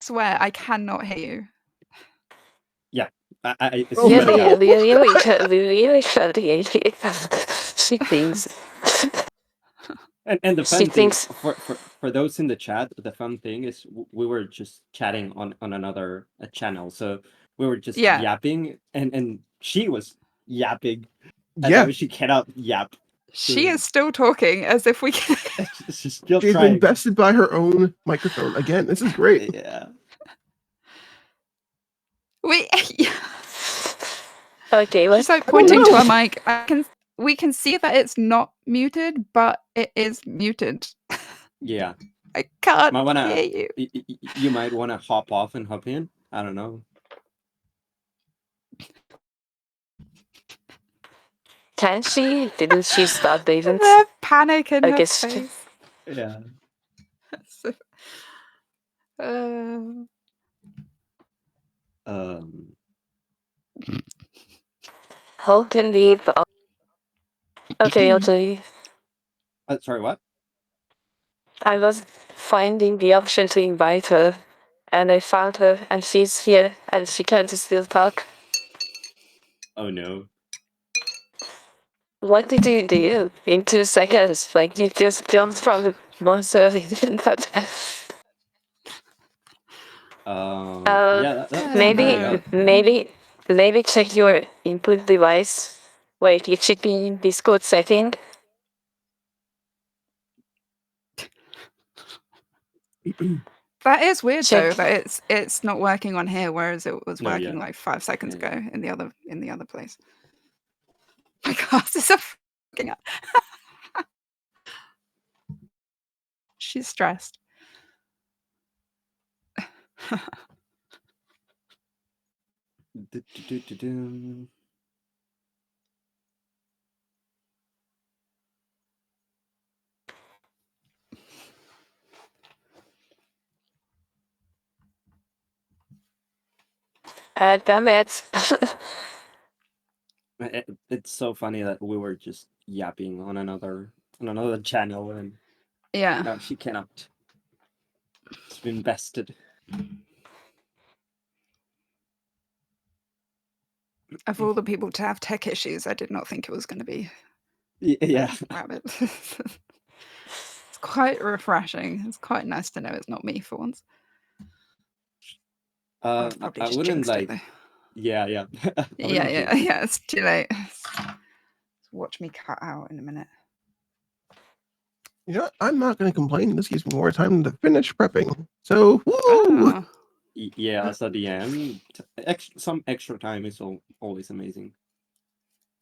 swear I cannot hear you. Yeah. She thinks. And the fun thing for those in the chat, the fun thing is we were just chatting on another channel, so we were just yapping, and she was yapping, and now she cannot yap. She is still talking as if we can. She's still She's trying. been bested by her own microphone again. This is great. Yeah. Okay, she's like pointing to our mic. We can see that it's not muted, but it is muted. Yeah. I can't hear you. You might want to hop off and hop in. I don't know. Can she? Didn't she start even? The panic in her face. Yeah. How can we? Okay, I'll tell you. Sorry, what? I was finding the option to invite her, and I found her, and she's here, and she can't still talk. Oh no. What did you do in 2 seconds? Like, you just jumped from the monster. Maybe check your input device. Wait, it should be in Discord setting. That is weird though, that it's not working on here, whereas it was working like 5 seconds ago in the other place. My glasses are fucking up. She's stressed. Damn it. It's so funny that we were just yapping on another channel, and now she cannot. It's been bested. Of all the people to have tech issues, I did not think it was going to be. Rabbid. It's quite refreshing. It's quite nice to know it's not me for once. I wouldn't like. Yeah. It's too late. Watch me cut out in a minute. You know what? I'm not going to complain. This gives me more time to finish prepping. So, woo! Yeah, so the end, some extra time is always amazing.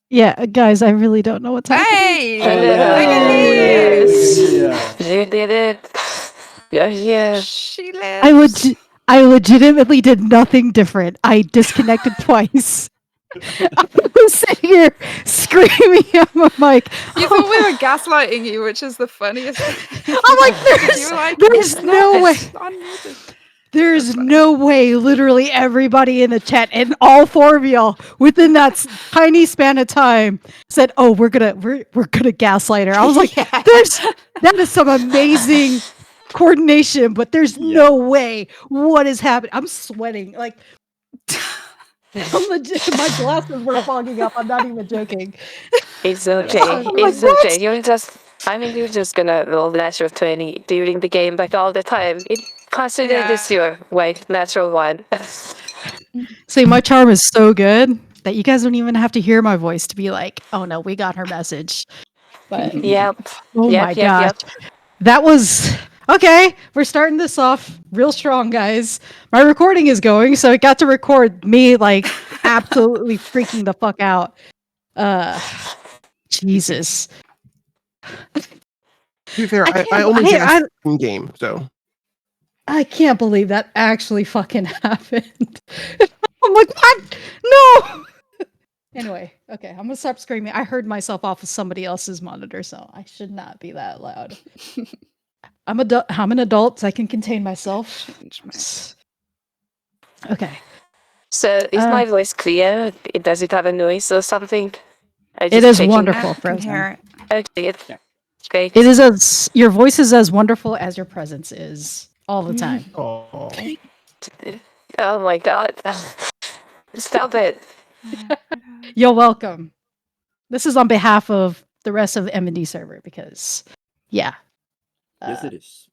Yeah, guys, I really don't know what's happening. You did it. Yeah. She lives. I legitimately did nothing different. I disconnected twice. I was sitting here screaming at my mic. You thought we were gaslighting you, which is the funniest thing. I'm like, there's no way. There's no way literally everybody in the chat and all 4 of y'all within that tiny span of time said, "Oh, we're gonna gaslight her." I was like, that is some amazing coordination, but there's no way. What is happening? I'm sweating. Like, I'm legit. My glasses were fogging up. I'm not even joking. It's okay. It's okay. You're just gonna roll natural 20 during the game, like all the time. Consider this your natural one. See, my charm is so good that you guys don't even have to hear my voice to be like, "Oh no, we got her message." But my gosh, that was okay. We're starting this off real strong, guys. My recording is going, so it got to record me like absolutely freaking the fuck out. Jesus. To be fair, I only did one game, so. I can't believe that actually fucking happened. I'm like, what? No! Anyway, okay, I'm gonna stop screaming. I heard myself off of somebody else's monitor, so I should not be that loud. I'm an adult, so I can contain myself. Okay. So, is my voice clear? Does it have a noise or something? It is wonderful, Frozen. Okay, it's great. It is your voice is as wonderful as your presence is all the time. Oh my god. Stop it. You're welcome. This is on behalf of the rest of the M&D server because, yeah. Yes, it is.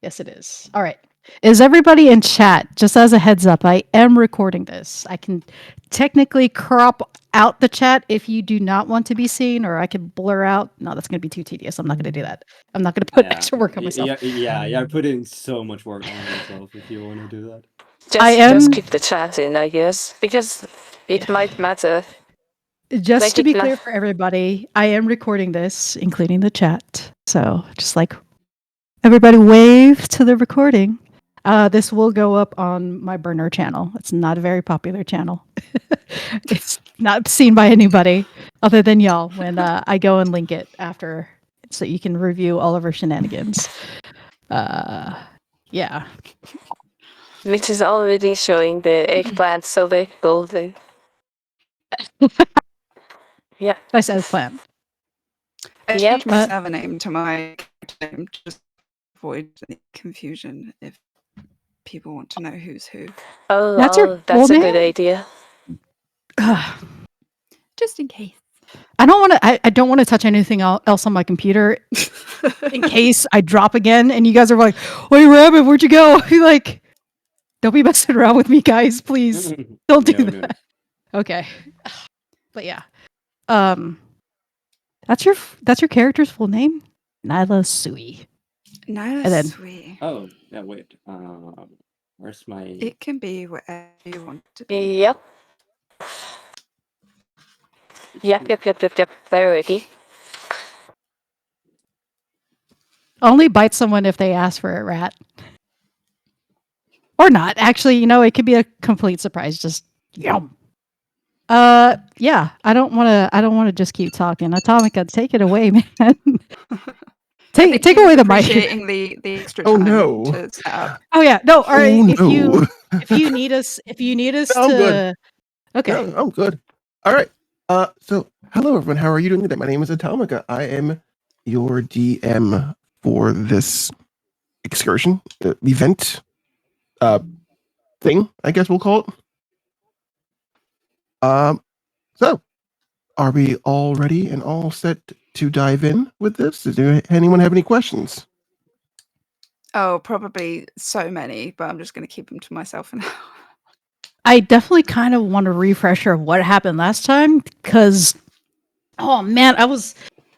Yes, it is. All right. Is everybody in chat? Just as a heads up, I am recording this. I can technically crop out the chat if you do not want to be seen, or I can blur out. No, that's going to be too tedious. I'm not going to do that. I'm not going to put extra work on myself. Yeah, putting so much work on yourself if you want to do that. Just keep the chat in, I guess, because it might matter. Just to be clear for everybody, I am recording this, including the chat. So just like everybody wave to the recording. This will go up on my burner channel. It's not a very popular channel. It's not seen by anybody other than y'all when I go and link it after so you can review all of our shenanigans. Yeah. Which is already showing the eggplant, so they golden. Yeah. Nice eggplant. I changed my server name to my name just to avoid any confusion if people want to know who's who. That's a good idea. Just in case. I don't want to touch anything else on my computer in case I drop again and you guys are like, "Wait, Rabbid, where'd you go?" Like, don't be messing around with me, guys, please. Don't do that. No. Okay. But yeah. That's your character's full name? Nylah'sui. Nylah'sui. Oh, yeah, wait. Where's my... It can be whatever you want it to be. Yep. Yep. Very ready. Only bite someone if they ask for a rat. Or not. Actually, it could be a complete surprise. Just yum. Yeah. I don't wanna just keep talking. Atomika, take it away, man. Take away the mic. Appreciating the extra time to set up. Oh yeah. No, all right. If you need us I'm to good. Okay. No, I'm good. All right. So hello everyone. How are you doing today? My name is Atomika. I am your DM for this excursion, event, thing, I guess we'll call it. So are we all ready and all set to dive in with this? Does anyone have any questions? Oh, probably so many, but I'm just going to keep them to myself for now. I definitely kind of want a refresher of what happened last time because, oh man, I was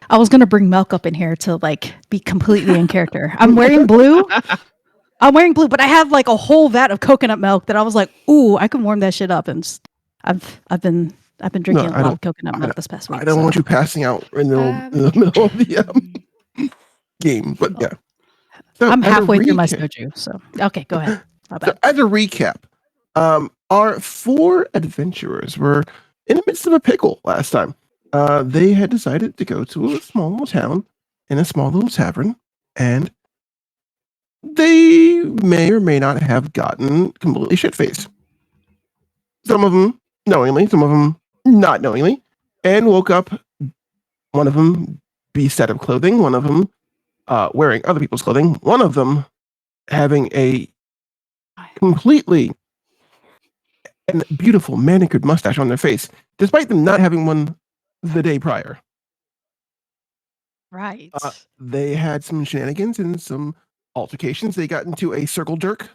going to bring Milk up in here to like be completely in character. I'm wearing blue, but I have like a whole vat of coconut milk that I was like, ooh, I can warm that shit up, and I've been drinking a lot of coconut milk this past week. I don't want you passing out in the middle of the game, but yeah. So I'm halfway through my soju, so okay, go ahead. So as a recap, our 4 adventurers were in the midst of a pickle last time. They had decided to go to a small little town in a small little tavern, and they may or may not have gotten completely shit-faced. Some of them knowingly, some of them not knowingly, and woke up, one of them beast out of clothing, one of them wearing other people's clothing, one of them having a completely and beautiful manicured mustache on their face, despite them not having one the day prior. Right. They had some shenanigans and some altercations. They got into a circle jerk,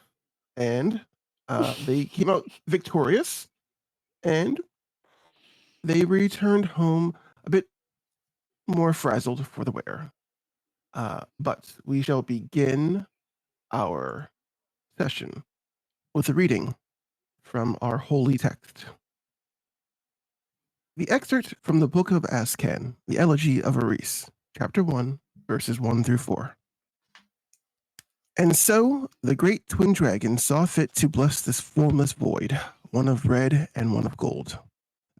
and they came out victorious, and they returned home a bit more frazzled for the wear. But we shall begin our session with a reading from our holy text. The excerpt from the Book of Ascan, the Elegy of Eris, Chapter 1, verses 1 through 4. And so the great twin dragons saw fit to bless this formless void, one of red and one of gold.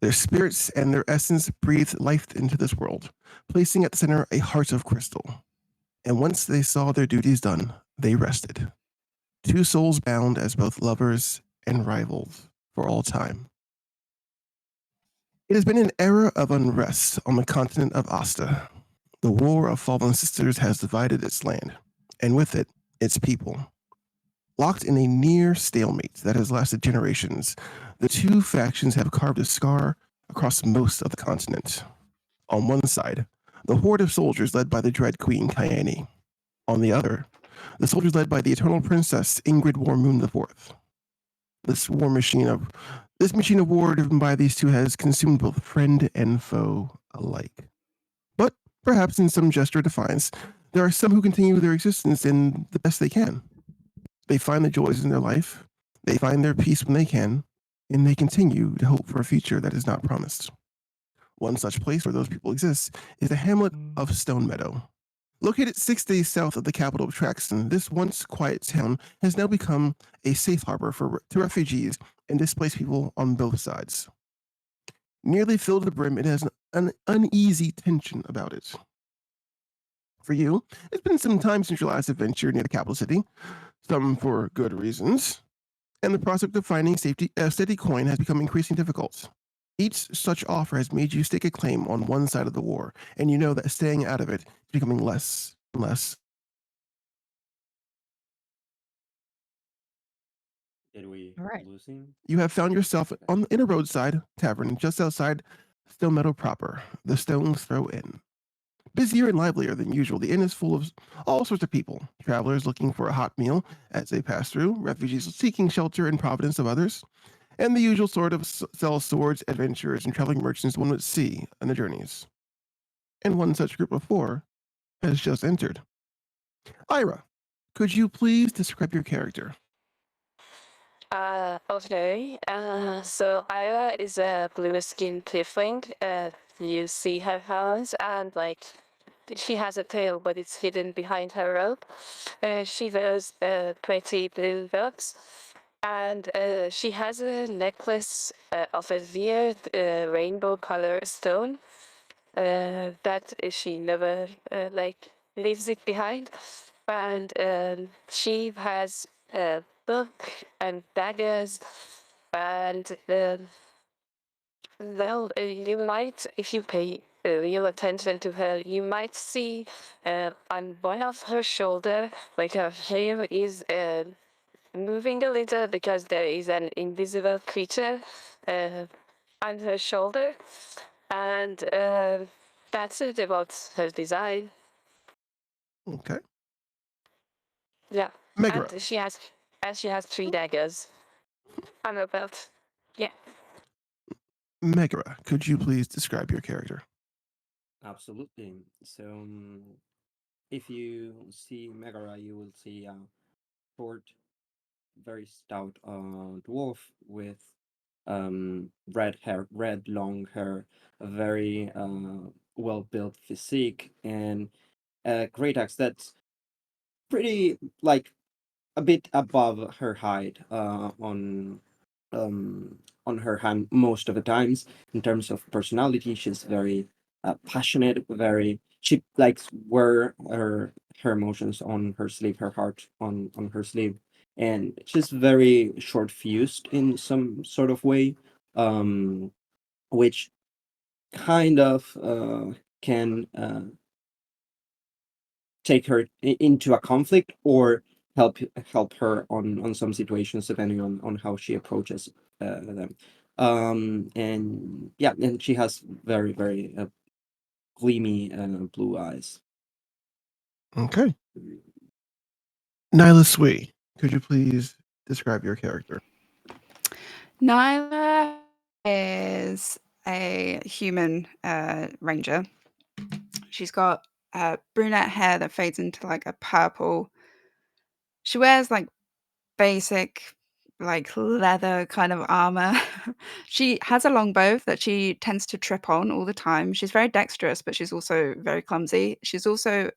Their spirits and their essence breathed life into this world, placing at the center a heart of crystal. And once they saw their duties done, they rested. 2 souls bound as both lovers and rivals for all time. It has been an era of unrest on the continent of Asta. The war of fallen sisters has divided its land, and with it, its people. Locked in a near stalemate that has lasted generations, the two factions have carved a scar across most of the continent. On one side, the horde of soldiers led by the Dread Queen Kyane. On the other, the soldiers led by the Eternal Princess Ingrid Warmoon IV. This machine of war driven by these two has consumed both friend and foe alike. But perhaps in some gesture of defiance, there are some who continue their existence in the best they can. They find the joys in their life, they find their peace when they can, and they continue to hope for a future that is not promised. One such place where those people exist is the hamlet of Stone Meadow. Located 6 days south of the capital of Traxton, this once quiet town has now become a safe harbor to refugees and displaced people on both sides. Nearly filled to the brim, it has an uneasy tension about it. For you, it's been some time since your last adventure near the capital city, some for good reasons, and the prospect of finding steady coin has become increasingly difficult. Each such offer has made you stake a claim on one side of the war, and you know that staying out of it is becoming less and less. Did we lose him? You have found yourself in a roadside tavern just outside Stone Meadow proper, the Stone's Throw Inn. Busier and livelier than usual, the inn is full of all sorts of people. Travelers looking for a hot meal as they pass through, refugees seeking shelter in providence of others, and the usual sort of sell swords, adventurers, and traveling merchants one would see on their journeys. And one such group of four has just entered. Eira, could you please describe your character? Okay. So Eira is a blue-skinned tiefling. You see her hands, and like she has a tail, but it's hidden behind her robe. She wears pretty blue robes, and she has a necklace of a weird rainbow-color stone that she never leaves it behind, and she has a book and daggers, and well, you might, if you pay real attention to her, you might see on one of her shoulder, like her hair is moving a little because there is an invisible creature on her shoulder, and that's it about her design. Okay. Yeah. Megara. And she has 3 daggers on her belt. Yeah. Megara, could you please describe your character? Absolutely. So, if you see Megara, you will see a short, very stout dwarf with red long hair, a very well built physique, and a great axe that's pretty like a bit above her height on her hand most of the times. In terms of personality, she's very passionate, very she likes wear her emotions on her sleeve, her heart on her sleeve, and she's very short fused in some sort of way, which kind of can take her into a conflict or help her on some situations depending on how she approaches them. And yeah, and she has very very gleamy blue eyes. Okay. Nylah'sui, could you please describe your character? Nyla is a human ranger. She's got brunette hair that fades into like a purple. She wears like basic like leather kind of armor. She has a longbow that she tends to trip on all the time. She's very dexterous, but she's also very clumsy. She's also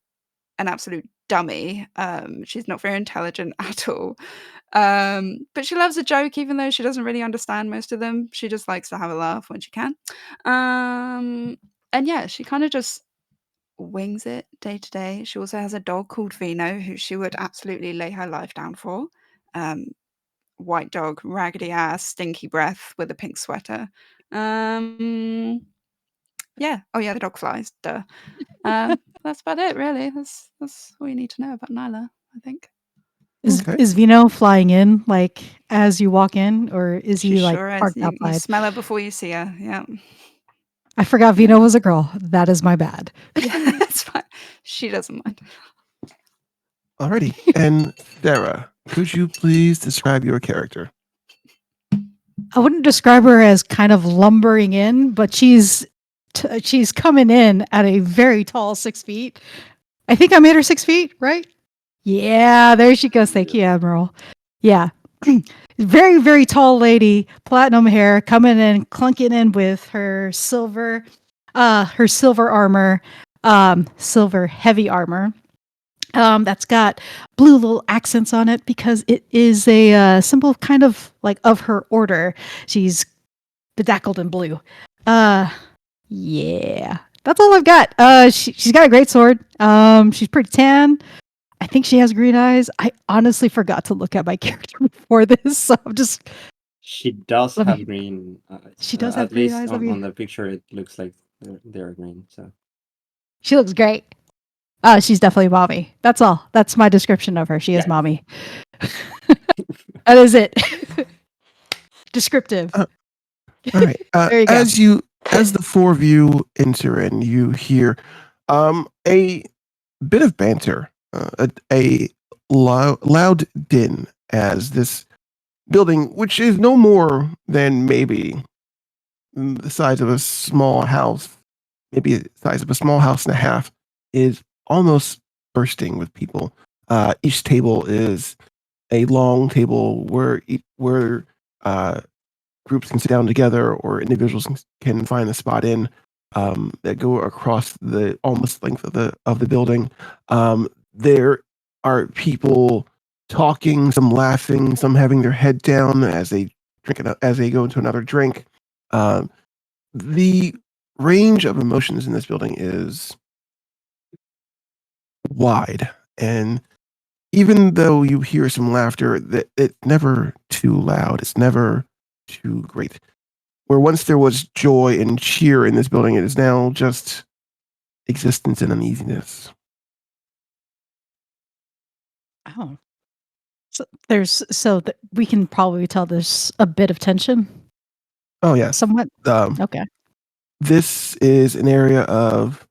an absolute dummy. She's not very intelligent at all. But she loves a joke, even though she doesn't really understand most of them. She just likes to have a laugh when she can. And yeah, she kind of just wings it day to day. She also has a dog called Vino, who she would absolutely lay her life down for. White dog, raggedy ass, stinky breath with a pink sweater. Yeah. Oh yeah, the dog flies. Duh. That's about it, really. That's all you need to know about Nyla, I think. Is Vino flying in like as you walk in, or is he like parked outside? You smell her before you see her. Yeah. I forgot Vino was a girl. That is my bad. Yeah, that's fine. She doesn't mind. Alrighty. And Sarah, could you please describe your character? I wouldn't describe her as kind of lumbering in, but she's coming in at a very tall 6 feet. I think I made her 6 feet, right? Yeah, there she goes. Thank you, Admiral. Yeah. Very, very tall lady, platinum hair, coming in, clunking in with her silver armor, silver heavy armor. That's got blue little accents on it because it is a symbol kind of like of her order. She's bedackled in blue. Yeah. That's all I've got. She's got a great sword. She's pretty tan. I think she has green eyes. I honestly forgot to look at my character before this, so I'm just. She does have green eyes. She does have green eyes. At least on the picture, it looks like they're green. So she looks great. She's definitely mommy. That's all. That's my description of her. She is mommy. That is it. Descriptive. All right. There you go. As the four of you enter and you hear a bit of banter, a loud din as this building, which is no more than maybe the size of a small house, maybe the size of a small house and a half, is almost bursting with people. Each table is a long table where groups can sit down together or individuals can find a spot in that go across the almost length of the building. There are people talking, some laughing, some having their head down as they go into another drink. The range of emotions in this building is wide, and even though you hear some laughter, that it's never too loud. It's never too great. Where once there was joy and cheer in this building, it is now just existence and uneasiness. Oh, so we can probably tell there's a bit of tension. Oh yes, somewhat. Okay. This is an area of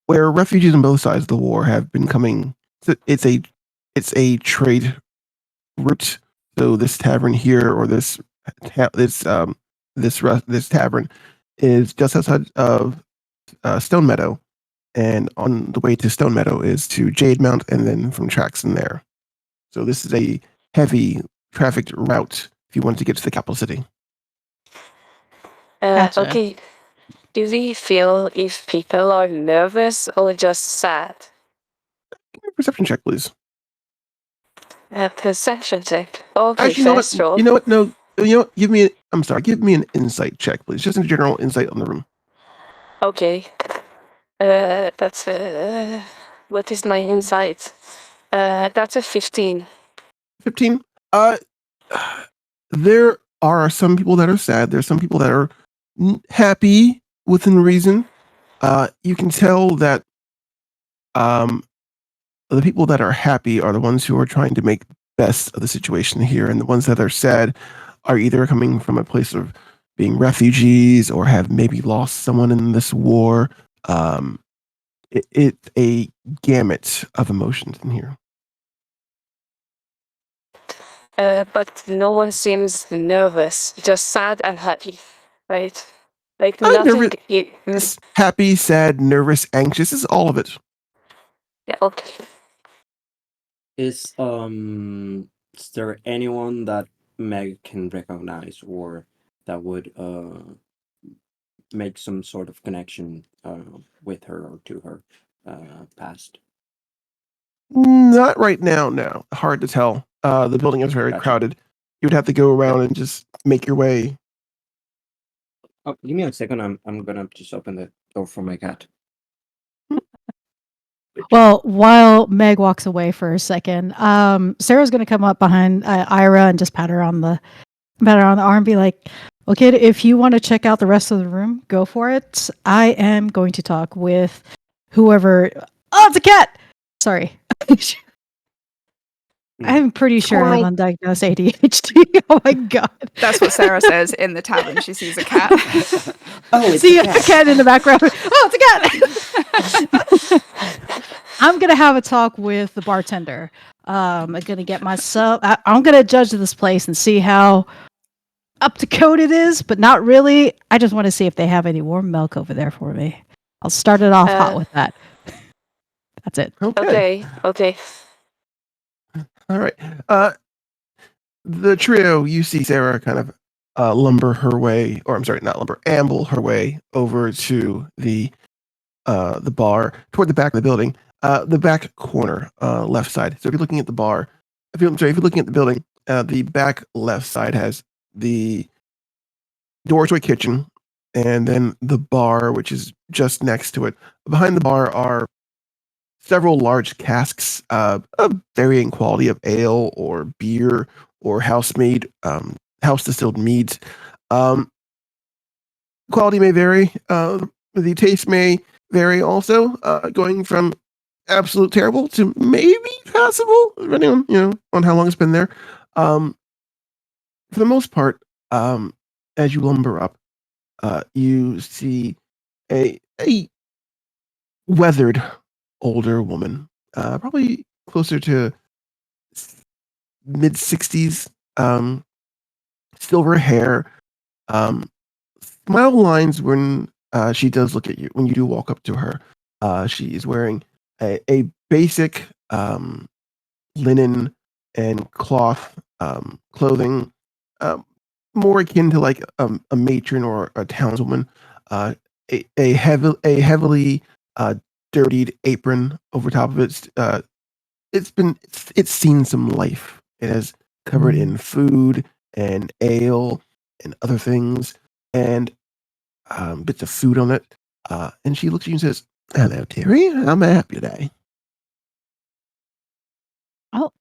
where refugees on both sides of the war have been coming. It's a trade route. So this tavern here, or this tavern, is just outside of Stone Meadow, and on the way to Stone Meadow is to Jade Mount, and then from Traxon there. So this is a heavy trafficked route if you want to get to the capital city. Gotcha. Okay. Do we feel if people are nervous or just sad? Give me a perception check, please. A perception check. Okay, actually, you know what? No, you know what? Give me an insight check, please. Just a general insight on the room. Okay. That's what is my insight? That's a 15. 15. There are some people that are sad. There's some people that are happy within reason. You can tell that the people that are happy are the ones who are trying to make best of the situation here, and the ones that are sad are either coming from a place of being refugees or have maybe lost someone in this war. It's a gamut of emotions in here. But no one seems nervous, just sad and happy, right? Like nothing. Happy, sad, nervous, anxious. This is all of it. Yeah. Okay. Is there anyone that Meg can recognize or that would make some sort of connection with her or to her past? Not right now, no. Hard to tell. The building is very crowded. You would have to go around and just make your way. Oh, give me a second. I'm gonna just open the door for my cat. Well, while Meg walks away for a second, Sarah's going to come up behind Eira and just pat her on the arm and be like, "Okay, if you want to check out the rest of the room, go for it. I am going to talk with whoever." Oh, it's a cat. Sorry. I'm pretty sure I'm undiagnosed ADHD. Oh my god. That's what Sarah says in the tavern. She sees a cat. It's a cat in the background. Oh, it's a cat. I'm gonna have a talk with the bartender. I'm gonna get myself. I'm gonna judge this place and see how up to code it is, but not really. I just want to see if they have any warm milk over there for me. I'll start it off hot with that. That's it. Okay. All right. The trio, you see Sarah kind of amble her way over to the bar toward the back of the building, the back corner, left side. So if you're looking at the bar, if you're looking at the building, the back left side has the doors to a kitchen, and then the bar, which is just next to it. Behind the bar are several large casks of varying quality of ale or beer or house-made, house-distilled meads. Quality may vary. The taste may vary also, going from absolute terrible to maybe passable, depending on on how long it's been there. For the most part, as you lumber up, you see a weathered older woman, probably closer to mid-60s, silver hair, smile lines when she does look at you, when you do walk up to her. She is wearing a basic linen and cloth clothing, more akin to like a matron or a townswoman. A heavily dirtied apron over top of it. It's seen some life. It has covered in food and ale and other things, and bits of food on it. And she looks at you and says, "Hello, dearie. How may I help you today?" Oh,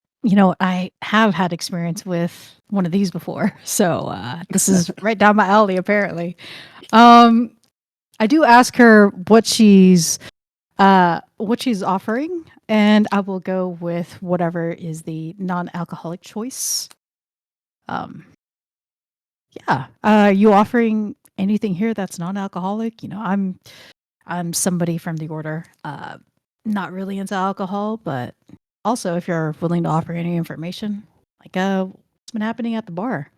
I have had experience with one of these before, so this is right down my alley. Apparently, I do ask her what she's offering, and I will go with whatever is the non-alcoholic choice. You offering anything here that's non-alcoholic? I'm somebody from the order, not really into alcohol, but also if you're willing to offer any information, like what's been happening at the bar.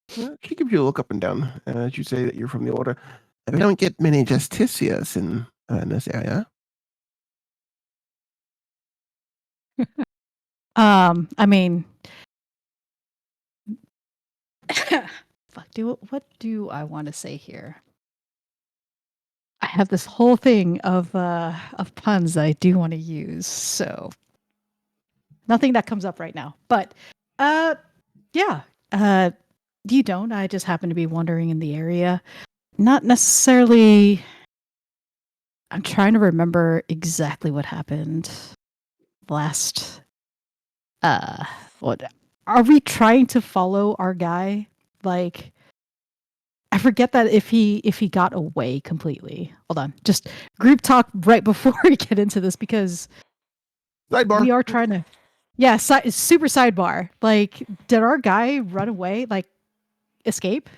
She gives you a look up and down as you say that you're from the order. We don't get many justicias in this area. I mean, what do I want to say here? I have this whole thing of puns that I do want to use, so nothing that comes up right now. But yeah, you don't. I just happen to be wandering in the area. Not necessarily. I'm trying to remember exactly what happened last. What are we trying to follow our guy? Like, I forget that if he got away completely. Hold on, just group talk right before we get into this because sidebar. We are trying to. Yeah, super sidebar. Like, did our guy run away? Like, escape?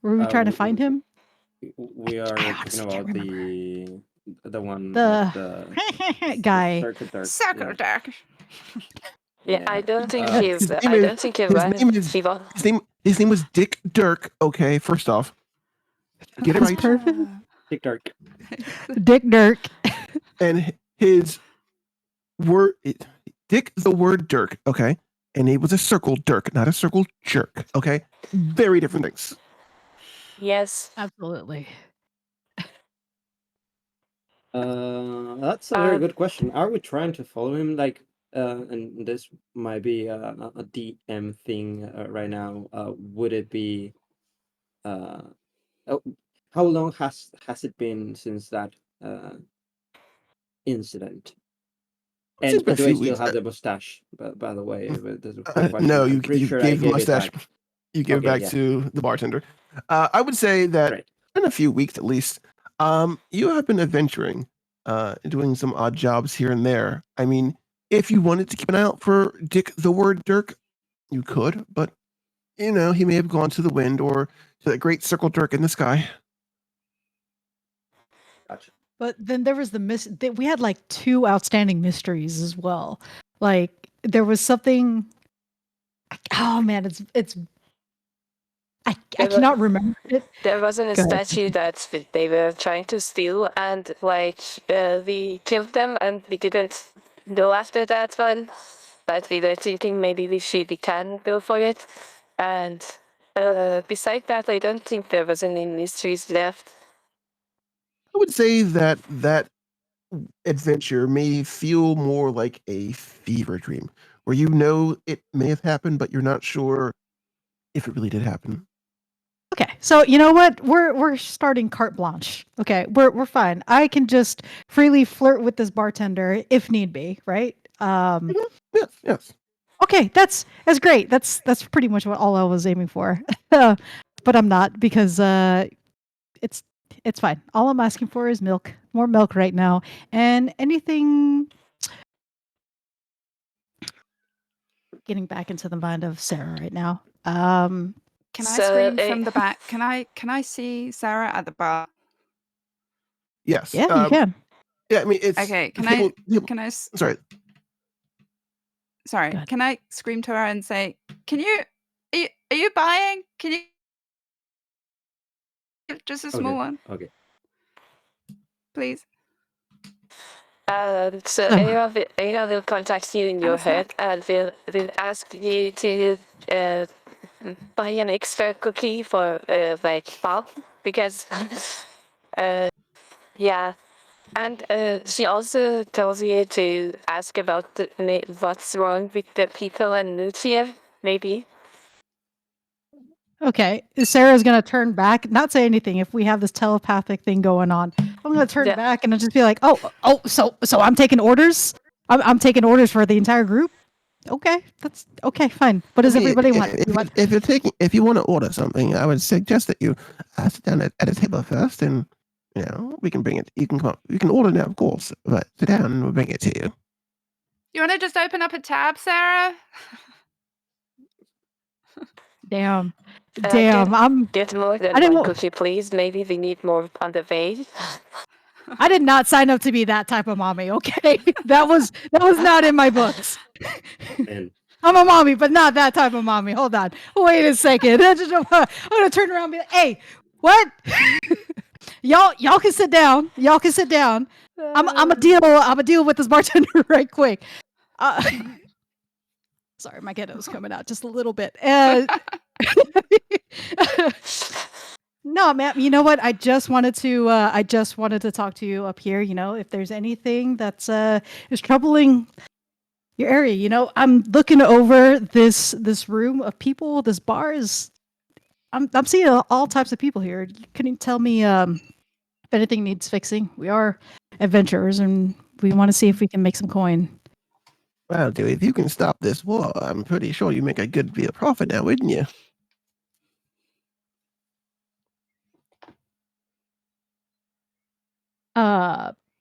Were we trying to find him? We are talking about the one the guy. Circle Dark. Yeah, I don't think his name was Dick Dirk. Okay, first off, get it right. Perfect. Dick Dirk. Dick Dirk. And his word, Dick is the word Dirk. Okay, and he was a circle Dirk, not a circle jerk. Okay, very different things. Yes, absolutely. That's a very good question. Are we trying to follow him? Like, and this might be a DM thing right now. Would it be? How long has it been since that incident? And do I still have the mustache? By the way, no, you gave the mustache. You gave it back to the bartender. I would say that in a few weeks at least. You have been adventuring, doing some odd jobs here and there. I mean, If you wanted to keep an eye out for Dick the Word Dirk, you could, but he may have gone to the wind or to that great circle Dirk in the sky. Gotcha. But then there was we had like 2 outstanding mysteries as well. Like there was something. Oh man, I cannot remember it. There wasn't a statue that they were trying to steal, and we killed them, and we didn't go after that one. But we were thinking maybe we can go for it. And besides that, I don't think there was any mysteries left. I would say that adventure may feel more like a fever dream, where it may have happened, but you're not sure if it really did happen. Okay, so you know what? We're starting carte blanche. Okay, we're fine. I can just freely flirt with this bartender if need be, right? Yes. Okay, that's great. That's pretty much all I was aiming for. But I'm not because it's fine. All I'm asking for is milk, more milk right now, and anything. Getting back into the mind of Sarah right now. Can I scream from the back? Can I see Sarah at the bar? Yes. Yeah, you can. Yeah, I mean it's okay. Can I? Sorry. Can I scream to her and say, "Can you? Are you buying? Can you? Just a small one. Okay. Please." So Eira will contact you in your head and will ask you to buy an extra cookie for Bob because yeah. And she also tells you to ask about what's wrong with the people and Lucia, maybe. Okay, Sarah's gonna turn back, not say anything if we have this telepathic thing going on. I'm gonna turn back and I'll just be like, so I'm taking orders. I'm taking orders for the entire group. Okay, that's okay, fine. What does everybody want? If you want to order something, I would suggest that you sit down at a table first, and we can bring it. You can order now, of course, but sit down and we'll bring it to you. You want to just open up a tab, Sarah? Damn. Get more than one cookie, please. Maybe we need more on the way. I did not sign up to be that type of mommy. Okay, that was not in my books. I'm a mommy, but not that type of mommy. Hold on, wait a second. I'm gonna turn around and be like, "Hey, what? y'all can sit down. Y'all can sit down. I'm a deal with this bartender right quick." Sorry, my ghetto's coming out just a little bit. No, ma'am. You know what? I just wanted to talk to you up here. If there's anything that's is troubling your area. I'm looking over this room of people. This bar is. I'm seeing all types of people here. Can you tell me if anything needs fixing? We are adventurers, and we want to see if we can make some coin. Well, dude, if you can stop this war, I'm pretty sure you make a good bit of profit now, wouldn't you?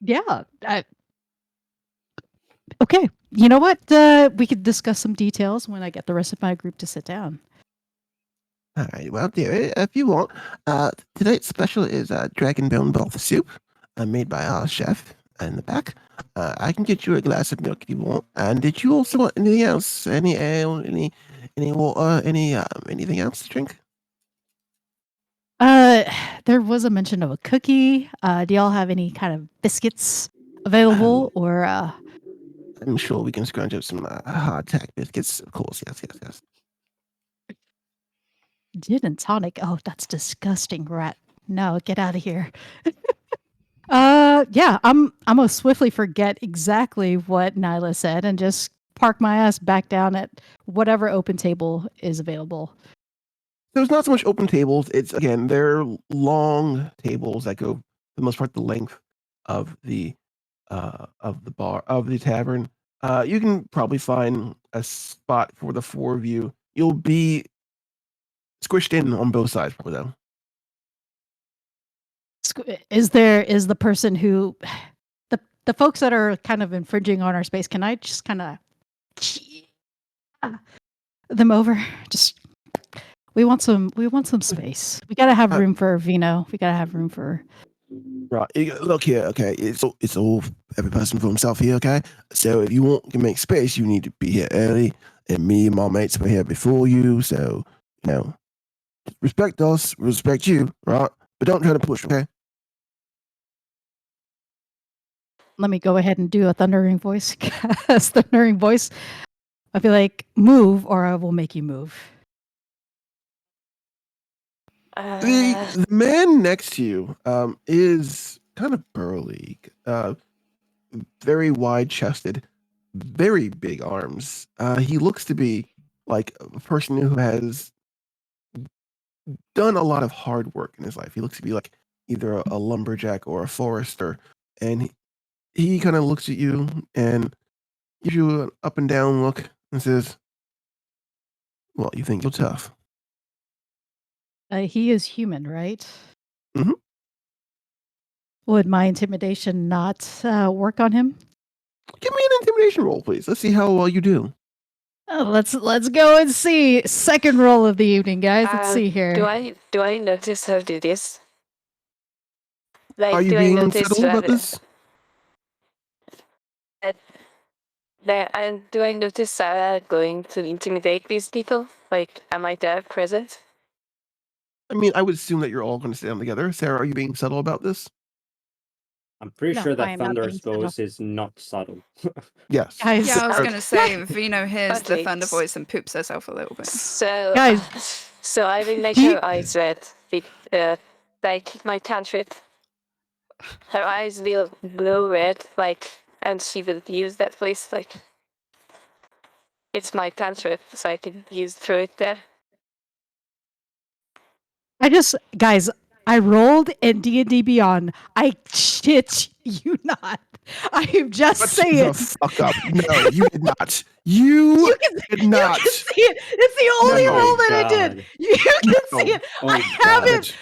Yeah. Okay. You know what? We could discuss some details when I get the rest of my group to sit down. All right. Well, dear, if you want, tonight's special is dragon bone broth soup, made by our chef in the back. I can get you a glass of milk if you want. And did you also want anything else? Any ale? Any water? Anything else to drink? There was a mention of a cookie. Do y'all have any kind of biscuits available, or? I'm sure we can scrunch up some hardtack biscuits. Of course, yes. Gin and tonic. Oh, that's disgusting, rat. No, get out of here. Yeah, I'm gonna swiftly forget exactly what Nyla said and just park my ass back down at whatever open table is available. There's not so much open tables. They're long tables that go for the most part the length of the bar of the tavern. You can probably find a spot for the 4 of you. You'll be squished in on both sides, probably though. Is the person who the the folks that are kind of infringing on our space, can I just kind of them over? Just we want some space. We gotta have room for Vino. We gotta have room for. Right. Look here, okay. It's all every person for himself here, okay. So if you want to make space, you need to be here early, and me and my mates were here before you. So respect us, respect you, right? But don't try to push, okay? Let me go ahead and do a thundering voice. Thundering voice. I'll be like, move, or I will make you move. The man next to you is kind of burly, very wide-chested, very big arms. He looks to be like a person who has done a lot of hard work in his life. He looks to be like either a lumberjack or a forester, and he kind of looks at you and gives you an up and down look and says, "Well, you think you're tough." He is human, right? Mm-hmm. Would my intimidation not work on him? Give me an intimidation roll, please. Let's see how well you do. Let's go and see. Second roll of the evening, guys. Let's see here. Do I notice her do this? Like, Are you do being I notice unsettled about this? And do I notice Sarah going to intimidate these people? Like, am I there present? I mean, I would assume that you're all going to stand together. Sarah, are you being subtle about this? I'm pretty No, sure I that am not being Thunder's voice is not subtle. Yes. Guys, Yeah, I was Sarah- going to say, Vino hears the Okay. thunder voice and poops herself a little bit. So, Guys, so I will make he- her eyes red. Like my cantrip. Her eyes will glow red, like, and she will use that place, like, it's my cantrip, so I can use through it there. guys, I rolled in D&D Beyond. I shit you not. I am just Shut saying. the fuck up. No, you did not. You did not. You can see it. It's the only No. roll that I did. You can No. see it. Oh, I haven't.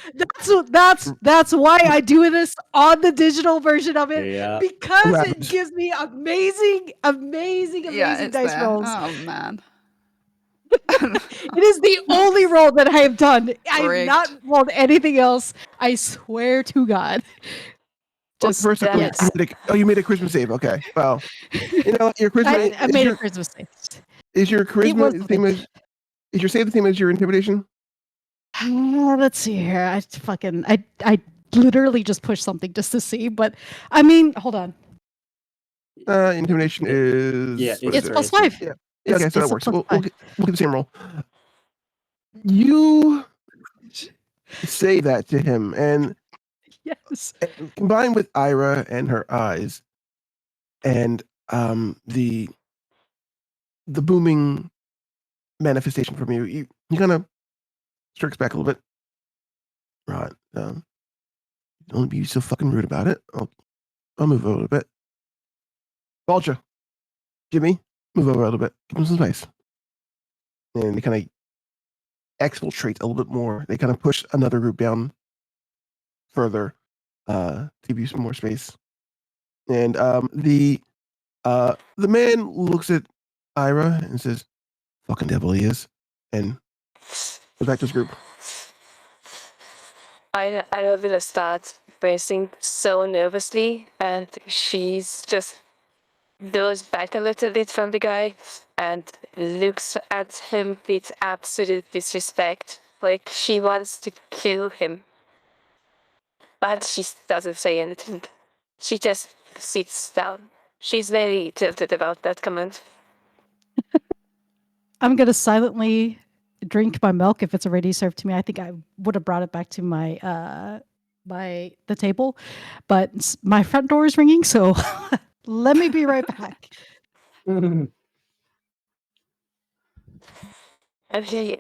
That's why I do this on the digital version of it, Yeah. because Rabbid. it gives me amazing Yeah, it's dice there. rolls. Oh, man. It is the only roll that I have done. I have Rigged. not rolled anything else. I swear to God. Just for a second, yes. you made a Christmas save. Okay. Well, your Christmas. I made a Christmas save. Is your It charisma was the same as? Is your save the same as your intimidation? Let's see here. I literally just pushed something just to see, but I mean, hold on. Intimidation is. Yeah, what is It's it? plus 5. Yeah. Okay, so that It's a works. plus We'll 5. get the same roll. You say that to him, and Yes. combined with Eira and her eyes, and the booming manifestation from you, he kind of strikes back a little bit. Right. Don't be so fucking rude about it. I'll move over a little bit. Vulture, Jimmy, move over a little bit. Give him some space. And they kind of exfiltrate a little bit more. They kind of push another group down further to give you some more space. And the man looks at Eira and says, "Fucking devil he is," and goes back to his group. I will start bracing so nervously, and she's just goes back a little bit from the guy and looks at him with absolute disrespect, like she wants to kill him. But she doesn't say anything. She just sits down. She's very tilted about that comment. I'm going to silently drink my milk if it's already served to me. I think I would have brought it back to my the table, but my front door is ringing, so let me be right back. Okay,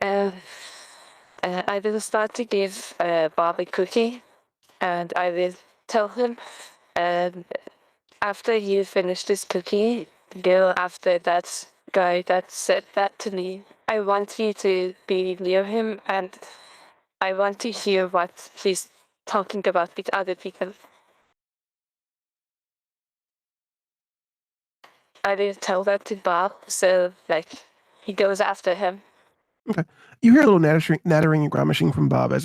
I will start to give Bob a cookie, and I will tell him, after you finish this cookie, go after that guy that said that to me. I want you to be near him, and I want to hear what he's talking about with other people. I didn't tell that to Bob, so like he goes after him. Okay. You hear a little nattering and gromishing from Bob as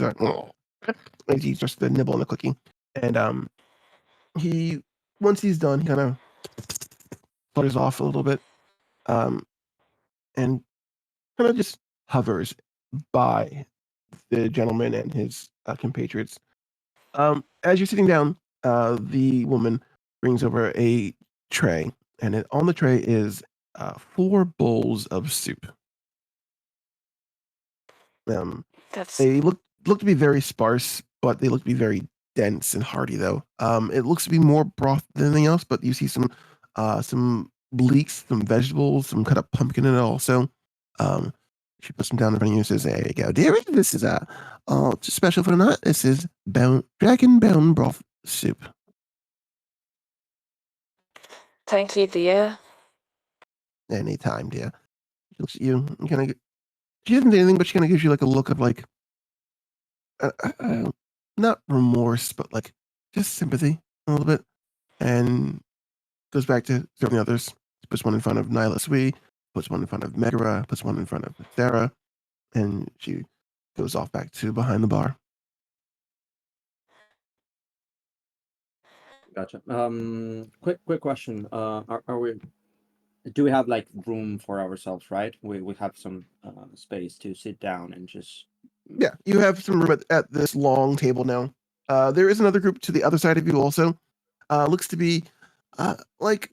he's just the nibble and the clicking. And he once he's done, he kind of flutters off a little bit. And kind of just hovers by the gentleman and his compatriots. As you're sitting down, the woman brings over a tray, and on the tray is 4 bowls of soup. They look to be very sparse, but they look to be very dense and hearty, though. It looks to be more broth than anything else, but you see some leeks, some vegetables, some cut up pumpkin in it also. She puts them down in front of you and says, "There you go, dearie. This is just special for the night. This is dragon bone broth soup." Thank you, dear. Anytime, dear. She looks at you and kind of. She doesn't say anything, but she kind of gives you like a look of like, not remorse, but like just sympathy a little bit, and goes back to serving the others. Puts one in front of Nylah'sui, puts one in front of Megara, puts one in front of Eira, and she goes off back to behind the bar. Gotcha. Quick question. Are we? Do we have like room for ourselves? Right. We have some space to sit down and just. Yeah, you have some room at this long table now. There is another group to the other side of you also. Looks to be like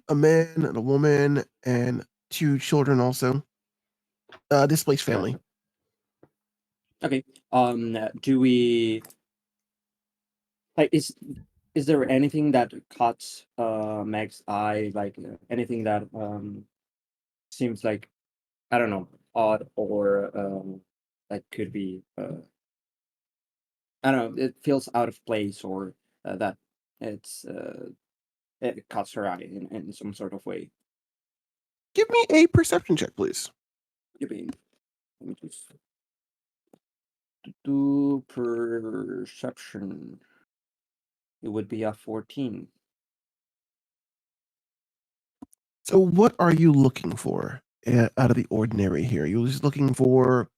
a man and a woman and 2 children also. Displaced family. Okay. Do we like is there anything that caught Meg's eye, like anything that seems like, I don't know, odd or that could be I don't know, it feels out of place or that it's it caught her eye in some sort of way? Give me a perception check, please. You mean, let me just do perception. It would be a 14. So what are you looking for out of the ordinary here? Are you just looking for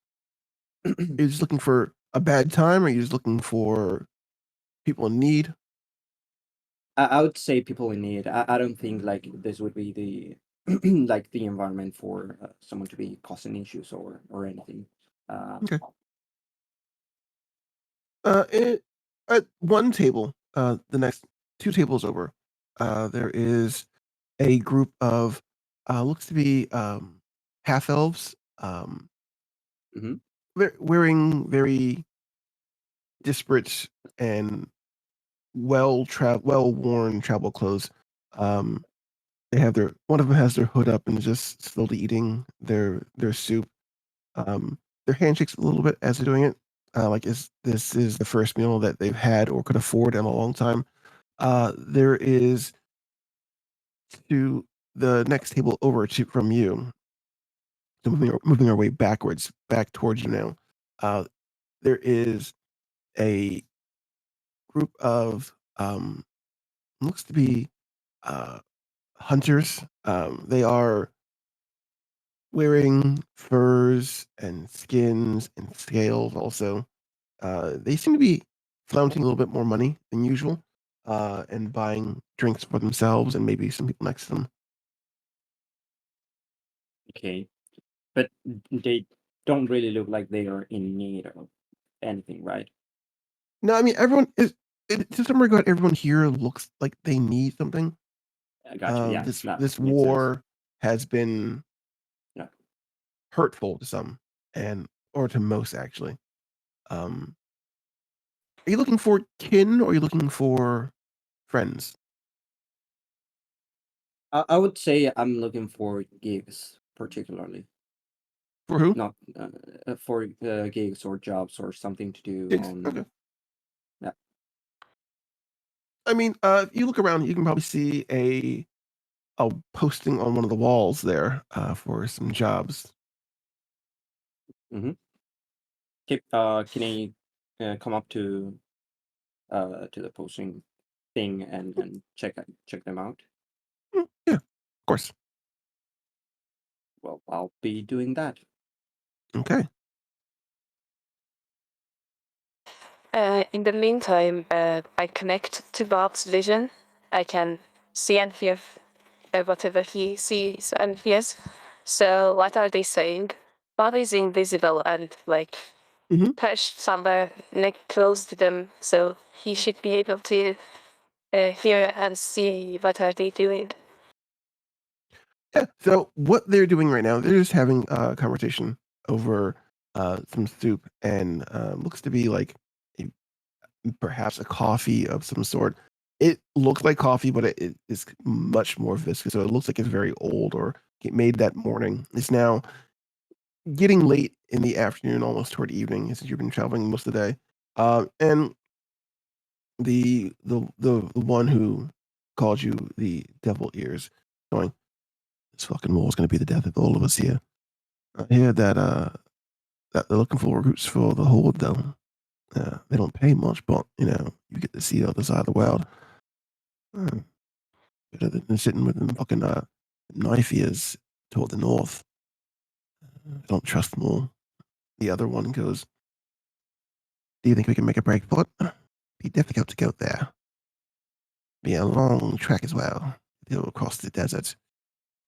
a bad time, or are you just looking for people in need? I would say people in need. I don't think like this would be the like the environment for someone to be causing issues or anything. Okay. At one table, the next 2 tables over, there is a group of looks to be half elves, Mhm. wearing very disparate and well worn travel clothes. They have one of them has their hood up and is just slowly eating their soup. Their handshakes a little bit as they're doing it, like this is the first meal that they've had or could afford in a long time. There is to the next table over from you. So moving our way backwards, back towards you now. There is a group of looks to be hunters. They are wearing furs and skins and scales also. They seem to be flaunting a little bit more money than usual, and buying drinks for themselves and maybe some people next to them. Okay, but they don't really look like they are in need of anything, right? No, I mean everyone is. To some regard, everyone here looks like they need something. I gotcha. Yeah, This that makes sense. war has been Yeah. hurtful to some, or to most actually. Um, are you looking for kin or are you looking for friends? I would say I'm looking for gigs, particularly. For who? Not for gigs or jobs or something to do Gigs? on. Okay. Yeah. I mean, if you look around, you can probably see a posting on one of the walls there for some jobs. Mm-hmm. Okay. Can I come up to the posting thing and check them out? Yeah. Of course. Well, I'll be doing that. Okay. In the meantime, I connect to Bob's vision. I can see and hear whatever he sees and hears. So what are they saying? Bob is invisible and perched somewhere close to them, so he should be able to hear and see what are they doing. Yeah. So what they're doing right now, they're just having a conversation over some soup, and looks to be like perhaps a coffee of some sort. It looks like coffee, but it is much more viscous. So it looks like it's very old or made that morning. It's now getting late in the afternoon, almost toward evening, since you've been traveling most of the day. And the one who called you the devil ears, going, this fucking war is going to be the death of all of us here. I hear that that they're looking for recruits for the horde, though. They don't pay much, but you get to see the other side of the world. Better than sitting with them fucking knife ears toward the north. I don't trust them all. The other one goes, do you think we can make a break for it? Be difficult to go there. Be a long trek as well. Go across the desert.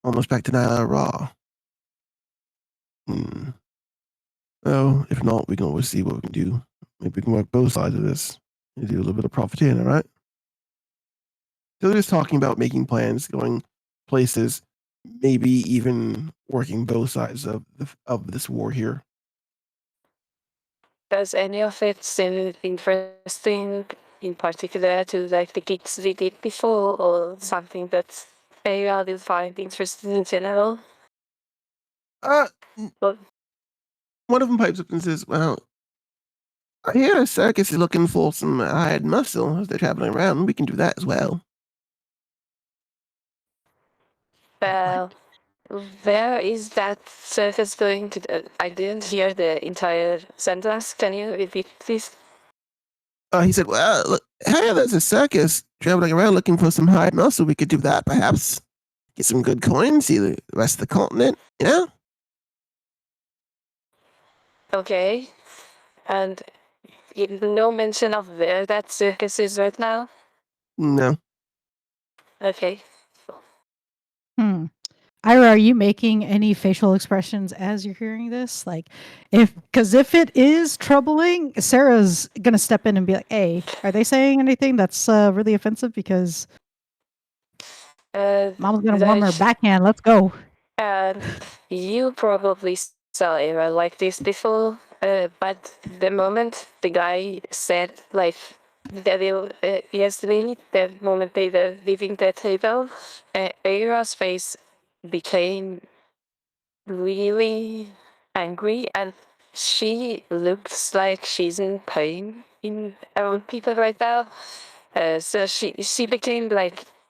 Almost back to Nylah'sui. Well, if not, we can always see what we can do. Maybe we can work both sides of this and do a little bit of profiting, all right? So they're just talking about making plans, going places, maybe even working both sides of this war here. Does any of it seem interesting in particular to the gigs we did before, or something that Eira will find interesting in general? One of them pipes up and says, well, I hear a circus is looking for some hired muscle as they're traveling around. We can do that as well. Well, where is that circus going to? I didn't hear the entire sentence. Can you repeat, please? He said, well, look, hey, there's a circus traveling around looking for some hired muscle. We could do that, perhaps. Get some good coins, see the rest of the continent, Okay. And no mention of where that circus is right now? No. Okay. Eira, are you making any facial expressions as you're hearing this? Because if it is troubling, Sarah's gonna step in and be like, "Hey, are they saying anything that's really offensive?" Because Mom's gonna warm her backhand. Let's go. And you probably saw Eira like this before, but the moment the guy said devil yesterday, the moment they were leaving the table, Eira's face became really angry, and she looks like she's in pain around people right now. So she became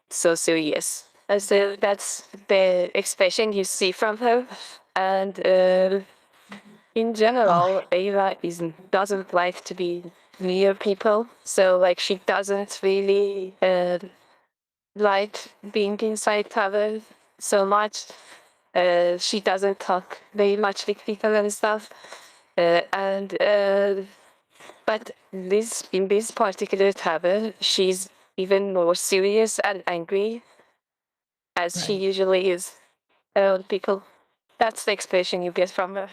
so serious. So that's the expression you see from her. And in general, Eira doesn't like to be near people. So she doesn't really like being inside tower so much. She doesn't talk very much with people and stuff. But in this particular tower, she's even more serious and angry, as she usually is around people. That's the expression you get from her.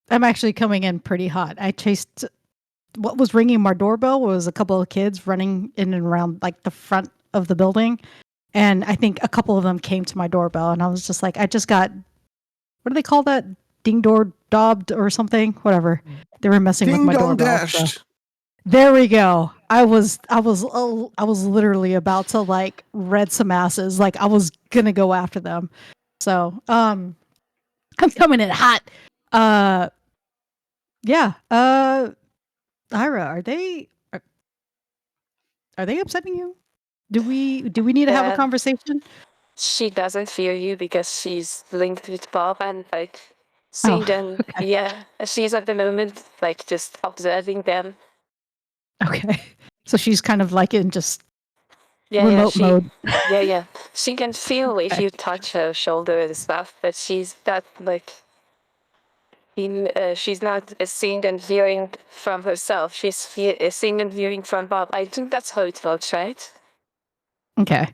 I'm actually coming in pretty hot. I chased what was ringing my doorbell was a couple of kids running in and around the front of the building. And I think a couple of them came to my doorbell, and I was just like, I just got, what do they call that? Ding door dobbed or something? Whatever. They were messing with my doorbell. Dashed. So. There we go. I was literally about to red some asses. I was gonna go after them. So I'm coming in hot. Yeah. Eira, are they upsetting you? Do we need to have a conversation? She doesn't fear you because she's linked with Bob and seeing them. Okay. Yeah, she's at the moment just observing them. Okay, so she's kind of in just remote mode. Yeah. She can feel if you touch her shoulder and stuff, but she's not like. She's not seeing and hearing from herself. She's seeing and hearing from Bob. I think that's how it works, right? Okay.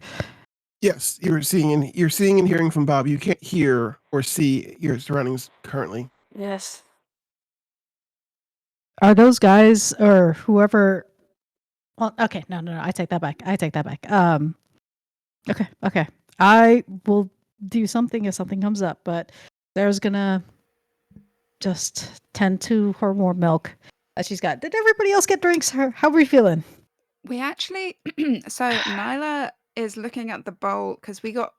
Yes, you're seeing and hearing from Bob. You can't hear or see your surroundings currently. Yes. Are those guys or whoever? Well, okay, no, I take that back. Okay. I will do something if something comes up, but Sarah's gonna just tend to her warm milk that she's got. Did everybody else get drinks? How are we feeling? We actually, so Nyla is looking at the bowl because we got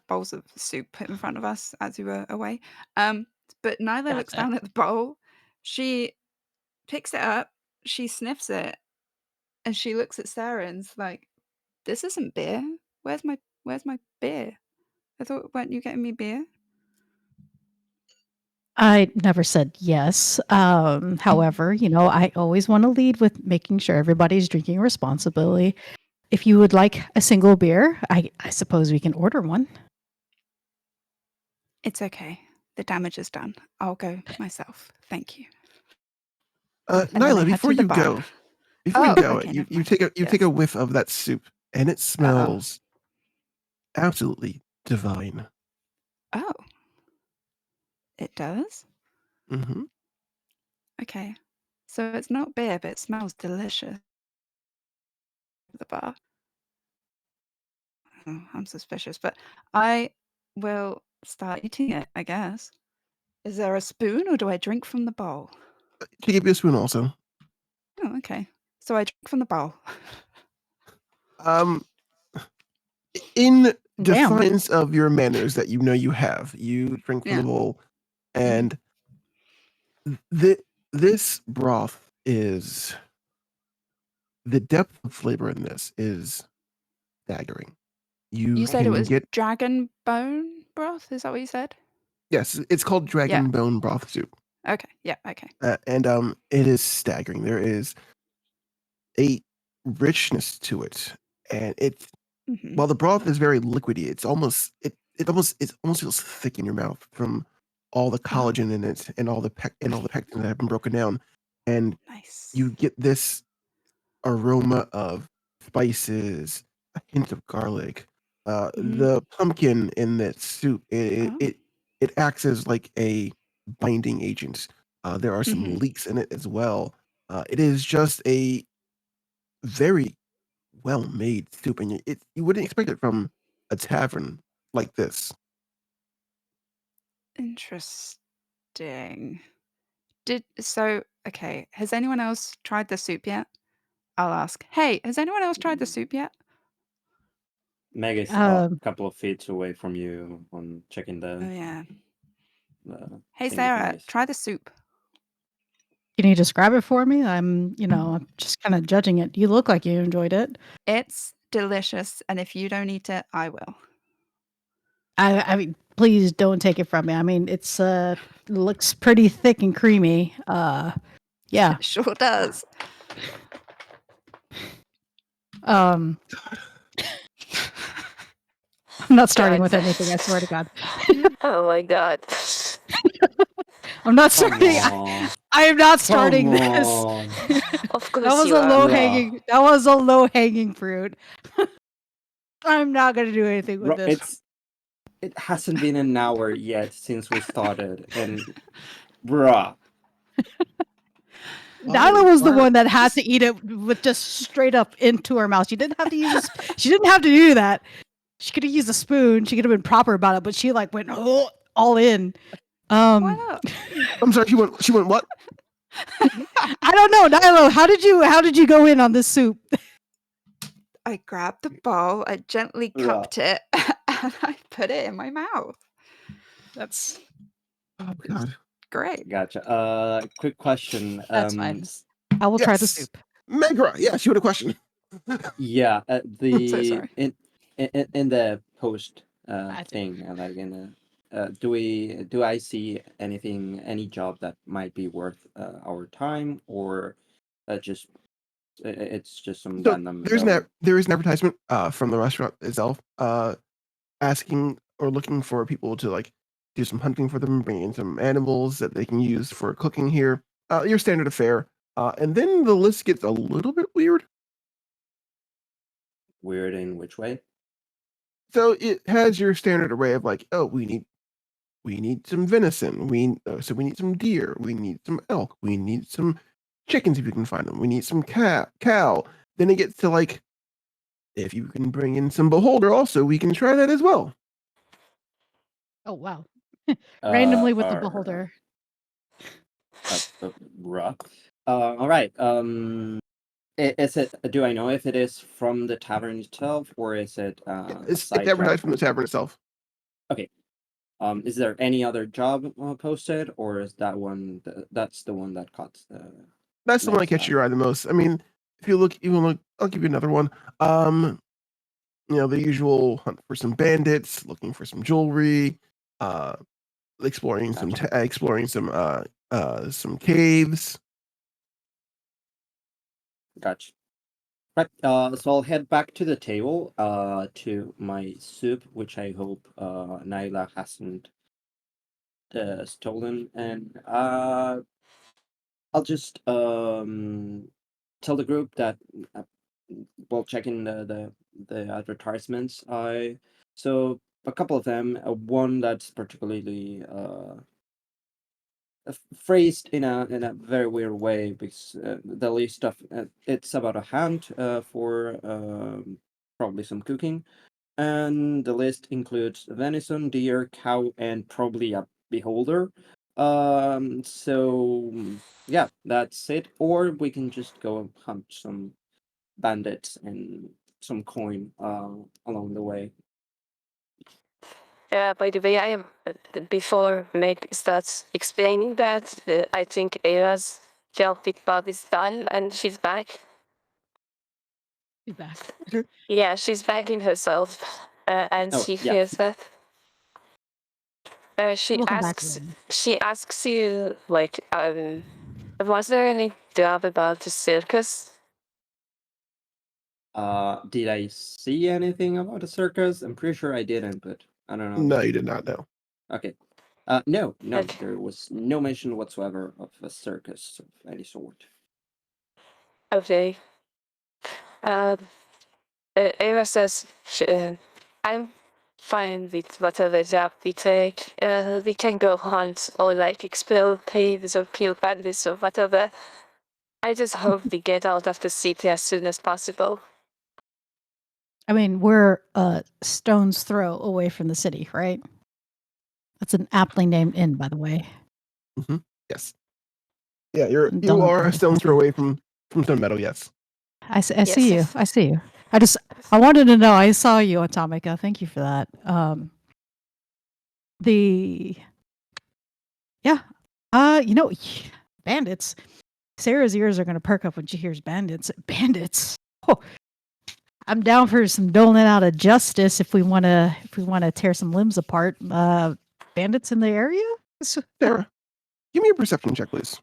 bowls of soup put in front of us as we were away. But Nyla looks down at the bowl. She picks it up. She sniffs it, and she looks at Sarah and's like, "This isn't beer. Where's my beer? I thought, weren't you getting me beer?" I never said yes. However, I always want to lead with making sure everybody's drinking responsibly. If you would like a single beer, I suppose we can order one. It's okay. The damage is done. I'll go myself. Thank you. Nyla, before you go, okay, you take a whiff of that soup, and it smells absolutely divine. Oh, it does? Mm-hmm. Okay. So it's not beer, but it smells delicious. The bar. Oh, I'm suspicious, but I will start eating it, I guess. Is there a spoon or do I drink from the bowl? She gave you a spoon also. Oh, okay. So I drink from the bowl. In defiance of your manners that you have, you drink from the bowl, and this broth is the depth of flavor in this is staggering. You said it was dragon bone broth? Is that what you said? Yes, it's called dragon bone broth soup. Okay. Yeah. Okay. And it is staggering. There is a richness to it, and it's while the broth is very liquidy, it almost feels thick in your mouth from all the collagen in it and all the pectin that have been broken down, and you get this aroma of spices, a hint of garlic, the pumpkin in that soup. It acts as like a binding agent. There are some leeks in it as well. It is just a very well-made soup, and you wouldn't expect it from a tavern like this. Interesting. Okay. Has anyone else tried the soup yet? I'll ask. Hey, has anyone else tried the soup yet? Meg is a couple of feet away from you on checking the. Oh yeah. Hey Sarah, try the soup. Can you describe it for me? I'm just kind of judging it. You look like you enjoyed it. It's delicious, and if you don't eat it, I will. I mean, please don't take it from me. I mean, it's looks pretty thick and creamy. Yeah. It sure does. I'm not starting with anything, I swear to God. Oh my God. I'm not starting. I am not starting this. Of course that was a low hanging fruit. I'm not gonna do anything with this. It hasn't been an hour yet since we started, and bruh. Nyla was the one that had to eat it with just straight up into her mouth. She didn't have to use. She didn't have to do that. She could have used a spoon. She could have been proper about it, but she went all in. Why not? I'm sorry. She went what? I don't know, Nyla. How did you go in on this soup? I grabbed the bowl. I gently cupped it, and I put it in my mouth. That's. Oh God. Great. Gotcha. Quick question. That's fine. I will try the soup. Megara, she had a question. Yeah, I'm so sorry. In the post thing, do I see any job that might be worth our time, or it's just some random? There is an advertisement from the restaurant itself. asking or looking for people to like do some hunting for them, bring in some animals that they can use for cooking here. Your standard affair. And then the list gets a little bit weird. Weird in which way? So it has your standard array of like, oh, we need some venison. So we need some deer. We need some elk. We need some chickens if you can find them. We need some cow. Then it gets to like, if you can bring in some beholder, also we can try that as well. Oh wow! Randomly with the beholder. Rough. All right. Is it? Do I know if it is from the tavern itself, or is it? It's advertised from the tavern itself. Okay. Is there any other job posted, or is that one? That's the one that caught. That's the one that catches your eye the most. I mean, if you look, I'll give you another one. The usual hunt for some bandits, looking for some jewelry, exploring some caves. Gotcha. Right. So I'll head back to the table. To my soup, which I hope Nyla hasn't stolen, and I'll just tell the group that while checking the advertisements, so a couple of them, one that's particularly phrased in a very weird way, because the list of it's about a hunt for probably some cooking, and the list includes venison, deer, cow, and probably a beholder. So yeah, that's it. Or we can just go hunt some bandits and some coin along the way. By the way, I am before Meg starts explaining that I think Eira's Celtic blood is done and she's back. She's back. Yeah, she's backing herself, and she feels that. She asks you like, was there any job about the circus? Did I see anything about a circus? I'm pretty sure I didn't, but I don't know. No, you did not know. Okay. No, there was no mention whatsoever of a circus of any sort. Okay. Eira says, I'm fine with whatever job we take. We can go hunt or like explore caves or kill bandits or whatever. I just hope we get out of the city as soon as possible. I mean, we're a stone's throw away from the city, right? That's an aptly named inn, by the way. Mm-hmm. Yes. Yeah, you are a stone's throw away from Stone Meadow. Yes. I see you. I see you. I wanted to know. I saw you, Atomika. Thank you for that. Bandits. Sarah's ears are going to perk up when she hears bandits. Bandits. Oh, I'm down for some doling out of justice if we want to tear some limbs apart. Bandits in the area? Sarah, give me a perception check, please.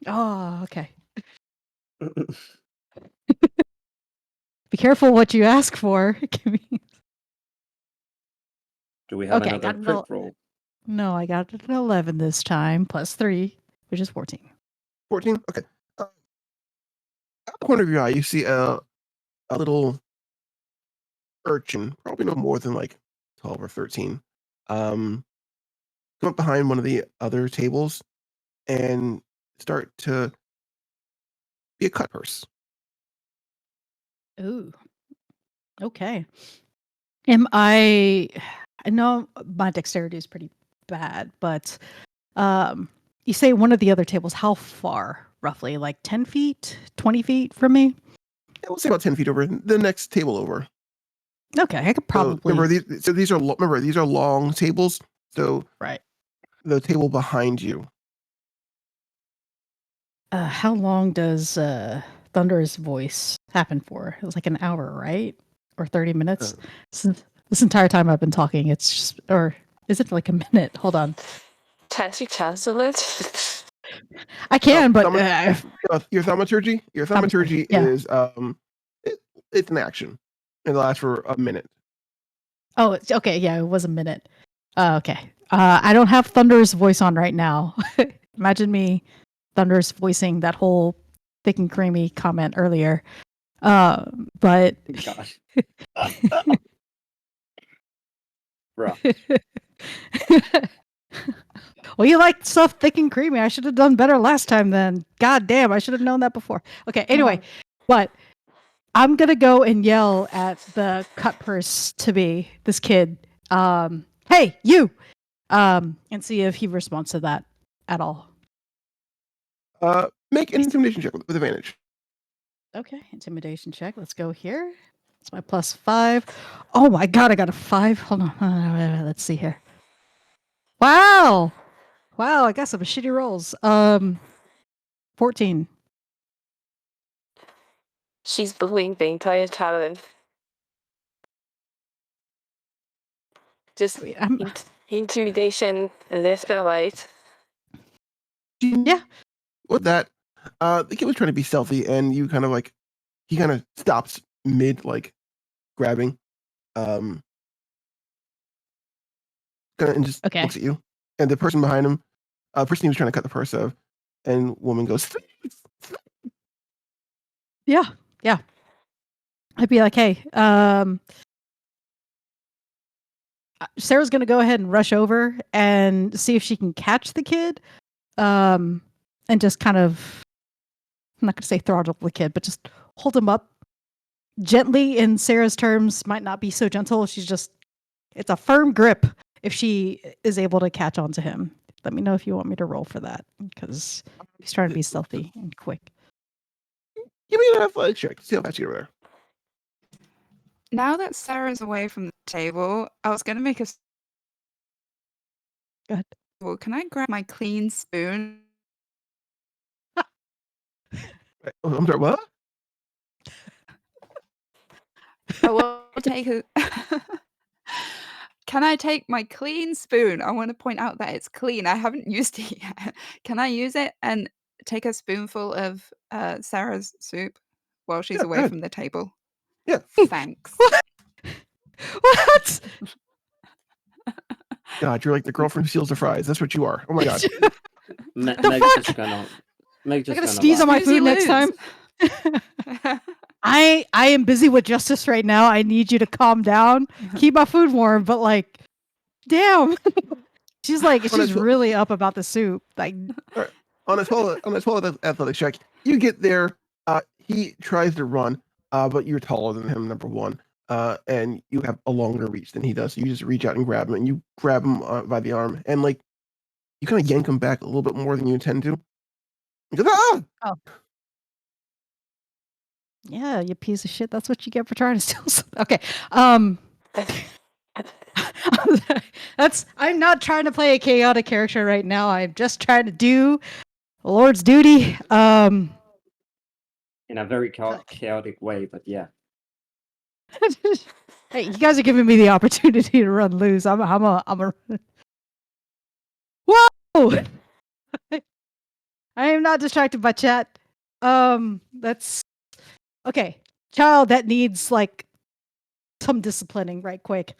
Oh, okay. Be careful what you ask for. Do we have another crit roll? No, I got an 11 this time, plus 3, which is 14. 14? Okay. Out the corner of your eye, you see a little urchin, probably no more than like 12 or 13, come up behind one of the other tables and start to be a cut purse. Ooh. Okay. I know my dexterity is pretty bad, but you say one of the other tables, how far roughly? Like 10 feet, 20 feet from me? Yeah, we'll say about 10 feet over. The next table over. Okay, I could probably. These are long tables. So right, the table behind you. How long does Thunder's voice happen for? It was like an hour, right? Or 30 minutes? This entire time I've been talking, it's just, or is it like a minute? Hold on. Can't you cancel it? I can, but your thaumaturgy is it's an action. It lasts for a minute. Oh, it's okay. Yeah, it was a minute. Okay. I don't have Thunder's voice on right now. Imagine me, Thunder's voicing that whole thick and creamy comment earlier. But Gosh. Bro. Well, you like stuff thick and creamy. I should have done better last time then. God damn, I should have known that before. Okay, anyway, but I'm gonna go and yell at the cut purse to be this kid. Hey, you! And see if he responds to that at all. Make an intimidation check with advantage. Okay, intimidation check. Let's go here. It's my +5. Oh my god, I got a 5. Hold on. Let's see here. Wow! Wow, I got some shitty rolls. 14. She's bullying the entire town. Just intimidation left or right. Yeah. With that, the kid was trying to be stealthy, and you kind of like, he kind of stops mid like grabbing, and just looks at you. And the person behind him, person he was trying to cut the purse of, and woman goes, yeah. I'd be like, hey, Sarah's gonna go ahead and rush over and see if she can catch the kid, and just kind of, I'm not gonna say throttle the kid, but just hold him up gently. In Sarah's terms, might not be so gentle. It's a firm grip if she is able to catch onto him. Let me know if you want me to roll for that, because he's trying to be stealthy and quick. Give me an athletics check. See how fast you get over there. Now that Sarah's away from the table, I was going to make a... Go ahead. Well, can I grab my clean spoon? I'm sorry, what? I will take a... Can I take my clean spoon? I want to point out that it's clean. I haven't used it yet. Can I use it and take a spoonful of Sarah's soup while she's away from the table? Yeah. Thanks. What? God, you're like the girl from Seals or Fries. That's what you are. Oh my god. Meg's just gonna sneeze on my food next time. I am busy with justice right now. I need you to calm down. Keep my food warm, but like, damn. She's really up about the soup. Like, right. on a 12 athletics check, you get there. He tries to run, but you're taller than him, number one. And you have a longer reach than he does. So you just reach out and grab him, and you grab him by the arm, and like you kind of yank him back a little bit more than you intend to. He goes, ah! Oh. Yeah, you piece of shit. That's what you get for trying to steal something. Okay. I'm not trying to play a chaotic character right now. I'm just trying to do the Lord's duty. In a very chaotic way, but yeah. Hey, you guys are giving me the opportunity to run loose. I'm a. Whoa! I am not distracted by chat. That's okay. Child that needs like some disciplining right quick.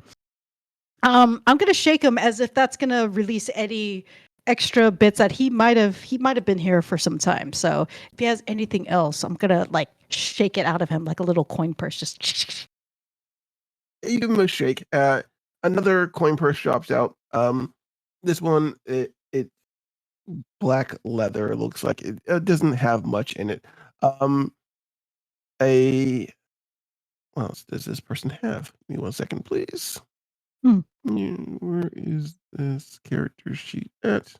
I'm gonna shake him as if that's gonna release any extra bits that he might have been here for some time. So if he has anything else, I'm gonna like shake it out of him like a little coin purse. Just you give him a shake. Another coin purse drops out. This one it's black leather. It looks like it doesn't have much in it. What else does this person have? Give me 1 second, please. Where is this character sheet at?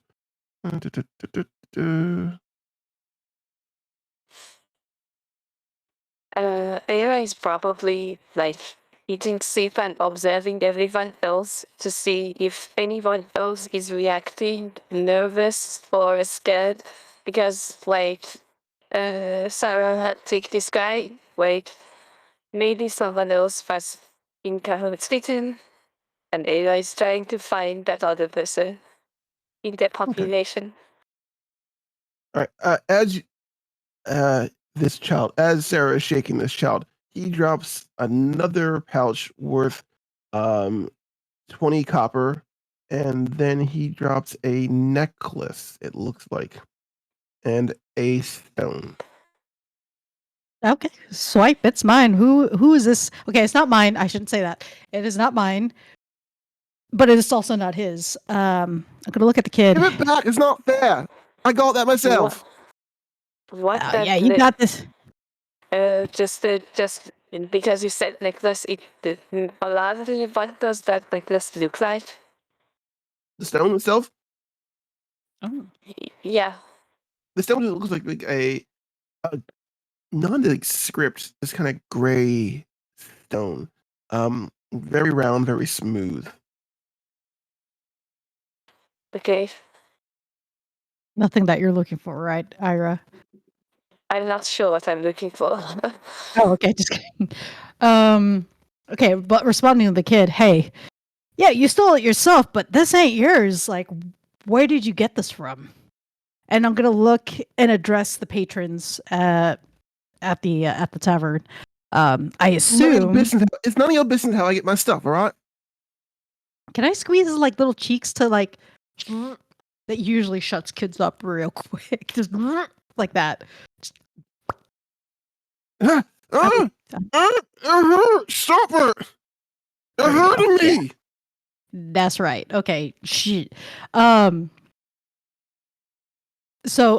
Eira is probably like eating soup and observing everyone else to see if anyone else is reacting nervous or scared, because like Sarah had take this guy, maybe someone else was incapacitated, and Eira is trying to find that other person in the population. Okay. All right. As this child, as Sarah is shaking this child, he drops another pouch worth 20 copper, and then he drops a necklace, it looks like, and a stone. Okay, swipe. It's mine. Who is this? Okay, it's not mine. I shouldn't say that. It is not mine, but it is also not his. I'm gonna look at the kid. Give it back. It's not fair. I got that myself. What? Oh, yeah, you got this. Just because you said necklace, a lot of it. What does that necklace look like? The stone itself. Oh. Yeah. The stone looks like a nondescript, this kind of gray stone. Very round, very smooth. Okay. Nothing that you're looking for, right, Eira? I'm not sure what I'm looking for. Oh, okay, just kidding. Okay, but responding to the kid, hey, yeah, you stole it yourself, but this ain't yours. Like, where did you get this from? And I'm gonna look and address the patrons at the tavern. I assume It's none of your business how I get my stuff. All right. Can I squeeze his like little cheeks to like that usually shuts kids up real quick, just like that. Stop it! You're hurting me. That's right. Okay. Shit. So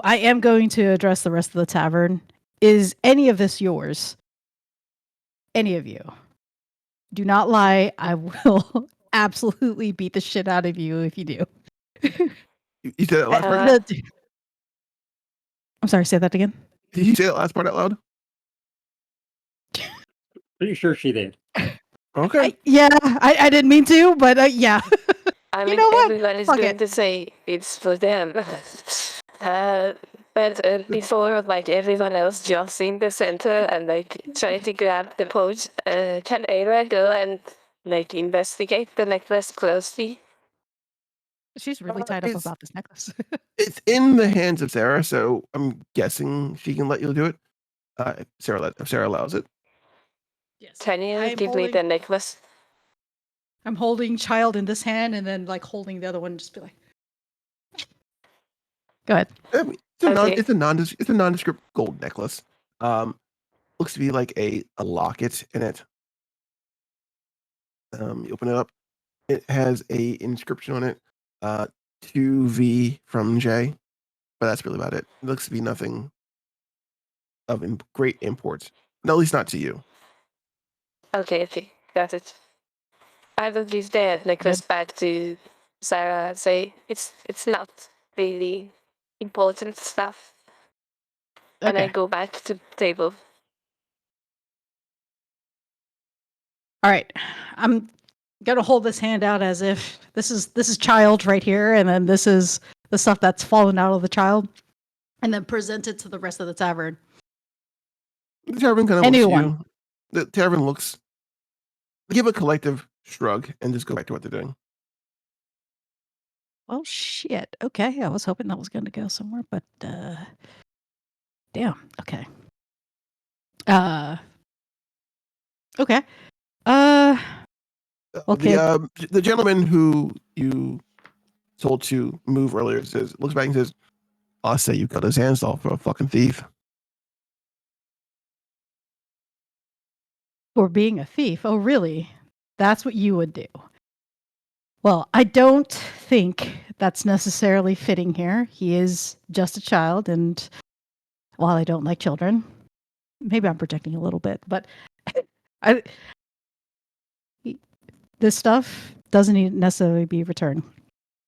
I am going to address the rest of the tavern. Is any of this yours? Any of you? Do not lie. I will absolutely beat the shit out of you if you do. You said that last part? I'm sorry, say that again. Did you say that last part out loud? Pretty sure she did. Okay. I didn't mean to, but yeah. I mean, you know what? everyone is Fuck going it. to say it's for them. But before, like, everyone else jumps in the center and, like, try to grab the pouch, can Eira go and, like, investigate the necklace closely? She's really tied up about this necklace. It's in the hands of Sarah, so I'm guessing she can let you do it. If Sarah allows it. Yes. Can you give me the necklace? I'm holding child in this hand and then like holding the other one, just be like, go ahead. It's a nondescript gold necklace. Looks to be like a locket in it. You open it up. It has a inscription on it. To V from J, but that's really about it. It looks to be nothing of great import. No, at least not to you. Okay, got it. I will give the necklace back to Sarah and say it's not really important stuff. And I go back to the table. All right, I'm gonna hold this hand out as if this is child right here, and then this is the stuff that's fallen out of the child, and then present it to the rest of the tavern. The tavern kind of looks at you. The tavern looks, give a collective shrug, and just go back to what they're doing. Oh shit! Okay, I was hoping that was going to go somewhere, but damn. Okay. Okay. Okay. The gentleman who you told to move earlier looks back and says, "I say you cut his hands off for a fucking thief." For being a thief? Oh, really? That's what you would do? Well, I don't think that's necessarily fitting here. He is just a child, and while I don't like children, maybe I'm projecting a little bit, but this stuff doesn't need to necessarily be returned.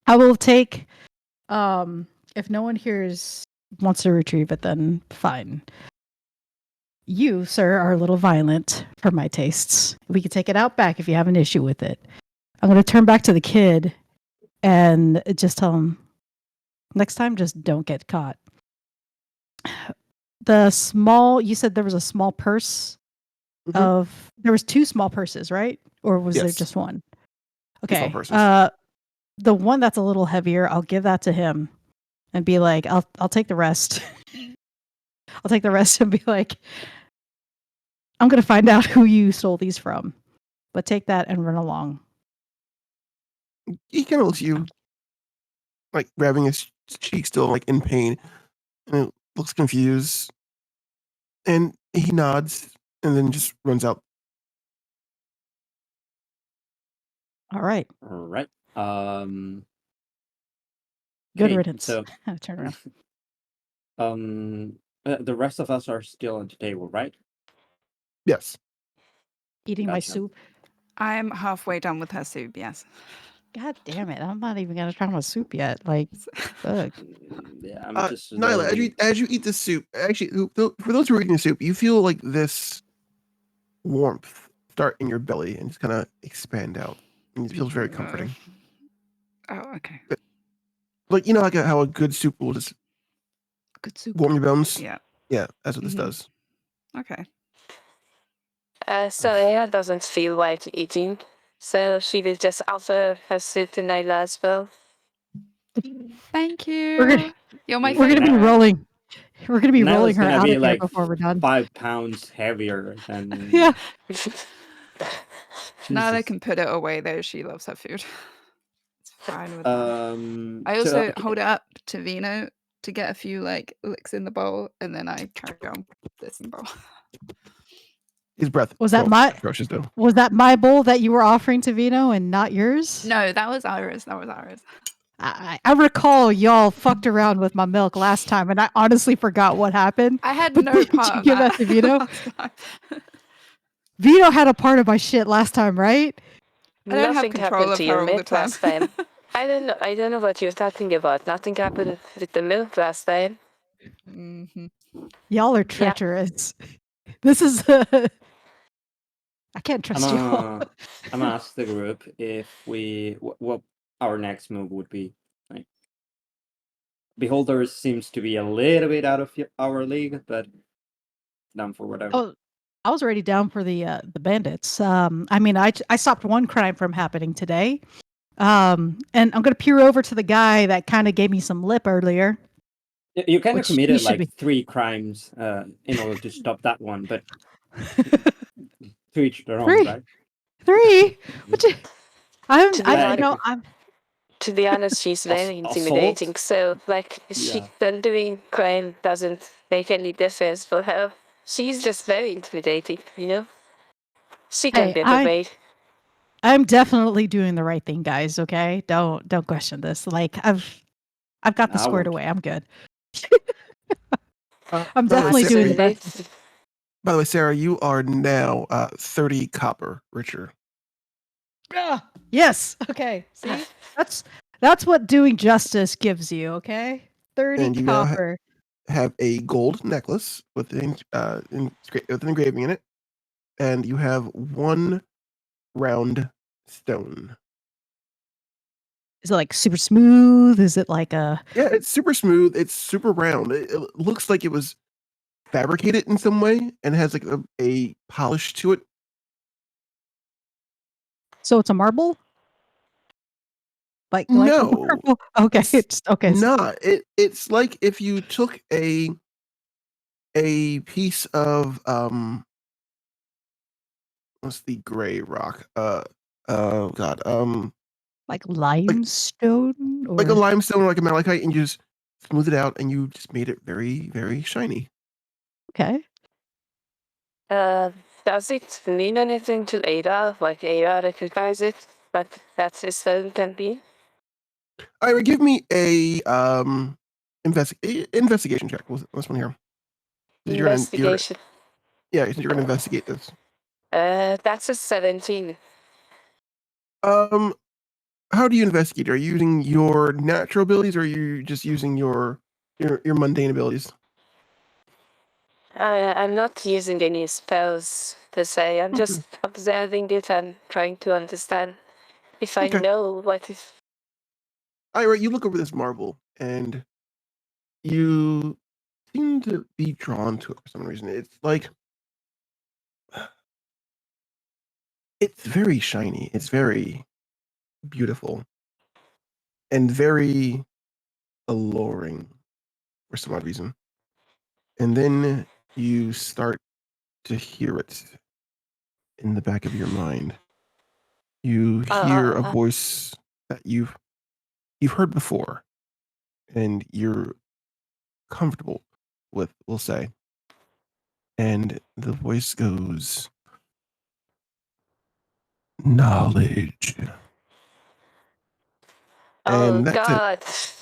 I will take, if no one here wants to retrieve it, then fine. You, sir, are a little violent for my tastes. We can take it out back if you have an issue with it. I'm going to turn back to the kid and just tell him, next time, just don't get caught. You said there was a small purse there was 2 small purses, right? Or was there just one? Okay. The one that's a little heavier, I'll give that to him and be like, I'll take the rest. I'll take the rest and be like, I'm going to find out who you stole these from. but take that and run along. He kind of looks at you, like grabbing his cheek, still like in pain, and looks confused. And he nods, and then just runs out. All right. All right. Good Okay, riddance. so Turn around. the rest of us are still at the table, right? Yes. Eating my Gotcha. soup. I'm halfway done with her soup, yes. God damn it. I'm not even going to try my soup yet. Like, fuck. Yeah, I'm just Nyla, slowly... as you eat the soup, actually, for those who are eating the soup, you feel like this warmth start in your belly and just kind of expand out. And it feels very comforting. Oh, okay. Like, you know, like how a good soup will just Good soup. warm your bones? Yeah. Yeah, that's what this does. Okay. So Eira doesn't feel like eating, so she will just offer her soup to Nyla as well. Thank you. You're my We're going to be favorite. rolling. We're going to be rolling Nyla's her gonna out be of here like before we're done. 5 pounds heavier than... Yeah. Nyla can put it away though. She loves her food. It's fine with that. I So, also hold it up to Vino to get a few like licks in the bowl, and then I carry on this in the bowl. His breath Was that my atrocious though. Was that my bowl that you were offering to Vino and not yours? No, that was Eira's. That was Eira's. I recall y'all fucked around with my milk last time, and I honestly forgot what happened. I had But no didn't part you of give that that to Vino? last time. Vino had a part of my shit last time, right? I don't have Nothing control happened of to her your all the milk time. last time. I don't know what you're talking about. Nothing happened with the milk last time. Mm-hmm. Y'all are treacherous. This is I can't trust you all. I'm gonna ask the group if what our next move would be. Like, Beholders seems to be a little bit out of our league, but down for whatever. Oh, I was already down for the bandits. I mean, I stopped one crime from happening today. And I'm gonna peer over to the guy that kind of gave me some lip earlier. You kind of committed like be. 3 crimes in order to stop that one, but to each their own, right? 3? To be honest, she's very intimidating. So, like, she then doing crime doesn't make any difference for her. She's just very intimidating, you know. She can get away. I'm definitely doing the right thing, guys. Okay, don't question this. Like, I've got this squared away. I'm good. I'm definitely doing the best. By the way, Sarah, you are now 30 copper richer. Yes. Okay. See, that's what doing justice gives you. Okay, 30 and you copper. Now have a gold necklace with an engraving in it, and you have 1 round stone. Is it like super smooth? Is it like a... Yeah, it's super smooth. It's super round. It looks like it was fabricated in some way and has like a polish to it. So it's a marble? Like no. Marble? Okay, it's okay. Not. It's like if you took a piece of what's the gray rock? Like limestone, like a limestone, or like a malachite, and you just smooth it out, and you just made it very, very shiny. Okay. Does it mean anything to Eira? Like Eira recognizes it, but that's his phone can be. Ira, give me a investigation check. What's this one here? Investigation. You're gonna investigate this. That's a 17. How do you investigate? Are you using your natural abilities, or are you just using your mundane abilities? I'm not using any spells per se. I'm just observing it and trying to understand if I know what is. Ira, you look over this marble and you seem to be drawn to it for some reason. It's like it's very shiny. It's very beautiful and very alluring for some odd reason. And then you start to hear it in the back of your mind. You hear a voice that you've heard before, and you're comfortable with, we'll say. And the voice goes, knowledge. Oh And that's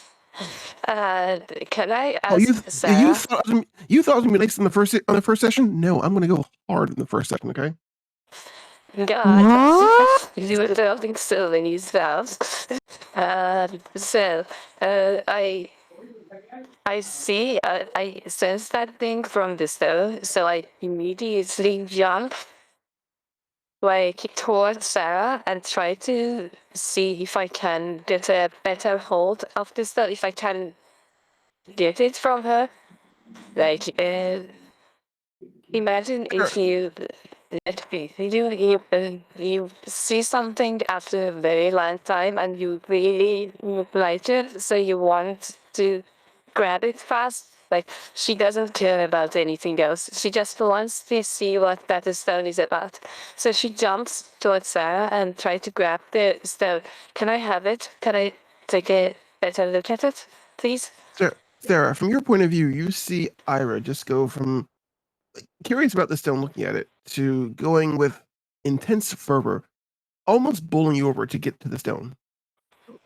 God. Can I ask you Sarah? thought it was gonna be nice on the first session? No, I'm gonna go hard in the first session, okay? God, you were talking so many spells. I see, I sense that thing from the stove, so I immediately jump like towards Sarah and try to see if I can get a better hold of the stove, if I can get it from her. Like, imagine if you you see something after a very long time and you really like it, so you want to grab it fast. Like, she doesn't care about anything else. She just wants to see what that stone is about. So she jumps towards Sarah and tries to grab the stone. Can I have it? Can I take a better look at it, please? Sarah, from your point of view, you see Eira just go from curious about the stone, looking at it, to going with intense fervor, almost bowling you over to get to the stone.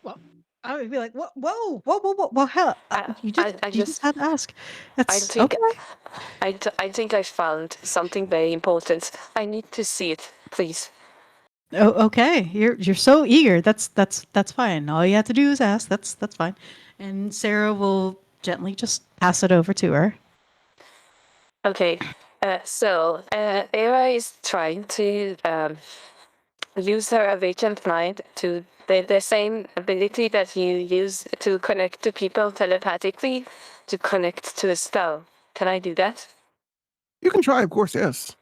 Well, I would be like, whoa, hell! You just had to ask. That's okay. I think I found something very important. I need to see it, please. Oh, okay. You're so eager. That's fine. All you have to do is ask. That's fine. And Sarah will gently just pass it over to her. Okay. So Eira is trying to use her awakened mind to the same ability that you use to connect to people telepathically, to connect to a stone. Can I do that? You can try, of course, yes.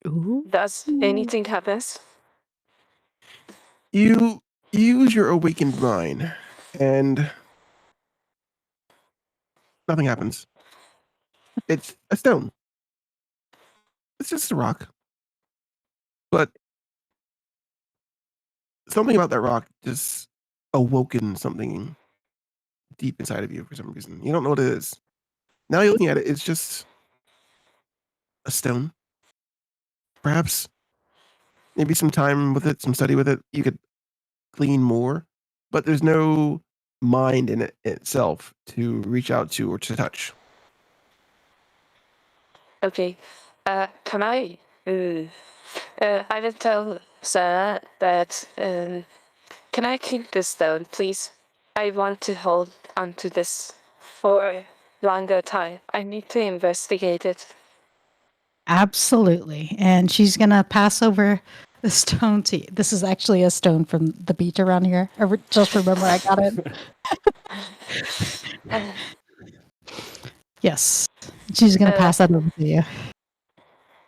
Ooh. Does anything happen? You use your awakened mind, and nothing happens. It's a stone. It's just a rock. But something about that rock just awoken something deep inside of you for some reason. You don't know what it is. Now you're looking at it, it's just a stone. Perhaps maybe some time with it, some study with it, you could glean more, but there's no mind in it itself to reach out to or to touch. Okay. Can I? I will tell Sarah that. Can I keep this stone, please? I want to hold onto this for a longer time. I need to investigate it. Absolutely. And she's going to pass over the stone to you. This is actually a stone from the beach around here. Just remember I got it. Yes. She's going to pass that over to you.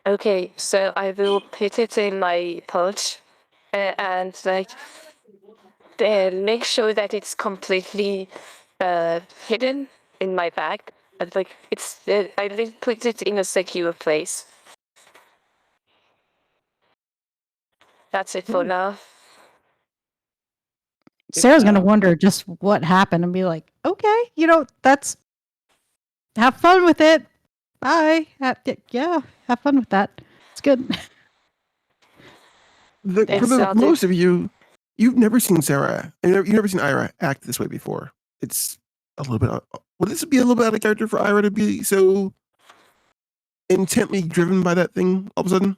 Okay, so I will put it in my pouch and make sure that it's completely hidden in my bag. And I will put it in a secure place. That's it for now. Sarah's going to wonder just what happened and be like, okay, that's, have fun with it. Bye. Yeah, have fun with that. It's good. For most of you, you've never seen Sarah. You've never seen Eira act this way before. It's a little bit. Would this be a little bit out of character for Eira to be so intently driven by that thing all of a sudden?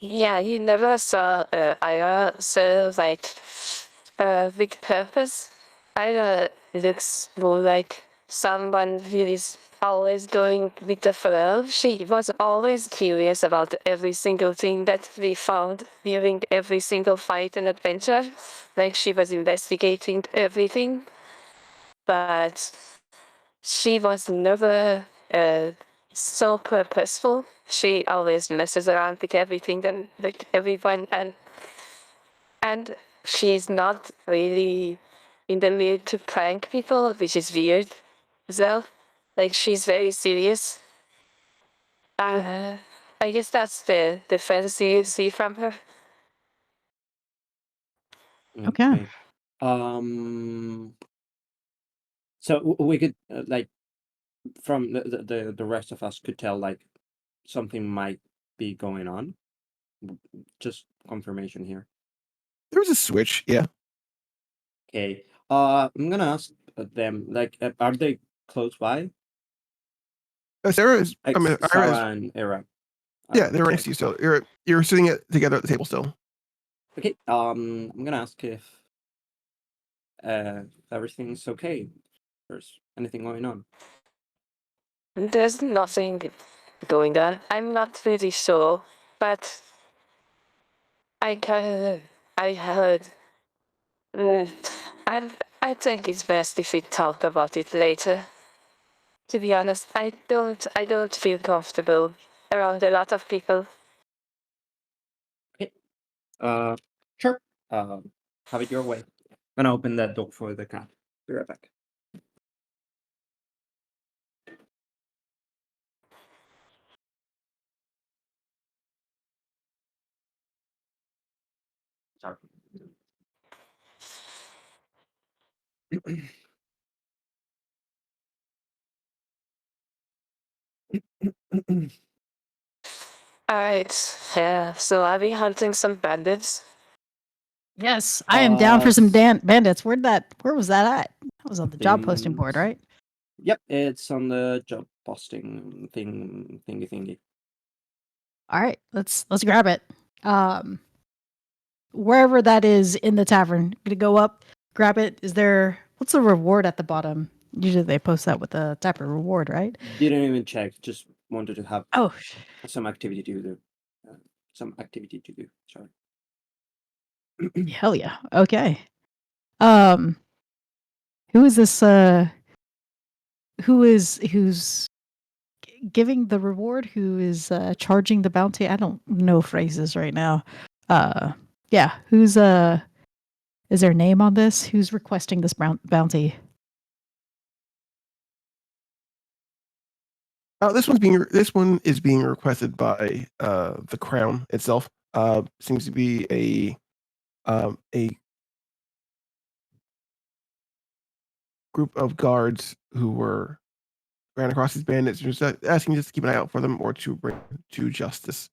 Yeah, you never saw Eira so with purpose. Eira looks more like someone who is always going with the flow. She was always curious about every single thing that we found during every single fight and adventure. Like, she was investigating everything. But she was never so purposeful. She always messes around with everything and with everyone, and she's not really in the mood to prank people, which is weird as well. Like, she's very serious. I guess that's the fantasy you see from her. Okay. So we could like from the rest of us could tell like something might be going on. Just confirmation here. There was a switch, yeah. Okay. I'm gonna ask them like, are they close by? Sarah is. Like, I mean, Ira is, Sarah and Eira. yeah, they're right next to you still. You're sitting together at the table still. Okay. I'm gonna ask if everything's okay. There's anything going on? There's nothing going on. I'm not really sure, but I heard. I think it's best if we talk about it later. To be honest, I don't feel comfortable around a lot of people. Okay. Sure. Have it your way. I'm gonna open that door for the cat. Be right back. Sorry. Alright, yeah, so are we hunting some bandits? Yes, I am down for some bandits. Where was that at? That was on the job posting board, Things- right? Yep, it's on the job posting thingy. All right, let's grab it. Wherever that is in the tavern, gonna go up, grab it. What's the reward at the bottom? Usually they post that with the type of reward, right? Didn't even check. Just wanted to have Oh, some activity to do. Sorry. hell yeah. Okay. Who is this? Who's giving the reward? Who is charging the bounty? I don't know phrases right now. Yeah. Who's Is there a name on this? Who's requesting this bounty? This one is being requested by the crown itself. Seems to be a group of guards who ran across these bandits, just asking just to keep an eye out for them or to bring to justice.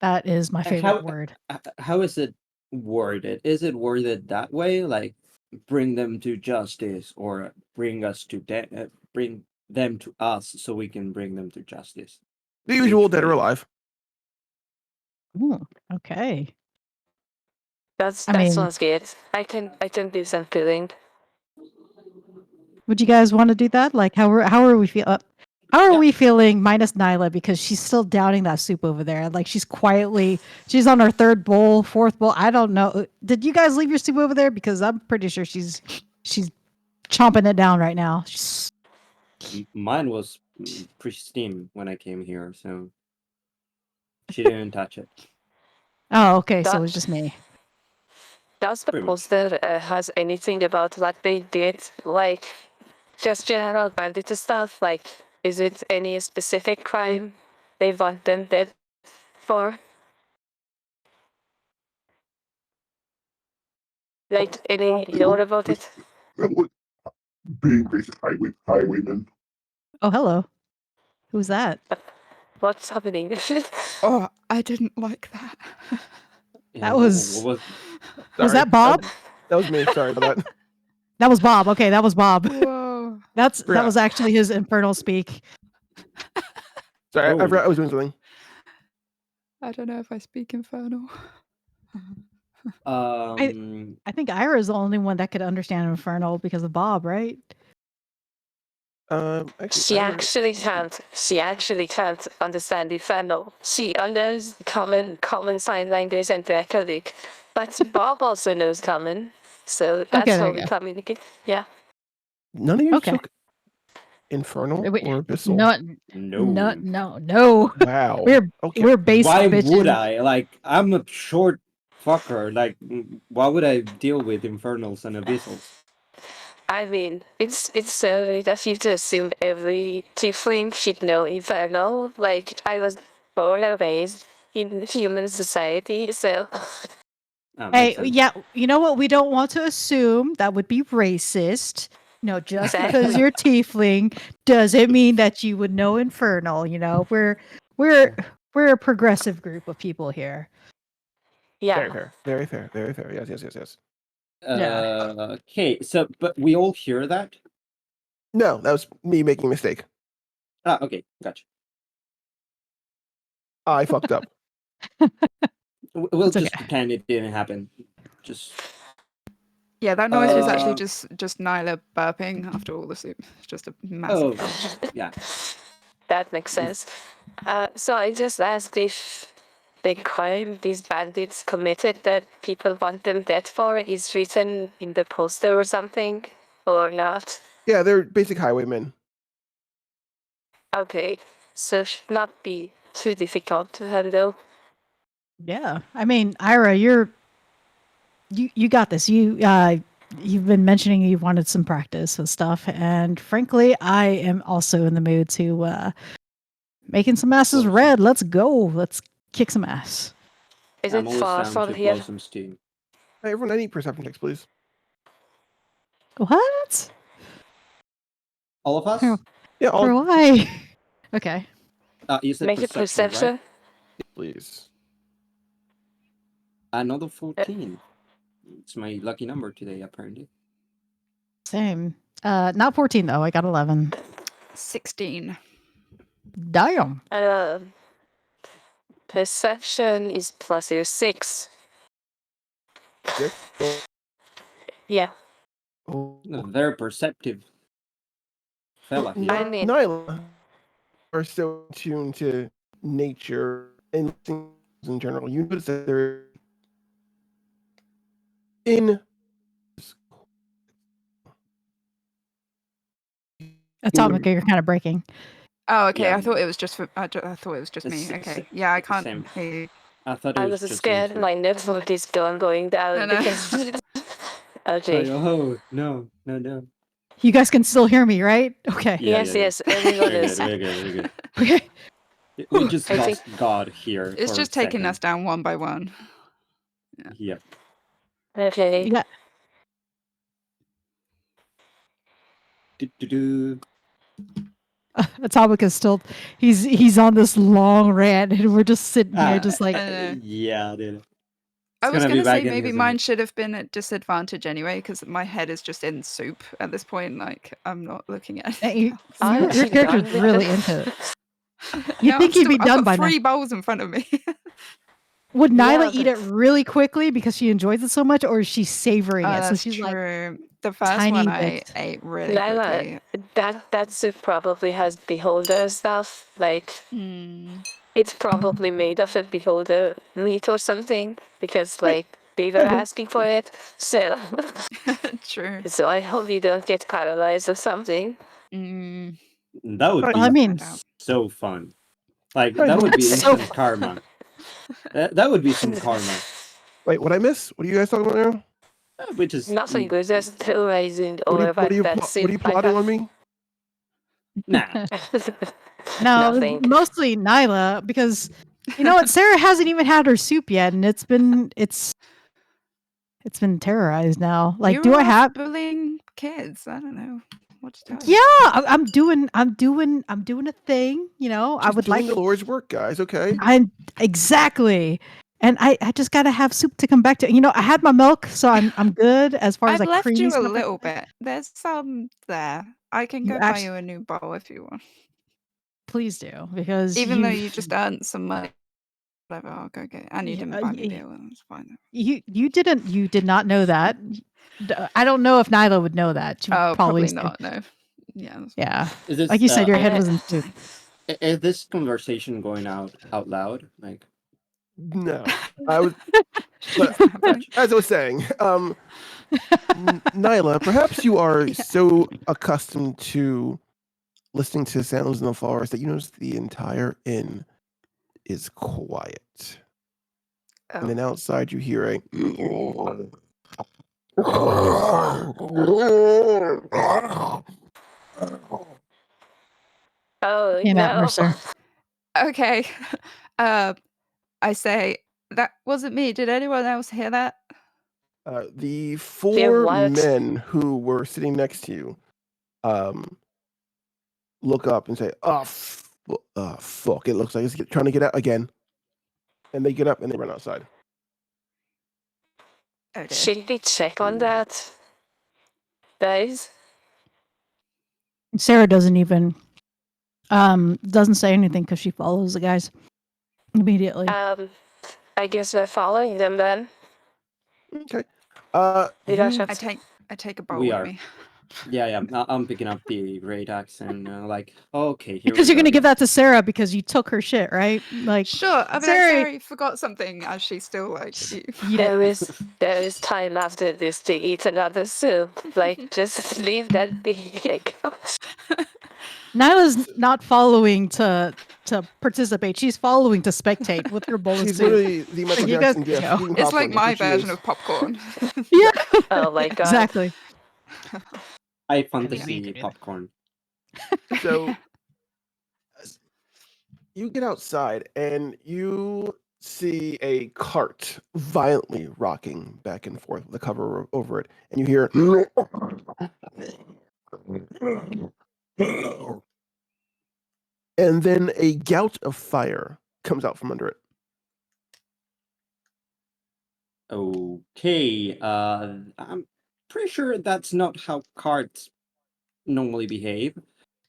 That is my favorite word. How is it worded? Is it worded that way, like bring them to justice, or bring them to us so we can bring them to justice? The usual dead or alive. Ooh, okay. That sounds good. I can do some filling. Would you guys want to do that? Like, how are we feel? How are we feeling minus Nyla because she's still downing that soup over there? Like she's on her third bowl, fourth bowl. I don't know. Did you guys leave your soup over there? Because I'm pretty sure she's chomping it down right now. Mine was pristine when I came here, so she didn't touch it. Oh, okay. So it was just me. Does the poster has anything about what they did? Like, just general bandit stuff? Like, is it any specific crime they want them dead for? Like, any note about it? Being basic highwaymen. Oh, hello. Who's that? What's happening? Oh, I didn't like that. That was that Bob? That was me. Sorry about that. That was Bob. Okay, that was Bob. Whoa. That was actually his infernal speak. Sorry, I forgot I was doing something. I don't know if I speak infernal. I think Eira is the only one that could understand infernal because of Bob, right? She actually can't understand infernal. She knows common sign language and rhetoric, but Bob also knows common, so that's how we communicate. Yeah. None of you took infernal or abyssal. No. Wow. We're basic. Why bitches. would I? Like, I'm a short fucker. Like, why would I deal with infernals and abyssals? I mean, it's so that you to assume every tiefling should know Infernal. Like, I was born and raised in human society, so... Hey, yeah, you know what? We don't want to assume that would be racist. No, just because you're tiefling doesn't mean that you would know Infernal. You know, we're a progressive group of people here. Yeah. Very fair. Yes. Okay, so but we all hear that? No, that was me making a mistake. Ah, okay, gotcha. I fucked up. We'll just pretend it didn't happen. Just. Yeah, that noise was actually just Nyla burping after all the soup. It's just a massive. Yeah. That makes sense. So I just asked if the crime these bandits committed that people want them dead for is written in the poster or something, or not. Yeah, they're basic highwaymen. Okay, so should not be too difficult to handle. Yeah, I mean, Eira, you got this. You've been mentioning you wanted some practice with stuff, and frankly, I am also in the mood to making some asses red. Let's go. Let's kick some ass. Is it far from here? Hey, everyone, I need perception checks, please. What? All of us? Yeah, all. For why? Okay. You said Make it perception. right? Please. Another 14. It's my lucky number today, apparently. Same. Not 14 though. I got 11. 16. Damn. Perception is plus your 6. Yeah. Very perceptive fella here. I mean, Nyla are so tuned to nature and things in general. You notice that they're in Atomika, you're kind of breaking. Oh, okay. Yeah. I thought it was just for. I thought it was just me. Okay. Yeah, I can't hear you. I thought it I was was just scared my network is going down because. Okay. Oh no. You guys can still hear me, right? Okay. Yes, everyone is. Very good. Okay. We just lost God here. It's just taking us down one by one. Yeah. Okay. Yeah. Atomika's still he's on this long rant and we're just sitting here just like yeah, dude. I was going to say maybe mine should have been at disadvantage anyway because my head is just in soup at this point. Like I'm not looking at it. Your character's really into it. You think he'd be done by now? I've got 3 bowls in front of me. Would Nyla eat it really quickly because she enjoys it so much, or is she savoring it? So she's true. Like the first one I ate really quickly. That soup probably has beholder stuff. Like it's probably made of a beholder meat or something because like they were asking for it. So true. So I hope you don't get paralyzed or something. That would be so fun. Like that would be instant karma. That would be some karma. Wait, what I miss? What are you guys talking about now? Which is nothing good. Just terrorizing or what are you plotting on me? Nah. No, mostly Nyla because you know what? Sarah hasn't even had her soup yet, and it's been terrorized now. Like, do I have bullying kids? I don't know. What to tell you. Yeah, I'm doing a thing. You know, Just I would doing like the Lord's work, guys. Okay. I'm exactly. And I just gotta have soup to come back to. You know, I had my milk, so I'm good as far as I've like left you a stuff little bit. There's some there. I can go buy you a new bowl if you want. Please do, because even though you just earned some money, whatever, I'll go get it. And you didn't buy me beer, it's fine. You did not know that. I don't know if Nyla would know that. She would probably not. No. Yeah. Yeah. Is this, like you said, your head was in soup. Is this conversation going out loud? Like, no, I was. As I was saying, Nyla, perhaps you are so accustomed to listening to sounds in the forest that you notice the entire inn is quiet. And then outside you hear a Oh Came out no! Mercer. Okay. I say that wasn't me. Did anyone else hear that? The Dear four what? men who were sitting next to you look up and say, fuck, it looks like it's trying to get out again. And they get up and they run outside. Oh dear. Should we check on that, guys? Sarah doesn't even doesn't say anything because she follows the guys immediately. I guess we're following them then. Okay. I take a bowl We with are. me. Yeah. I'm picking up the great axe and okay, here Because we you're gonna go. give that to Sarah because you took her shit, right? Like, Sure. I mean, Sarah, you forgot something as she's still like. There is time after this to eat another soup. Like, just leave that be. Nyla's not following to participate. She's following to spectate with her bowl of She's soup. literally the Michael You guys Jackson can gift. go. Eating It's like popcorn, my that's what she version is. of popcorn. Yeah. Oh my god. Exactly. I fantasy popcorn. So you get outside and you see a cart violently rocking back and forth with a cover over it, and you hear and then a gout of fire comes out from under it. Okay, I'm pretty sure that's not how cards normally behave.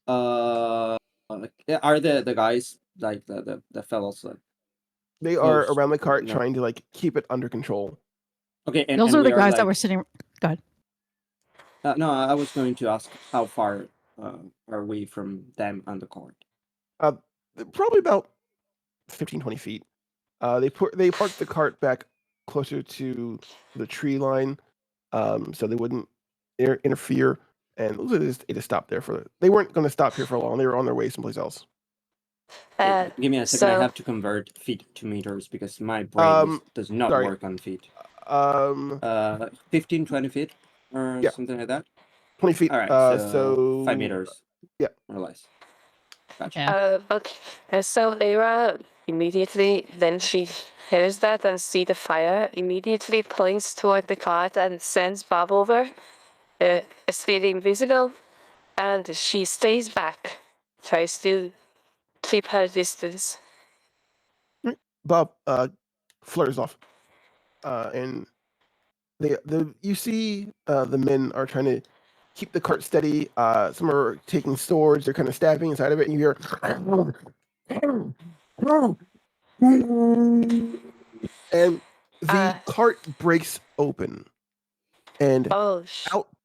Are the guys like the fellows? They are Close. around the cart No. trying to keep it under control. Okay, and Those and are the we guys that were sitting. Go ahead. No, I was going to ask how far are we from them and the cart? Probably about 15, 20 feet. They parked the cart back closer to the tree line, so they wouldn't interfere. And it just stopped there they weren't going to stop here for long. They were on their way someplace else. Give me a second. I have to convert feet to meters because my brain does not work on feet. 15, 20 feet or something like that. 20 feet. All right, so 5 meters. Yeah, more or less. Gotcha. Yeah. Okay. So Eira immediately, then she hears that and see the fire, immediately points toward the cart and sends Bob over, still invisible, and she stays back, tries to keep her distance. Bob flutters off, and you see the men are trying to keep the cart steady. Some are taking swords. They're kind of stabbing inside of it, and you hear. And the cart breaks open, and out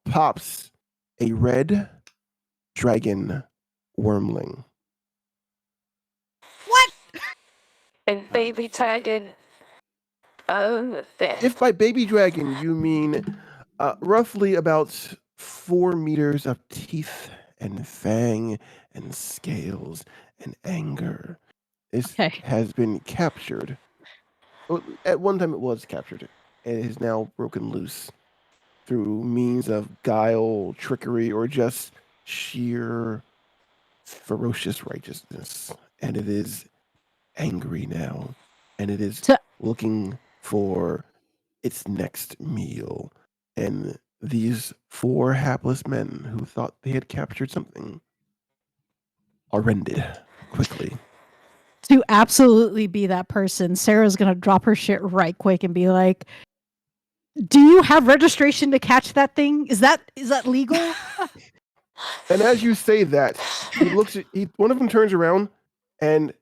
pops a red dragon wormling. What? And baby dragon. If by baby dragon you mean roughly about 4 meters of teeth and fang and scales and anger, this has been captured. At one time it was captured, and it is now broken loose through means of guile, trickery, or just sheer ferocious righteousness. And it is angry now, and it is looking for its next meal. And these 4 hapless men who thought they had captured something are rended quickly. To absolutely be that person, Sarah's gonna drop her shit right quick and be like, "Do you have registration to catch that thing? Is that legal?" And as you say that, he looks at one of them turns around, and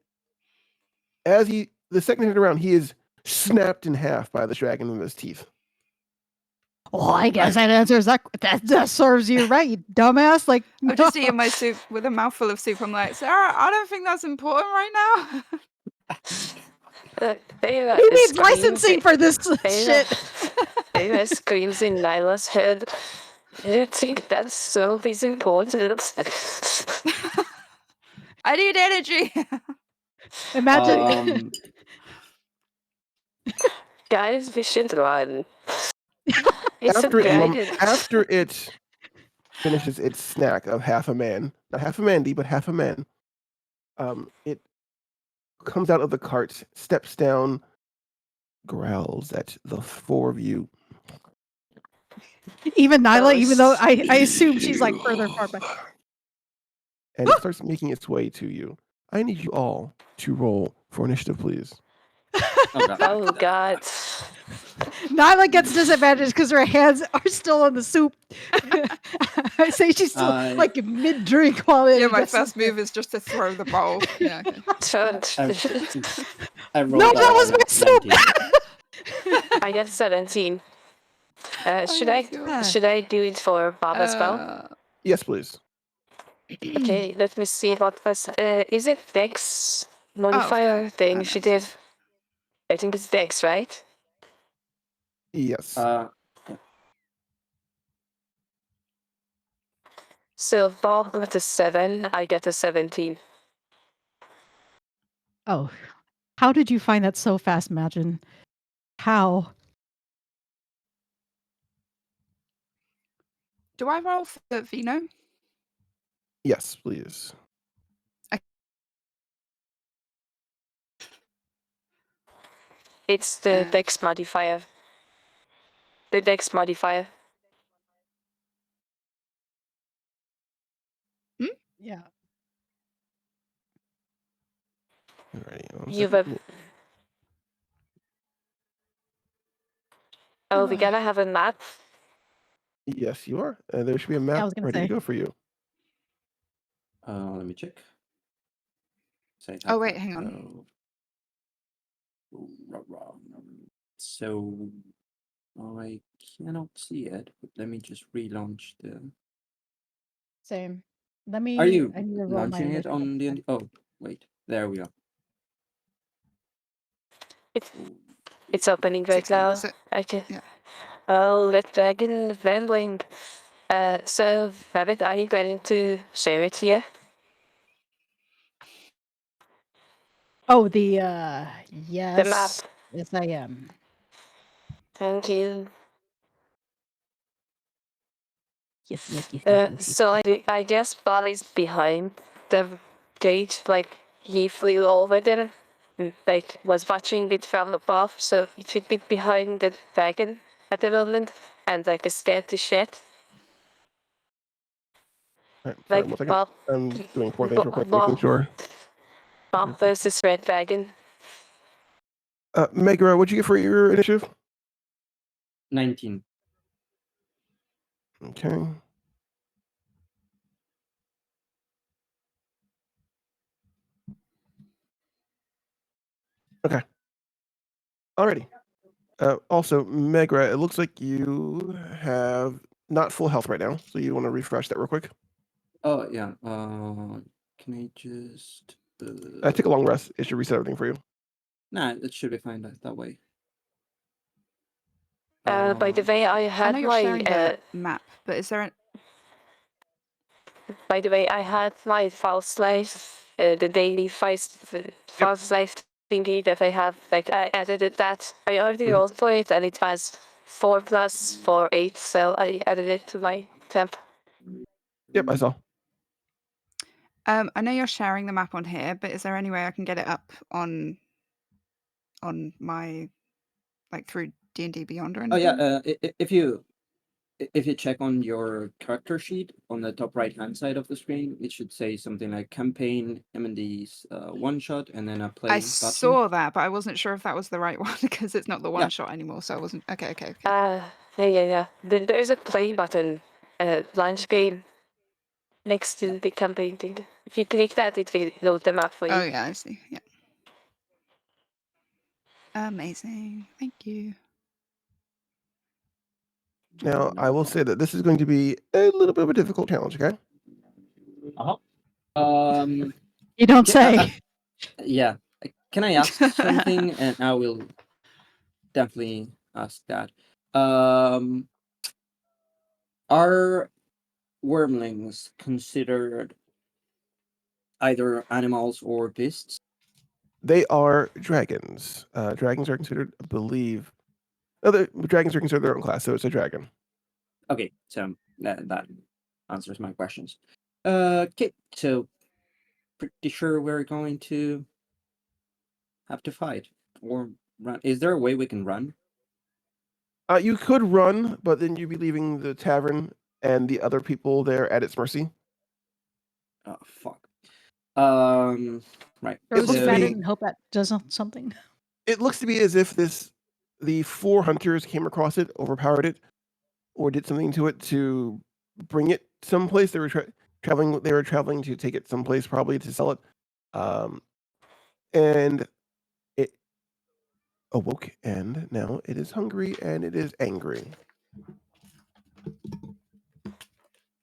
as the second turns around, he is snapped in half by the dragon with his teeth. Well, I guess that answers that serves you right, you dumbass. Like, I'm just eating my soup with a mouthful of soup. I'm like, Sarah, I don't think that's important right now. Who needs licensing for this shit? Eira screams in Nylah's head. I think that soup is important. I need energy. Imagine. Guys, we should run. After it finishes its snack of half a man, not half a mandy, but half a man, it comes out of the cart, steps down, growls at the four of you. Even Nyla, even though I assume she's like further far back. And it starts making its way to you. I need you all to roll for initiative, please. Oh God. Nyla gets disadvantaged because her hands are still on the soup. I say she's still like mid-drink while it. Yeah, my first move is just to throw the bowl. Yeah. Okay. No, that was my soup. I got 17. Should I do it for Bob as well? Yes, please. Okay, let me see what was. Is it Dex modifier thing she did? I think it's Dex, right? Yes. So Bob got a 7, I get a 17. Oh, how did you find that so fast, Magin? How? Do I roll for Vino? Yes, please. It's the Dex modifier. The Dex modifier. Yeah. Alrighty. Oh, we gotta have a map. Yes, you are. There should be a map ready to go for you. Let me check. Oh wait, hang on. So I cannot see it, but let me just relaunch the. Same. Let me. Are you I need to roll launching it on the? Oh, wait. There we are. It's opening right now. Okay. Oh, let dragon rambling. So Rabbid, are you going to share it here? Oh, the yes. The map. Yes, I am. Thank you. Yes. So I guess Bali's behind the gate, like he flew over there, like was watching it from above, so it should be behind the dragon at the moment, and like is scared to shit. Right, sorry, one second. I'm doing 4 things real quick, making sure. Bob versus Red Dragon. Megara, what'd you get for your initiative? 19. Okay. Okay. Alrighty. Also, Megara, it looks like you have not full health right now, so you want to refresh that real quick. Oh yeah. Can I just? Take a long rest. It should reset everything for you. Nah, it should be fine that way. By the way, I had know you're sharing the map, but is there? By the way, I had my false life, the daily false life thingy that I have. Like I edited that. I already rolled for it, and it has 4 plus 4, 8. So I added it to my temp. Yep, I saw. I know you're sharing the map on here, but is there any way I can get it up on my through D&D Beyond or anything? Oh yeah, if you check on your character sheet on the top right hand side of the screen, it should say something like campaign M&D's one shot and then a play I button. saw that, but I wasn't sure if that was the right one because it's not the one shot anymore. So I wasn't okay. Yeah. There's a play button, launch screen next to the campaign thing. If you click that, it will load the map for you. Oh yeah, I see. Yeah. Amazing. Thank you. Now, I will say that this is going to be a little bit of a difficult challenge, okay? You don't say. Yeah. Can I ask something? And I will definitely ask that. Are wormlings considered either animals or beasts? They are dragons. Dragons are considered, I believe, Other dragons are considered their own class, so it's a dragon. Okay, so that answers my questions. Okay, so pretty sure we're going to have to fight or run. Is there a way we can run? You could run, but then you'd be leaving the tavern and the other people there at its mercy. Oh fuck. Right. Throw looks some to at be- it and hope that does something. It looks to be as if the 4 hunters came across it, overpowered it, or did something to it to bring it someplace. They were traveling. They were traveling to take it someplace, probably to sell it. And it awoke, and now it is hungry and it is angry.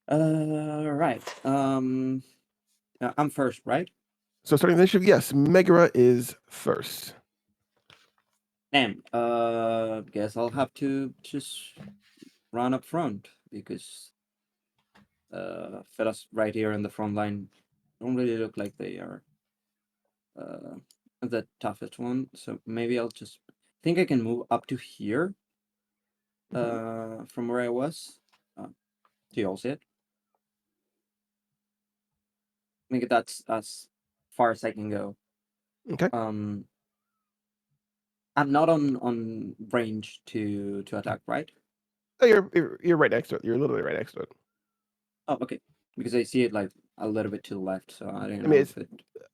Right. I'm first, right? So starting the initiative, yes, Megara is first. Damn. Guess I'll have to just run up front because fellas right here in the front line don't really look like they are the toughest one. So maybe I'll just think I can move up to here. From where I was. Do you all see it? I think that's as far as I can go. Okay. I'm not on range to attack, right? Oh, you're right next to it. You're literally right next to it. Oh, okay. Because I see it like a little bit to the left, so I didn't I know mean, if it.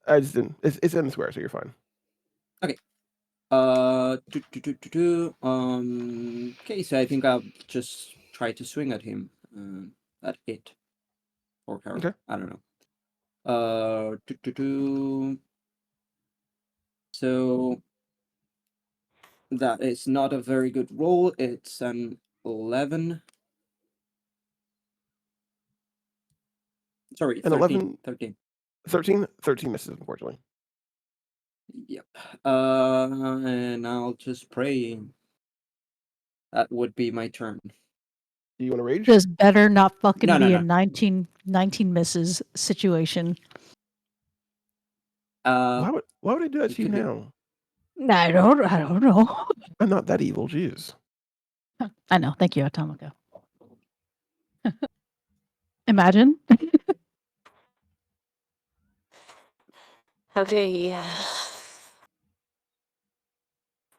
I just didn't. It's in the square, so you're fine. Okay. Okay, so I think I'll just try to swing at him. At it. Or her. Okay. I don't know. So that is not a very good roll. It's an 11. Sorry, An 13. 11? 13. 13 misses, unfortunately. Yep. And I'll just pray. That would be my turn. Do you want to rage? This better not fucking No, be no, a 19 misses situation. Why would I do that to you could be- now? I don't know. I'm not that evil. Jeez. I know. Thank you, Atomika. Imagine. Okay.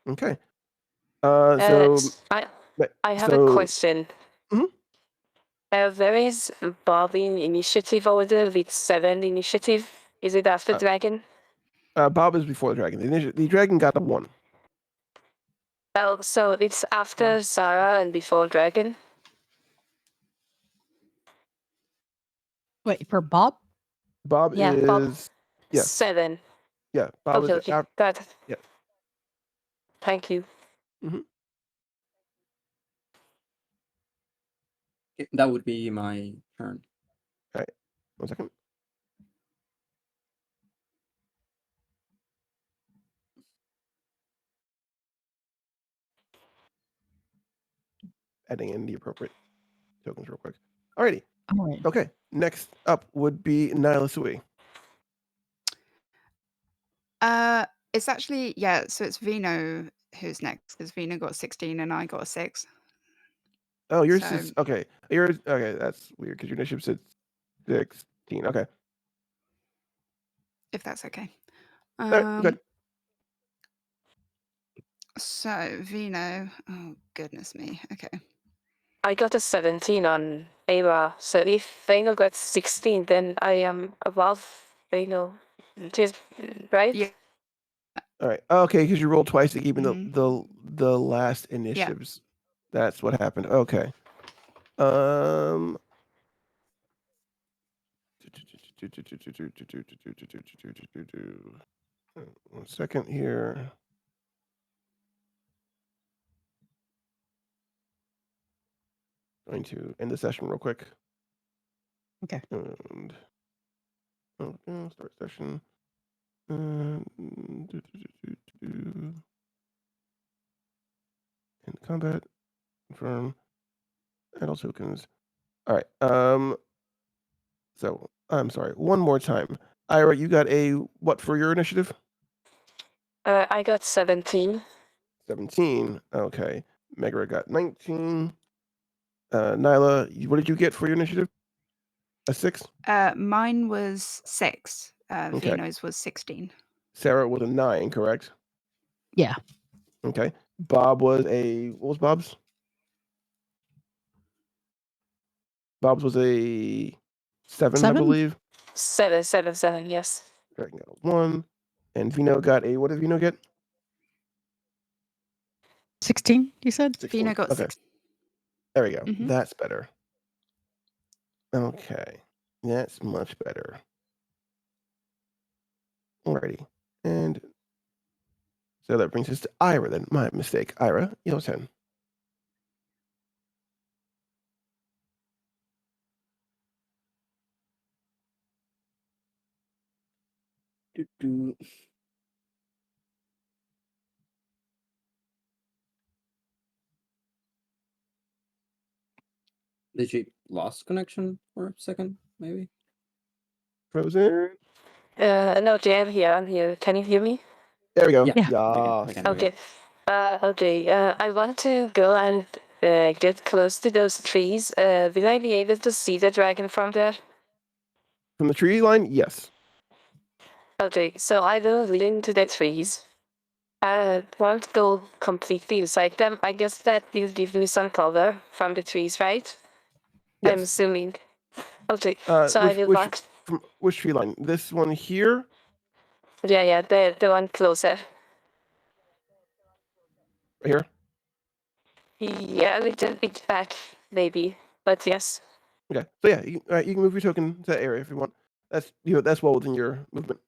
Okay. So I have a question. Mhm. There is Barbarian initiative order with 7 initiative. Is it after dragon? Bob is before the dragon. The dragon got a 1. Well, so it's after Zara and before dragon. Wait, for Bob? Bob Yeah, is Bob. yes. 7. Yeah, Bob Okay, is okay. out. Got it. Yeah. Thank you. That would be my turn. All right. 1 second. Adding in the appropriate tokens real quick. Alrighty. All right. Okay. Next up would be Nylah'sui. It's actually so it's Vino who's next because Vino got 16 and I got a 6. Oh, yours is okay. Yours okay. That's weird because your initiative said 16. Okay. If that's okay. Good. So Vino, oh goodness me. Okay. I got a 17 on Eira, so if Vino got 16, then I am above Vino. Right? Yeah. All right. Okay, because you rolled twice to keep Mhm. the last initiatives. That's what happened. Okay. 1 second here. Going to end the session real quick. Okay. And start session. End combat. Confirm. Add all tokens. All right. So I'm sorry. One more time. Eira, you got a what for your initiative? I got 17. 17. Okay. Megara got 19. Nyla, what did you get for your initiative? A 6? Mine was 6. Okay. Vino's was 16. Sarah was a 9, correct? Yeah. Okay. Bob was a... What was Bob's? Bob's was a 7, I 7? believe. 7, yes. Dragon got a 1. And Vino got a... What did Vino get? 16, you said? 16. Vino got Okay. 6. There we go. Mhm. That's better. Okay. That's much better. Alrighty. And so that brings us to Eira then. My mistake. Eira, your turn. Do. Did she lost connection for a second, maybe? Frozen. No, Jam here. I'm here. Can you hear me? There we go. Yeah. I can Okay. Okay. I want to go and get close to those trees. Will I be able to see the dragon from there? From the tree line, yes. Okay, so I will lean to the trees. I won't go completely inside them. I guess that will give me some cover from the trees, right? Yes. I'm assuming. Okay, so I will walk. From which tree line? This one here? Yeah, the one closer. Right here? Yeah, a little bit back, maybe. But yes. Okay. So yeah, you can move your token to that area if you want. That's well within your movement.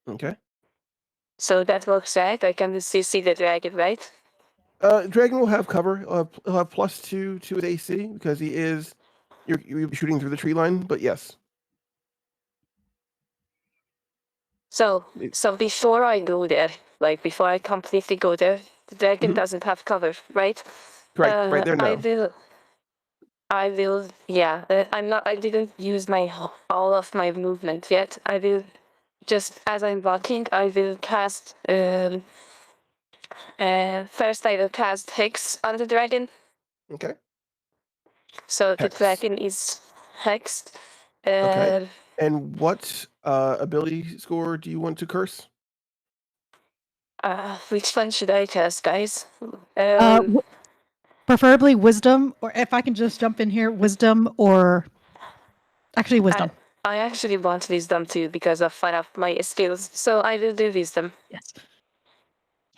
Okay. So that works, right? I can still see the dragon, right? Dragon will have cover. He'll have +2 to his AC because you'll be shooting through the tree line. But yes. So before I go there, like before I completely go there, the dragon doesn't have cover, right? Correct. Right there now. I will. Yeah. I didn't use all of my movement yet. I will just as I'm walking. I will cast. First I will cast Hex on the dragon. Okay. So Hex. the dragon is hexed. Okay. And what ability score do you want to curse? Which one should I cast, guys? Preferably wisdom, or if I can just jump in here, wisdom or actually wisdom. I actually want wisdom too because of one of my skills, so I will do wisdom. Yes.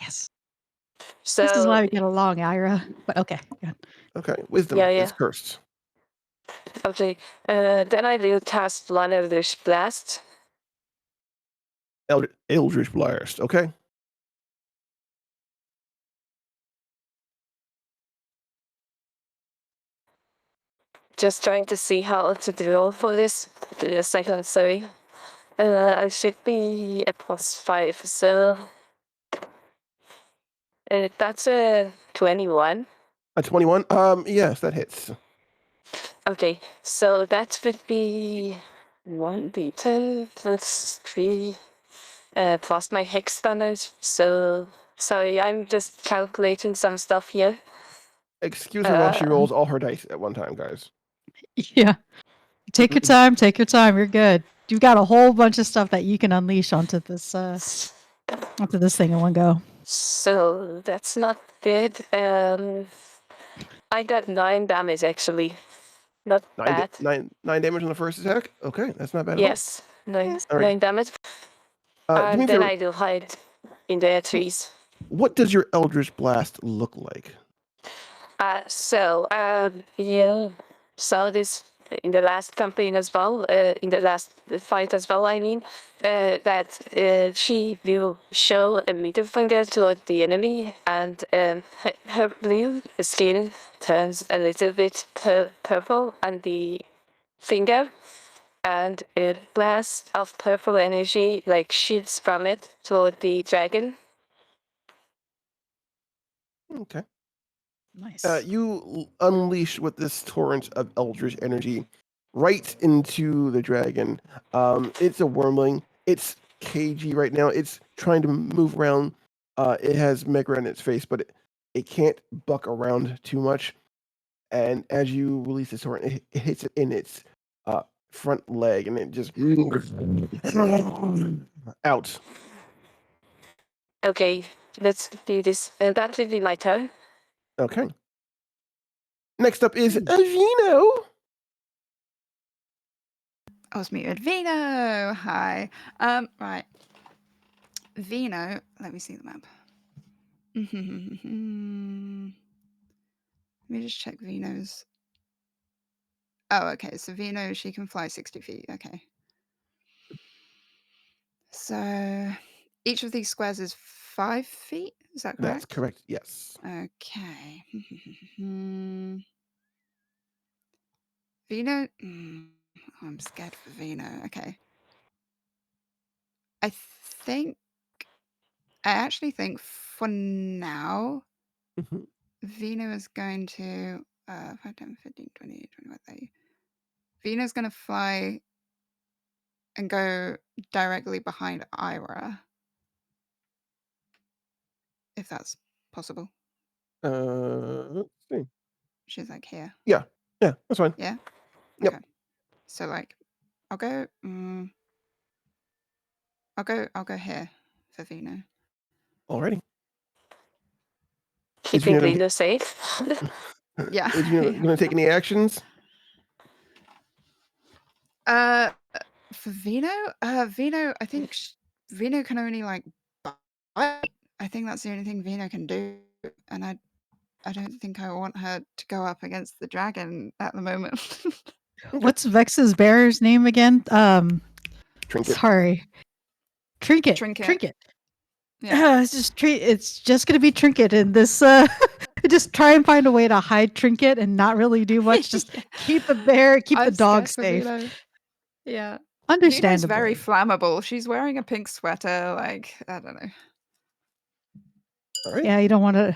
Yes. So this is why we get along, Eira. But okay. Good. Okay. Wisdom is cursed. Okay. Then I will cast one Eldritch Blast. Eldritch Blast. Okay. Just trying to see how to roll for this. The second, sorry. I should be a +5, so that's a 21. A 21. Yes, that hits. Okay, so that would be 1d10 plus 3 plus my hex damage. So sorry, I'm just calculating some stuff here. Excuse her while she rolls all her dice at one time, guys. Yeah. Take your time. Take your time. You're good. You've got a whole bunch of stuff that you can unleash onto this thing in one go. So that's not good. I got 9 damage actually. Not bad. 9 damage on the first attack? Okay, that's not bad Yes, at all. 9 damage. And then I will hide in the trees. What does your Eldritch Blast look like? Yeah, saw this in the last campaign as well, in the last fight as well, I mean, that she will show a middle finger toward the enemy, and her blue skin turns a little bit purple on the finger, and a blast of purple energy like shoots from it toward the dragon. Okay. Nice. You unleash with this torrent of eldritch energy right into the dragon. It's a wormling. Its cagey right now. It's trying to move around. It has Megara in its face, but it can't buck around too much. And as you release the sword, it hits it in its front leg, and it just out. Okay, let's do this. That will be my turn. Okay. Next up is Vino. I was muted. Vino, hi. Right. Vino, let me see the map. Let me just check Vino's. Oh, okay. So Vino, she can fly 60 feet. Okay. So each of these squares is 5 feet. Is that correct? That's correct. Yes. Okay. Vino. I'm scared for Vino. Okay. I actually think for now, Vino is going to 5, 10, 15, 20, 25, 30. Vino's going to fly and go directly behind Eira. If that's possible. Let's see. She's like here. Yeah, that's fine. Yeah? Yep. Okay. So like I'll go here for Vino. Alrighty. Keeping Vino safe. Yeah. Is Vino gonna take any actions? For Vino, Vino, I think Vino can only like bite. I think that's the only thing Vino can do, and I don't think I want her to go up against the dragon at the moment. What's Vex's bearer's name again? Trinket. Sorry. Trinket. Yeah. It's just gonna be Trinket in this just try and find a way to hide Trinket and not really do much. Just keep the bear, keep the dog safe. Yeah. Understandable. Vino's very flammable. She's wearing a pink sweater, like I don't know. All right. Yeah, you don't want to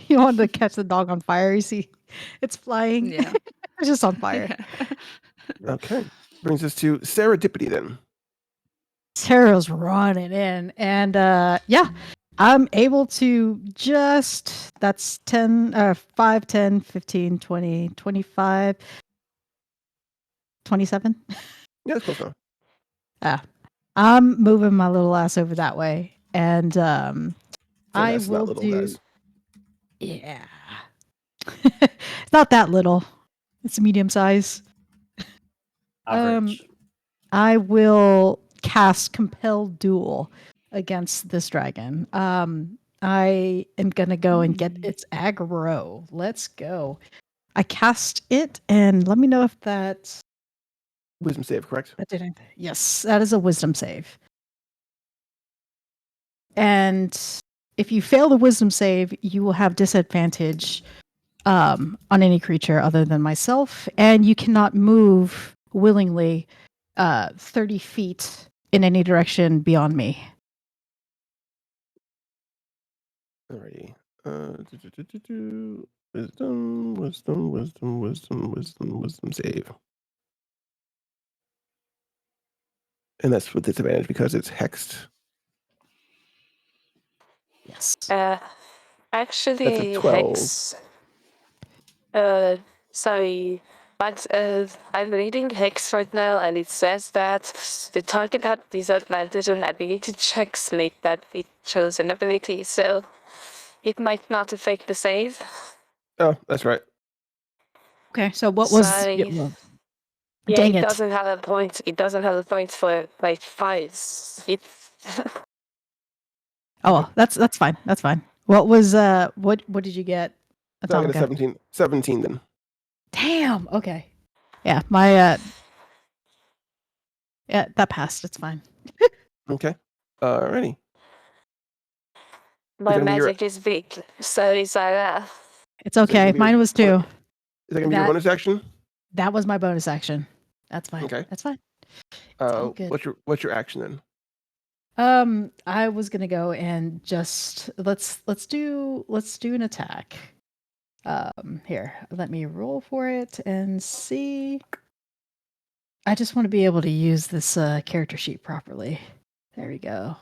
you want to catch the dog on fire. You see, it's flying. Yeah. It's just on fire. Okay. Brings us to Sarah Dippity then. Sarah's running in, and I'm able to that's 10, 5, 10, 15, 20, 25, 27. Yeah, that's close enough. I'm moving my little ass over that way, and I that's will not little, do. guys. Yeah, it's not that little. It's medium size. Average. I will cast Compel Duel against this dragon. I am gonna go and get its aggro. Let's go. I cast it, and let me know if that's Wisdom save, correct? that did anything. Yes, that is a wisdom save. And if you fail the wisdom save, you will have disadvantage on any creature other than myself, and you cannot move willingly 30 feet in any direction beyond me. Alrighty. Wisdom save. And that's with disadvantage because it's hexed. Yes. Actually, That's a 12. Hex. Sorry, but I'm reading Hex right now, and it says that the target had disadvantage on ability checks made that it chose an ability, so it might not affect the save. Oh, that's right. Okay, so what was? Sorry. Dang it! Doesn't have a point. It doesn't have a point for like fights. Oh, that's fine. That's fine. What was what did you get? So I got a Atomika? 17 then. Damn. Okay. Yeah, my yeah, that passed. It's fine. Okay. Alrighty. My magic is big. Sorry, Sarah. It's okay. Mine was 2. Is that gonna be your bonus action? That was my bonus action. That's fine. Okay. That's fine. All good. What's your action then? I was gonna go and just let's do an attack. Here, let me roll for it and see. I just want to be able to use this character sheet properly. There we go.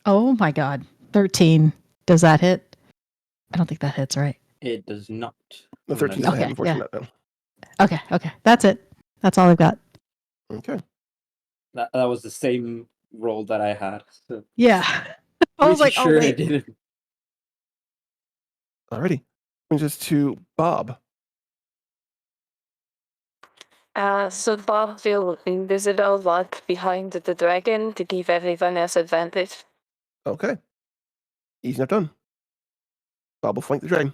Oh my god. 13. Does that hit? I don't think that hits, right? It does not. The 13 Okay, hit, unfortunately. yeah. No. Okay. That's it. That's all I've got. Okay. That was the same roll that I had. So Yeah. I was like, sure oh, it wait. didn't. Alrighty. Brings us to Bob. So Bob will invisible walk behind the dragon to give everyone else advantage. Okay. Easy enough done. Bob will flank the dragon.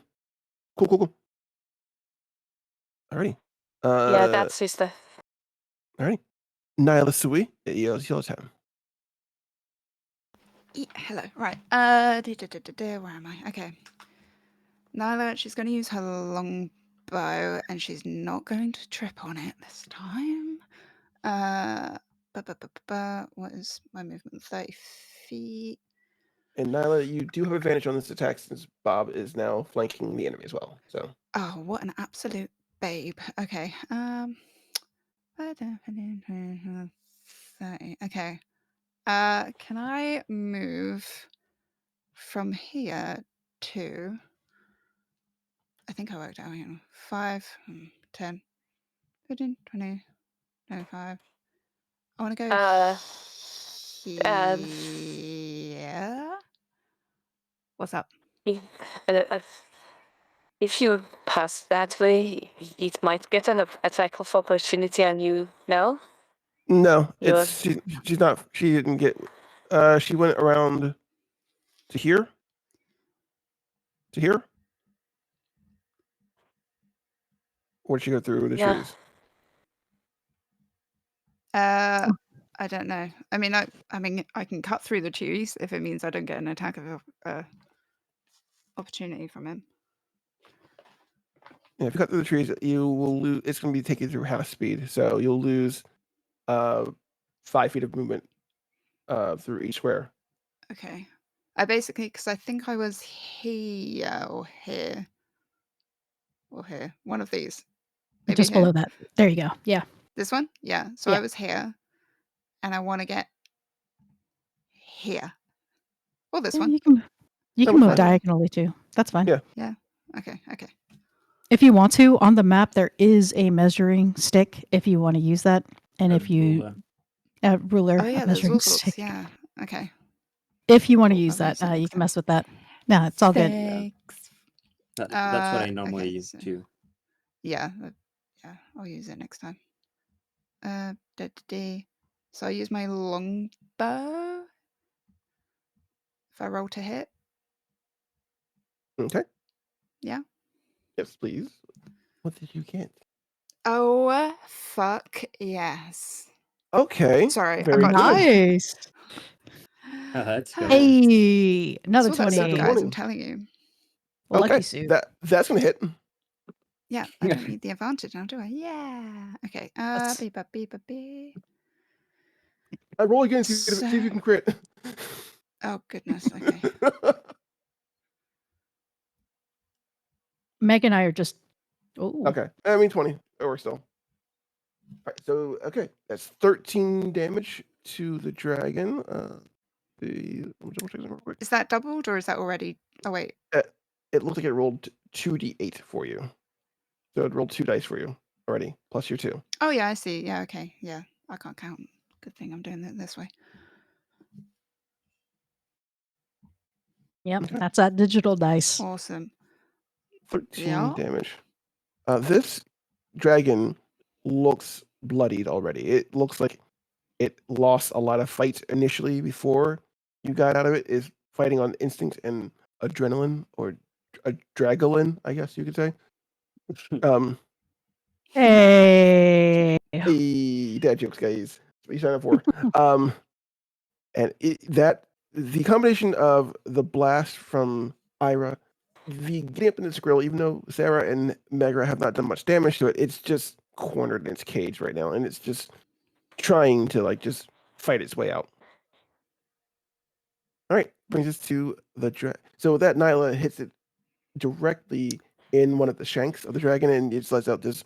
Cool. Alrighty. Yeah, that's his stuff. Alrighty. Nylah'sui, your turn. Hello. Right. Where am I? Okay. Nyla, she's going to use her long bow, and she's not going to trip on it this time. What is my movement? 30 feet. And Nyla, you do have advantage on this attack since Bob is now flanking the enemy as well. So. Oh, what an absolute babe. Okay. 30. Okay. Can I move from here to? I think I worked out. 5, 10, 15, 20, 25. I want to go here. What's up? If you pass that way, it might get an attack of opportunity, and you know. No, she's not. She didn't get. She went around to here. To here. Or did she go through the trees? I don't know. I mean, I can cut through the trees if it means I don't get an attack of opportunity from him. Yeah, if you cut through the trees, you will lose. It's going to be taking you through half speed, so you'll lose 5 feet of movement through each square. Okay. I basically, because I think I was here or here or here, one of these. Maybe just here? below that. There you go. Yeah. This one? Yeah. So Yeah. I was here, and I want to get here. Or this one. You can move diagonally too. That's fine. Yeah. Okay. If you want to, on the map there is a measuring stick if you want to use that, and if you ruler, Oh yeah, a there's measuring all sorts. stick. Yeah. Okay. If you want to use that, you can mess with that. No, it's all good. Thanks. That's what I normally use too. Yeah. I'll use it next time. So I use my longbow. If I roll to hit. Okay. Yeah. Yes, please. What did you get? Oh fuck yes. Okay. Sorry, Very I got nice. That's good. Hey, another That's all 20. that stuff, guys, I'm telling you. Lucky suit. That's gonna hit. Yeah, I don't need the advantage now, do I? Yeah. Okay. B. I roll again. See if you can crit. Oh goodness. Okay. Meg and I are just. Ooh. Okay. I mean 20. It works still. All right. So okay, that's 13 damage to the dragon. Is that doubled or is that already? Oh wait. It looks like it rolled 2d8 for you. So it rolled 2 dice for you already, plus your 2. Oh yeah, I see. Yeah. Okay. Yeah. I can't count. Good thing I'm doing it this way. Yep, that's that digital dice. Awesome. 13 damage. This dragon looks bloodied already. It looks like it lost a lot of fight initially before you got out of it. Is fighting on instinct and adrenaline, or adrenaline, I guess you could say. Hey, dad jokes, guys. That's what you signed up for. And the combination of the blast from Eira, the getting up in its grill, even though Sarah and Megara have not done much damage to it, it's just cornered in its cage right now, and it's just trying to just fight its way out. All right, brings us to the so with that, Nyla hits it directly in one of the shanks of the dragon, and it just lets out this.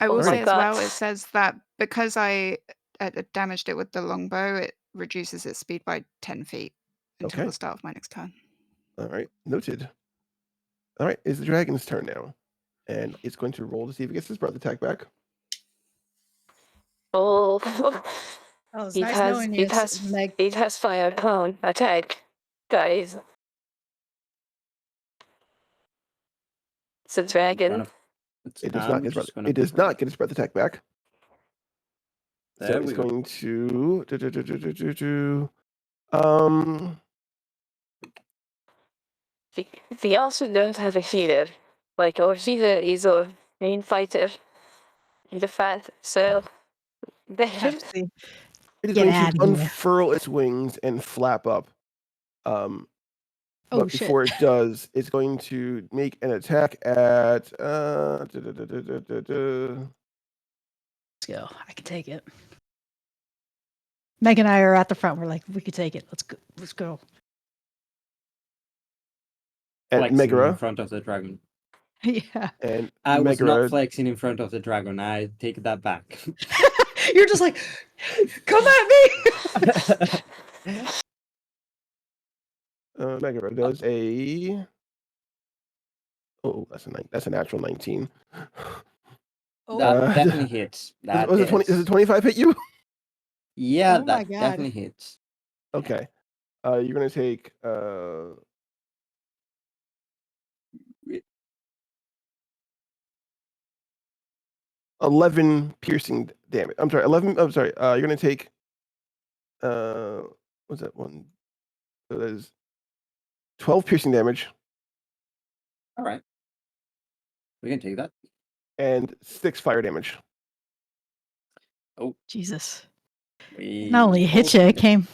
I will Oh my say as well, God. it says that because I damaged it with the longbow, it reduces its speed by 10 feet until Okay. the start of my next turn. All right, noted. All right, it's the dragon's turn now, and it's going to roll to see if it gets his breath attack back. Oh, Oh, it's it nice has knowing you, it has Meg. it has fire cone attack, guys. It's a dragon. It does not get his breath. It does not get his breath attack back. So There it's we go. going to We also don't have a healer. Like our healer is a main fighter in the fight, so there. it is Get going outta to here. unfurl its wings and flap up. Oh, But shit. before it does, it's going to make an attack at Let's go. I can take it. Meg and I are at the front. We're like, we could take it. Let's go. Let's go. at Flexing in Megara. front of the dragon. Yeah. And I was Megara, not flexing in front of the dragon. I take that back. You're just like, come at me. Megara does a. Oh, that's a natural 19. Oh, That definitely hits. That Was it 20? Does it 25 hit you? Yeah, Oh my that God. definitely hits. Okay. You're gonna take 11 piercing damage. I'm sorry, 11. I'm sorry. You're gonna take what's that one? So that is 12 piercing damage All right. We can take that. and 6 fire damage. Oh, Jesus. we Not only hit you, it came.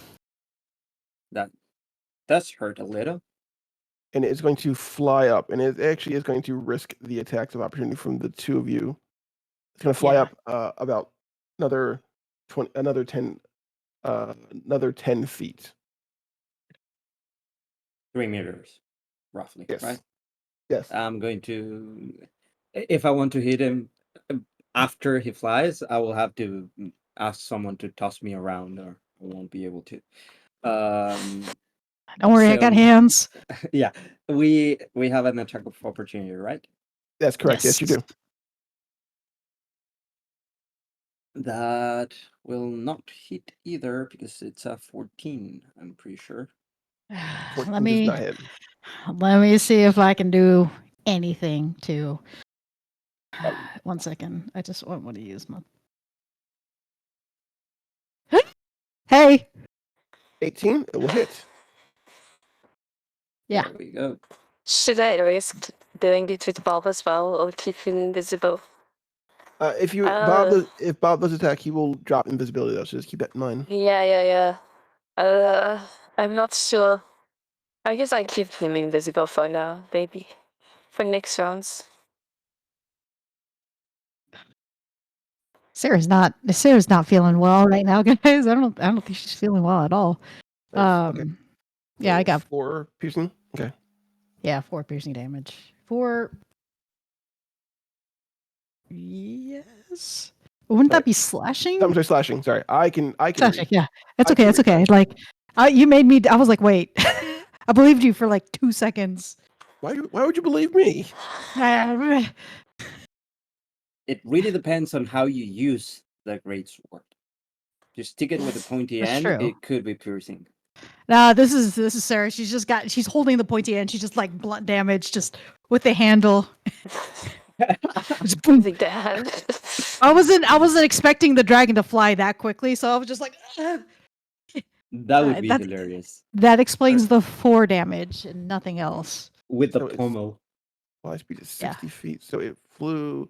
That does hurt a little. And it's going to fly up, and it actually is going to risk the attacks of opportunity from the two of you. It's going to fly up about another 20, another 10 feet. 3 meters, roughly. Yes. Right. Yes. I'm going to, if I want to hit him after he flies, I will have to ask someone to toss me around, or I won't be able to. Don't worry, I got hands. Yeah, we have an attack of opportunity, right? That's correct. Yes, you do. That will not hit either because it's a 14. I'm pretty sure. 14 Let does not hit. me see if I can do anything to. 1 second. I just want to use my. Hey. 18. It will hit. Yeah. There we go. Should I risk doing it with Bob as well, or keep him invisible? If Bob does attack, he will drop invisibility though. So just keep that in mind. Yeah. I'm not sure. I guess I keep him invisible for now, maybe. For next rounds. Sarah's not feeling well right now, guys. I don't think she's feeling well at all. Okay. Yeah, I got 4 piercing. Okay. Yeah, 4 piercing damage. 4. Yes. Wouldn't that be slashing? I'm sorry, slashing. Sorry, I can. Slashing. Read. Yeah, that's okay. That's okay. Like, you made me. I was like, wait. I believed you for like 2 seconds. Why would you believe me? It really depends on how you use the great sword. You stick it with a pointy That's end, true. it could be piercing. Nah, this is Sarah. She's holding the pointy end. She's just like blunt damage, just with the handle. Using the hand. I wasn't expecting the dragon to fly that quickly, so I was just like. That would be hilarious. That explains the 4 damage and nothing else. With the pommel. Fly speed is 60 feet, so it flew.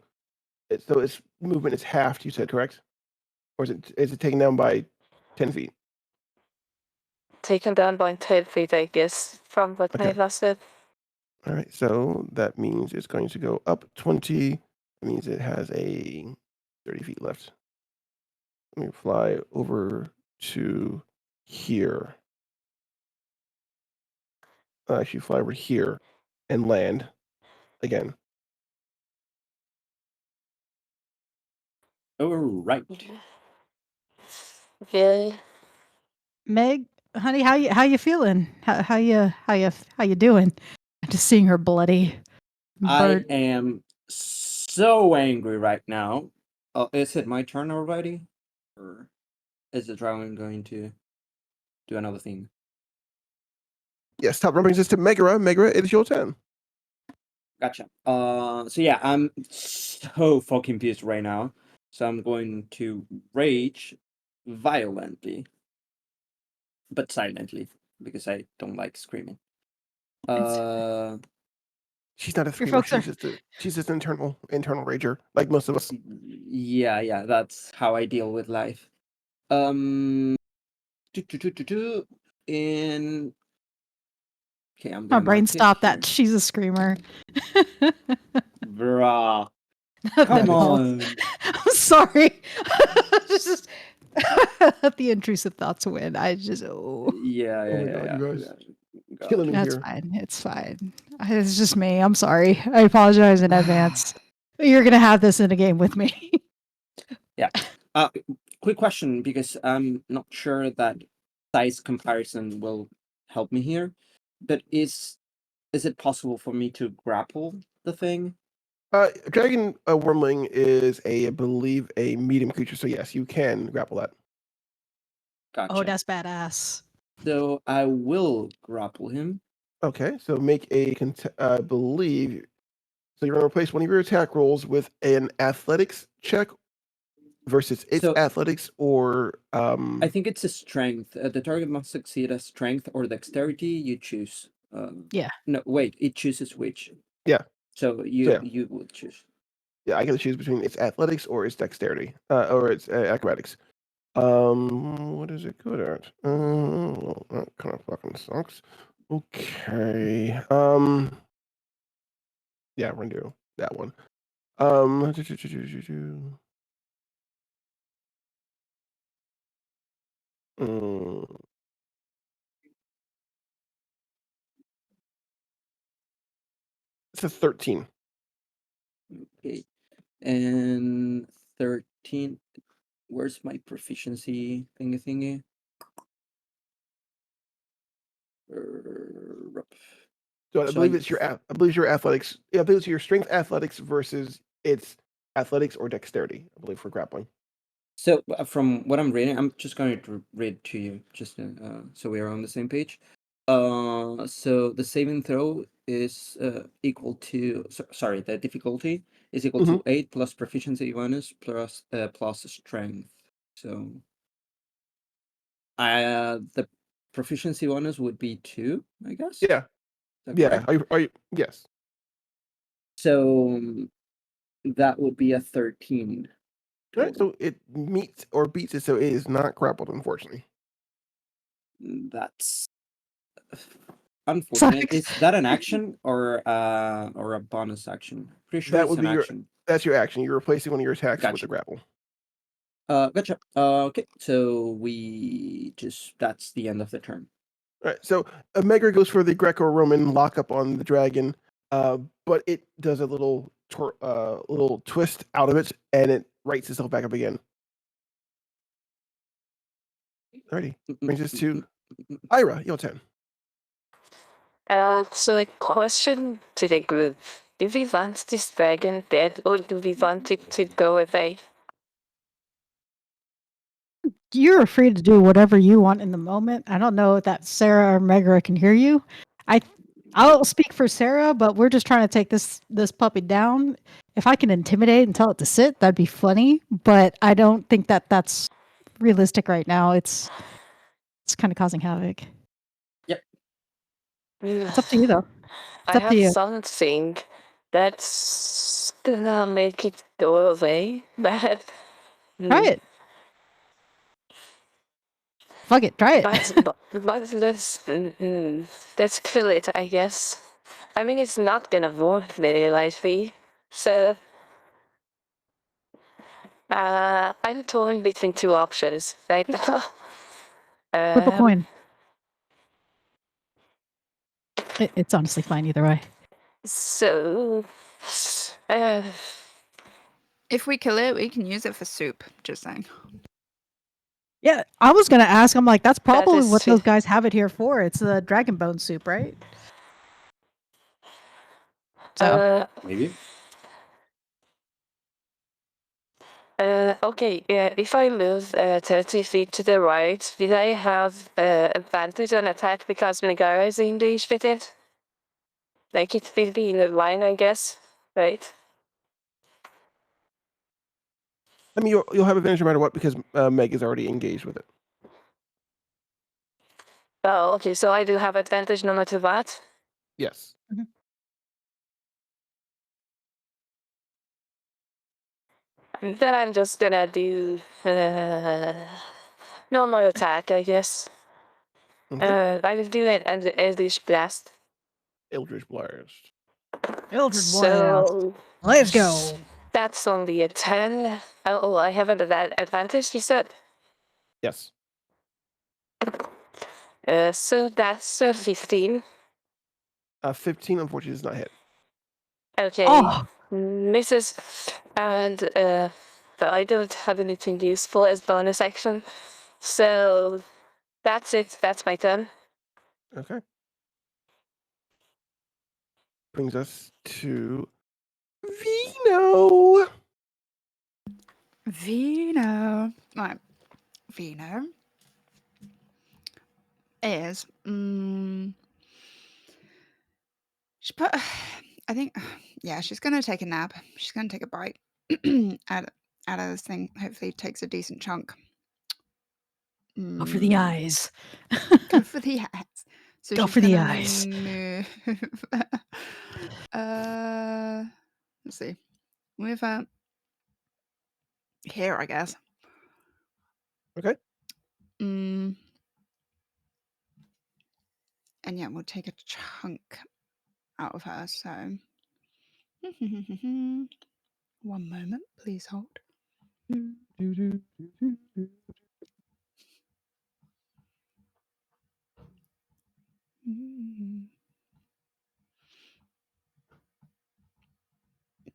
So its movement is halved. You said correct, or is it taken down by 10 feet? Taken down by 10 feet, I guess, from what I last said. All right, so that means it's going to go up 20. That means it has a 30 feet left. Let me fly over to here. actually fly over here and land again. All right. Really? Meg, honey, how you feeling? How you doing? Just seeing her bloody bird. I am so angry right now. Is it my turn already? Or is the dragon going to do another thing? Yes, top brings us to Megara. Megara, it is your turn. Gotcha. So yeah, I'm so fucking pissed right now. So I'm going to rage violently, but silently, because I don't like screaming. She's not a Your screamer. folks are. She's just an internal rager, like most of us. Yeah, that's how I deal with life. In okay, I'm My doing brain pitch stopped here. that. She's a screamer. Bruh. Come on. I'm sorry. Just the intrusive thoughts win. I just Yeah. Oh my God, you guys. God. Killing me That's here. fine. It's fine. It's just me. I'm sorry. I apologize in advance. You're gonna have this in a game with me. Yeah. Quick question, because I'm not sure that size comparison will help me here. But is it possible for me to grapple the thing? Dragon Wormling is I believe, a medium creature. So yes, you can grapple that. Gotcha. Oh, that's badass. So I will grapple him. Okay, so make a I believe. So you're going to replace one of your attack rolls with an athletics check versus its athletics, or I think it's a strength. The target must succeed at strength or dexterity. You choose. Yeah. No, wait. It chooses which. Yeah. So you would choose. Yeah, I can choose between its athletics or its dexterity, or its acrobatics. What is it good at? That kind of fucking sucks. Okay. Yeah, we're gonna do that one. It's a 13. Okay. And 13. Where's my proficiency thingy? So I believe it's your athletics. Yeah, I believe it's your strength athletics versus its athletics or dexterity, I believe, for grappling. So from what I'm reading, I'm just going to read to you, just so we are on the same page. So the saving throw is equal to the difficulty is equal to 8 plus proficiency bonus plus strength. So the proficiency bonus would be 2, I guess. Yeah. Yeah. Are you? Yes. So that would be a 13. Right. So it meets or beats it, so it is not grappled, unfortunately. That's unfortunate. Is that an action or a bonus action? Pretty sure That it's would an be action. That's your action. You're replacing one of your attacks with Gotcha. the grapple. Gotcha. Okay, so that's the end of the turn. All right. So Megara goes for the Greco-Roman lockup on the dragon, but it does a little twist out of it, and it rights itself back up again. Alrighty. Brings us to Eira, your turn. So a question to the group. Do we want this dragon dead, or do we want it to go away? You're free to do whatever you want in the moment. I don't know that Sarah or Megara can hear you. I'll speak for Sarah, but we're just trying to take this puppy down. If I can intimidate and tell it to sit, that'd be funny. But I don't think that's realistic right now. It's kind of causing havoc. Yep. It's up to you, though. I have something that's gonna make it go away, but try it. Fuck it, try it. But let's kill it, I guess. I mean, it's not gonna work very likely, so I'm torn between two options right now. Flip a coin. It's honestly fine either way. So, if we kill it, we can use it for soup. Just saying. Yeah, I was gonna ask. I'm like, that's probably what true. those guys have it here for. It's the dragon bone soup, right? So Maybe. Okay, if I move 30 feet to the right, did I have advantage on attack because Megara is engaged with it? Like it will be in the line, I guess, right? I mean, you'll have advantage no matter what because Meg is already engaged with it. Oh, okay, so I do have advantage no matter what? Yes. Mhm. And then I'm just gonna do normal attack, I guess. Okay. I will do it as Eldritch Blast. Eldritch Blast. Eldritch Blast. So Let's go. that's only a 10. Oh, I have an advantage, you said? Yes. So that's 15. 15 unfortunately does not hit. Okay. Oh, Misses. And but I don't have anything useful as bonus action. So that's it. That's my turn. Okay. Brings us to Vino. Vino. Right. Vino is. She put. I think. Yeah, she's gonna take a nap. She's gonna take a bite out of this thing. Hopefully, takes a decent chunk. go for the eyes. Go for the eyes. So Go she's for the gonna eyes. move. Let's see. Move up here, I guess. Okay. And yeah, we'll take a chunk out of her. So, 1 moment, please hold.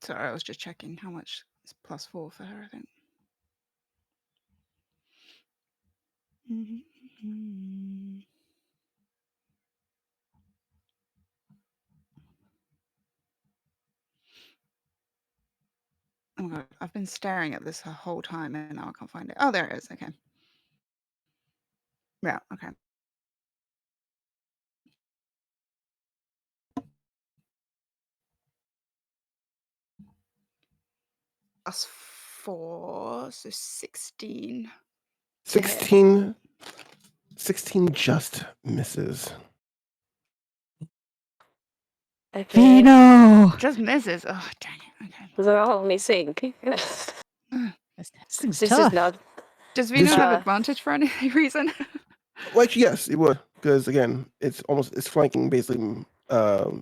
Sorry, I was just checking how much is +4 for her, I think. Oh my god, I've been staring at this the whole time and now I can't find it. Oh, there it is. Okay. Yeah, okay. +4, so 16. 16 just misses. Okay. Vino. Just misses. Oh, dang it. Okay. They're all missing. This thing's This tough. is not. Does Vino This- have advantage for any reason? Well, actually, yes, it would because again, it's flanking basically. So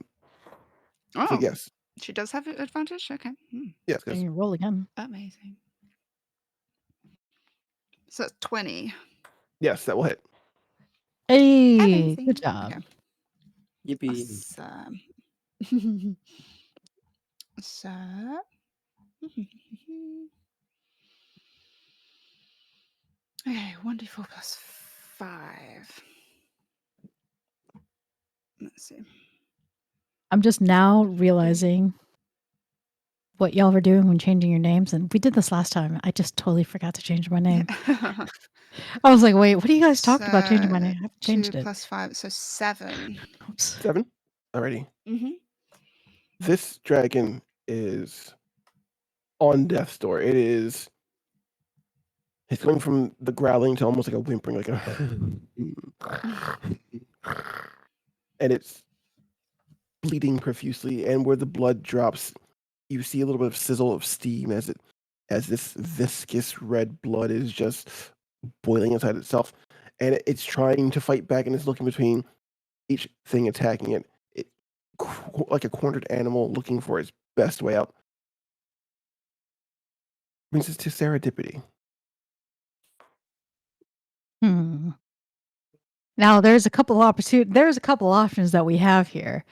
Oh, yes, she does have advantage? Okay. yes, Can because you roll again? Amazing. So it's 20. yes, that will hit. Hey, Amazing. good job. Okay. Yippee. So, okay, 1d4 plus 5. Let's see. I'm just now realizing what y'all were doing when changing your names, and we did this last time. I just totally forgot to change my name. I was like, wait, what are you guys talking about changing my name? I haven't changed 2 it. plus 5, so 7. Oops. 7. Alrighty. Mm-hmm. This dragon is on death's door. It's going from the growling to almost like a whimpering, like a and it's bleeding profusely, and where the blood drops, you see a little bit of sizzle of steam as this viscous red blood is just boiling inside itself, and it's trying to fight back, and it's looking between each thing attacking it, like a cornered animal looking for its best way out. Brings us to Sarah Dippity. Now there's a couple options that we have here.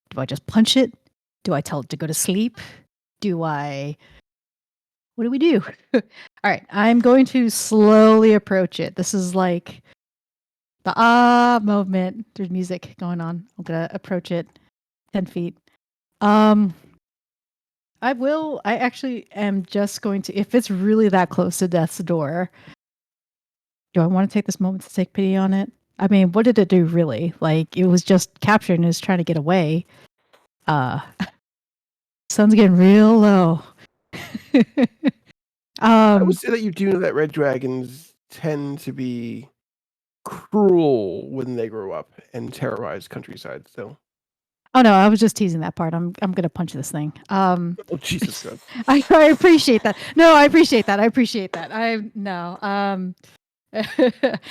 Do I just punch it? Do I tell it to go to sleep? What do we do? All right, I'm going to slowly approach it. This is like the movement. There's music going on. I'm gonna approach it 10 feet. I actually am just going to, if it's really that close to death's door, do I want to take this moment to take pity on it? I mean, what did it do really? Like, it was just captured and is trying to get away. Sun's getting real low. I would say that you do know that red dragons tend to be cruel when they grow up and terrorize countryside. So. Oh no, I was just teasing that part. I'm gonna punch this thing. Oh Jesus God. I appreciate that. No, I appreciate that.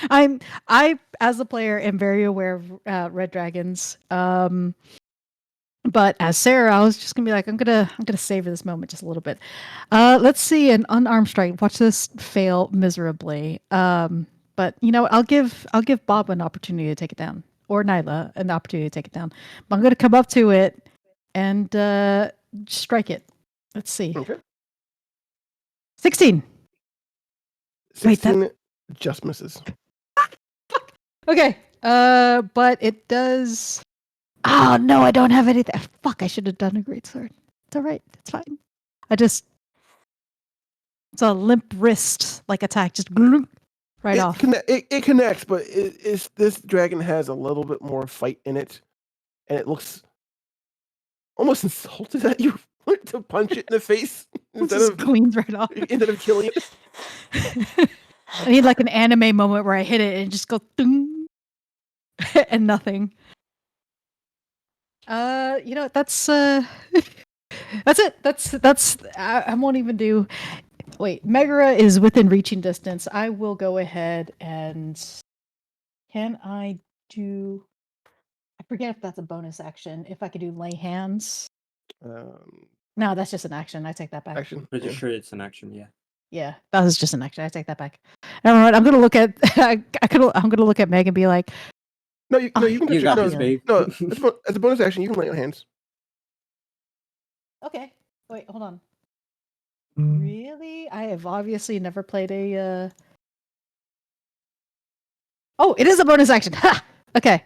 I as a player am very aware of red dragons. But as Sarah, I was just gonna be like, I'm gonna savor this moment just a little bit. Let's see an unarmed strike. Watch this fail miserably. But I'll give Bob an opportunity to take it down, or Nyla an opportunity to take it down. But I'm gonna come up to it and strike it. Let's see. Okay. 16. 16 just misses. Okay. But it does. Oh no, I don't have anything. Fuck! I should have done a great sword. It's all right. It's fine. It's a limp wrist like attack, just right off. It connects, but this dragon has a little bit more fight in it, and it looks almost insulted that you went to punch it in the face instead of cleans right off. Instead of killing it. I need like an anime moment where I hit it and just go ding, and nothing. That's that's it. That's I won't even do. Wait, Megara is within reaching distance. I will go ahead and can I do? I forget if that's a bonus action. If I could do lay hands. No, that's just an action. I take that back. Action. Pretty sure it's an action. Yeah. Yeah, that was just an action. I take that back. All right, I'm gonna look at. I'm gonna look at Meg and be like, No, you can. You got this, babe. No, as a bonus action, you can lay on hands. okay. Wait, hold on. Really? I have obviously never played a. Oh, it is a bonus action. Ha! Okay.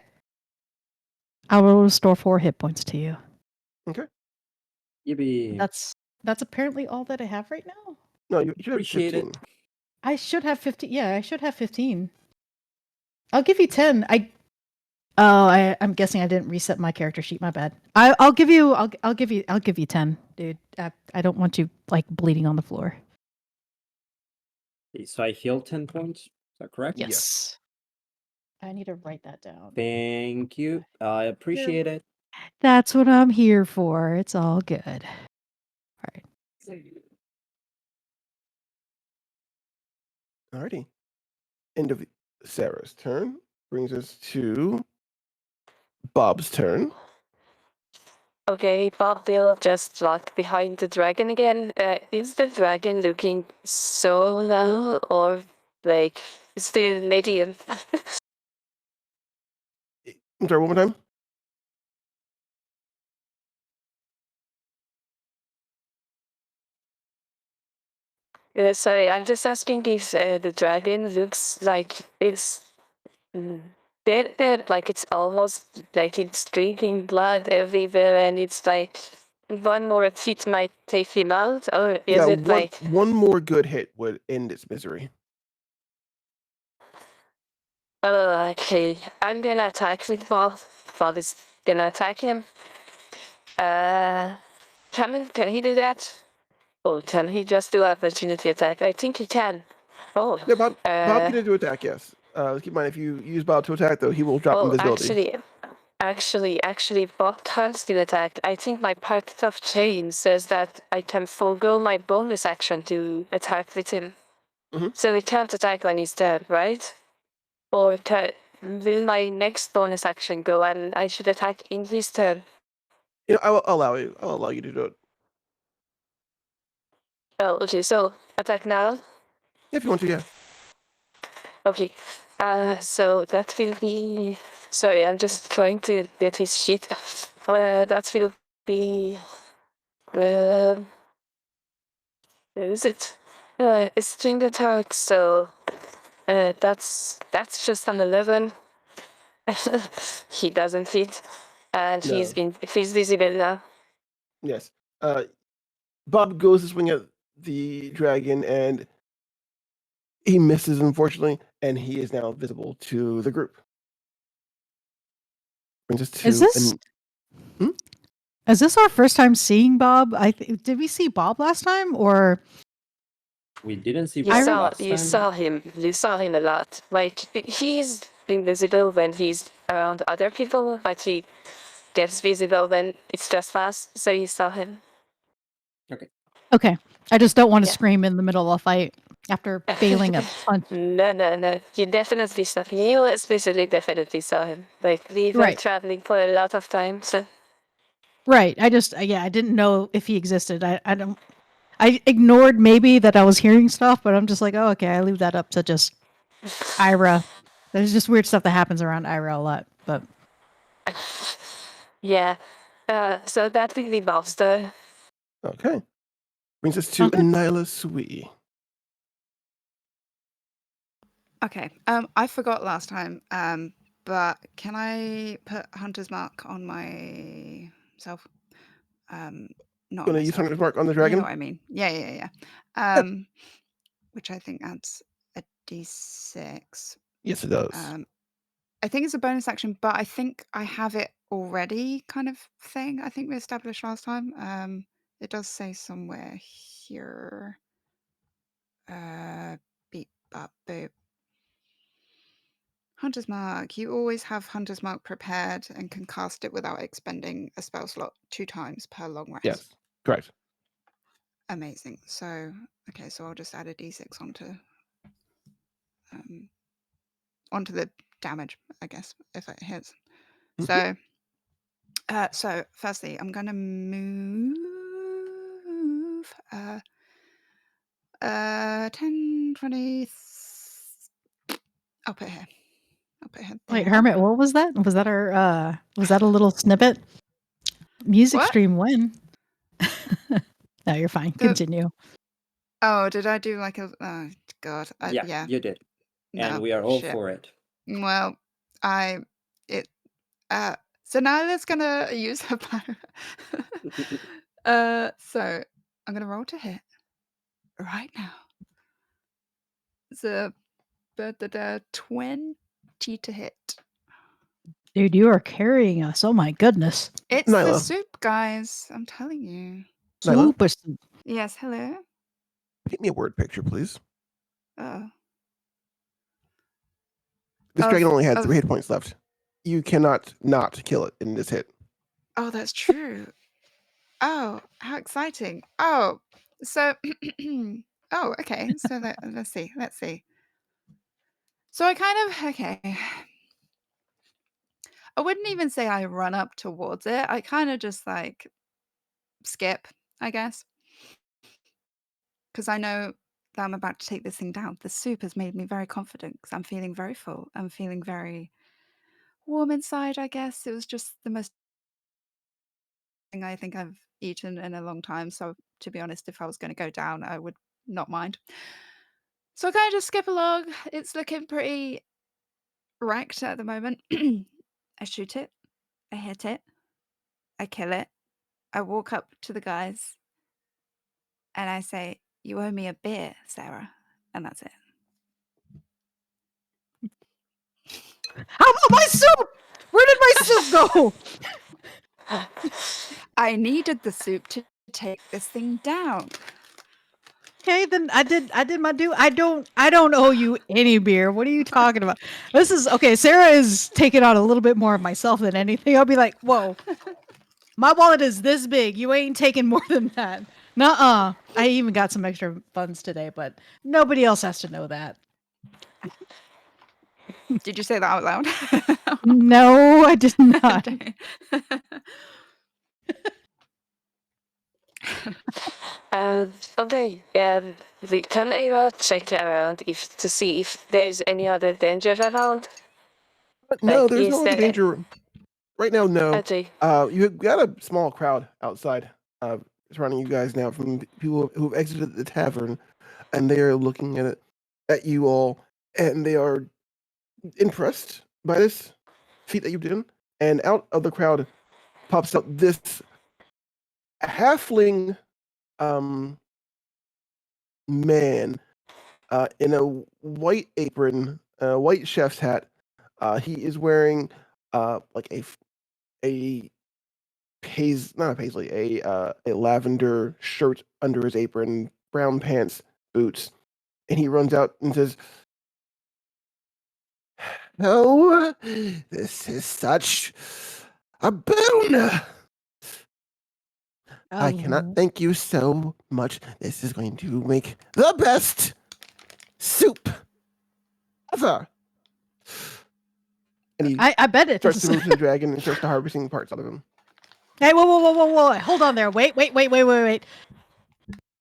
I will restore 4 hit points to you. Okay. Yippee. That's apparently all that I have right now. No, you should have Appreciate 15. it. I should have 15. Yeah, I should have 15. I'll give you 10. I'm guessing I didn't reset my character sheet. My bad. I'll give you 10, dude. I don't want you like bleeding on the floor. So I healed 10 points. Is that correct? Yes. I need to write that down. Thank you. I appreciate it. That's what I'm here for. It's all good. All right. Alrighty. End of Sarah's turn. Brings us to Bob's turn. Okay, Bob will just lock behind the dragon again. Is the dragon looking so low, or like still medium? I'm sorry, one more time. Sorry, I'm just asking if the dragon looks like it's dead, like it's almost like it's drinking blood everywhere, and it's like one more hit might take him out, or is it like one more good hit would end its misery? Okay, I'm gonna attack with Bob. Bob is gonna attack him. Can he do that? Oh, can he just do opportunity attack? I think he can. Oh. Yeah, Bob can do attack, yes. Keep in mind, if you use Bob to attack, though, he will drop invisibility. Actually, Bob can still attack. I think my Pact of Chain says that I can forego my bonus action to attack with him. Mm-hmm. So he can't attack when he's dead, right? Or will my next bonus action go and I should attack in his turn? I'll allow you. I'll allow you to do it. Oh, okay, so attack now? If you want to, yeah. Okay. So that will be. Sorry, I'm just trying to get his sheet. That will be. Where is it? It's string attack. So that's just an 11. He doesn't hit, and No. he's visible now. Yes. Bob goes to swing at the dragon, and he misses, unfortunately, and he is now visible to the group. Brings us to Is this our first time seeing Bob? Did we see Bob last time, or We didn't see You Bob saw last you time. saw him. You saw him a lot. Like he's invisible when he's around other people, but he gets visible when it's just us. So you saw him. okay? I just don't want to Yeah. scream in the middle of a fight after failing a punch. No. You definitely saw him. You especially definitely saw him. Like we were Right. traveling for a lot of time, so. Right. I just I didn't know if he existed. I ignored maybe that I was hearing stuff, but I'm just like, oh, okay, I leave that up to just Eira. There's just weird stuff that happens around Eira a lot, but Yeah. So that will be Monster. Okay. Brings us to Okay. Nylah'sui. Okay. I forgot last time. But can I put Hunter's Mark on myself? Not on Gonna use myself. Hunter's Mark on the You know dragon? what I mean? Yeah. Which I think adds a d6. Yes, it does. I think it's a bonus action, but I think I have it already, kind of thing. I think we established last time. It does say somewhere here. Beep, bop, boop. Hunter's Mark. You always have Hunter's Mark prepared and can cast it without expending a spell slot 2 times per long rest. Yes, correct. Amazing. So, okay, so I'll just add a d6 onto the damage, I guess, if it hits. Mhm. So firstly, I'm going to move 10, 20. I'll put here. wait, There. Hermit, what was that? Was that our was that a little snippet? Music What? stream when? No, you're fine. Continue. Oh, did I do like a? Oh God. Yeah, you did, and No, we are all shit. for it. Well, so now let's gonna use her power. So I'm gonna roll to hit right now. The 20 to hit. Dude, you are carrying us. Oh my goodness. It's the Nyla. soup, guys. I'm telling you. Nyla, Super soup. Yes, hello. get me a word picture, please. Oh. This dragon only had of- 3 hit points left. You cannot not kill it in this hit. Oh, that's true. Oh, how exciting. Oh, so oh, okay. So let's see. So I kind of I wouldn't even say I run up towards it. I kind of just like skip, I guess. Because I know that I'm about to take this thing down. The soup has made me very confident because I'm feeling very full. I'm feeling very warm inside, I guess. It was just the most thing I think I've eaten in a long time. So to be honest, if I was going to go down, I would not mind. So I kind of just skip along. It's looking pretty wrecked at the moment. I shoot it. I hit it. I kill it. I walk up to the guys and I say, "You owe me a beer, Sarah." And that's it. How about my soup? Where did my soup go? I needed the soup to take this thing down. Okay, then I did my due. I don't owe you any beer. What are you talking about? This is okay. Sarah is taking on a little bit more of myself than anything. I'll be like, whoa, my wallet is this big. You ain't taking more than that. Nuh-uh. I even got some extra funds today, but nobody else has to know that. Did you say that out loud? No, I did not. Okay, we can Eira check around to see if there's any other danger around. No, Like, there's is no other there danger. Right now, no. Okay. You got a small crowd outside surrounding you guys now from people who've exited the tavern, and they are looking at you all, and they are impressed by this feat that you did. And out of the crowd pops out this halfling man in a white apron, white chef's hat. He is wearing like a not a paisley, a lavender shirt under his apron, brown pants, boots, and he runs out and says, "Oh, this is such a boon! I cannot thank you so much. This is going to make the best soup ever." And he I bet it starts is. to move to the dragon and starts to harvesting parts out of him. Hey, whoa! Hold on there. Wait.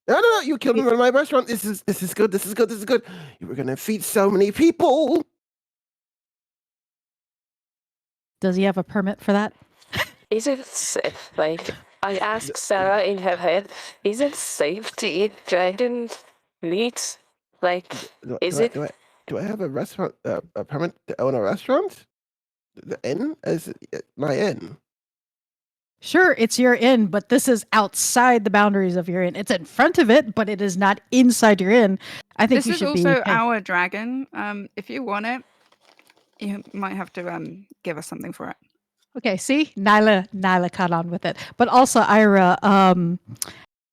No! You killed him in my restaurant. This is good. This is good. You were gonna feed so many people. Does he have a permit for that? Is it safe? Like, I asked Sarah in her head, is it safe to eat dragon meat? Like, is it? Do I have a restaurant, a permit to own a restaurant? The inn is my inn. Sure, it's your inn, but this is outside the boundaries of your inn. It's in front of it, but it is not inside your inn. I think this you is should also be. our dragon. If you want it, you might have to give us something for it. Okay, see, Nyla caught on with it, but also Eira.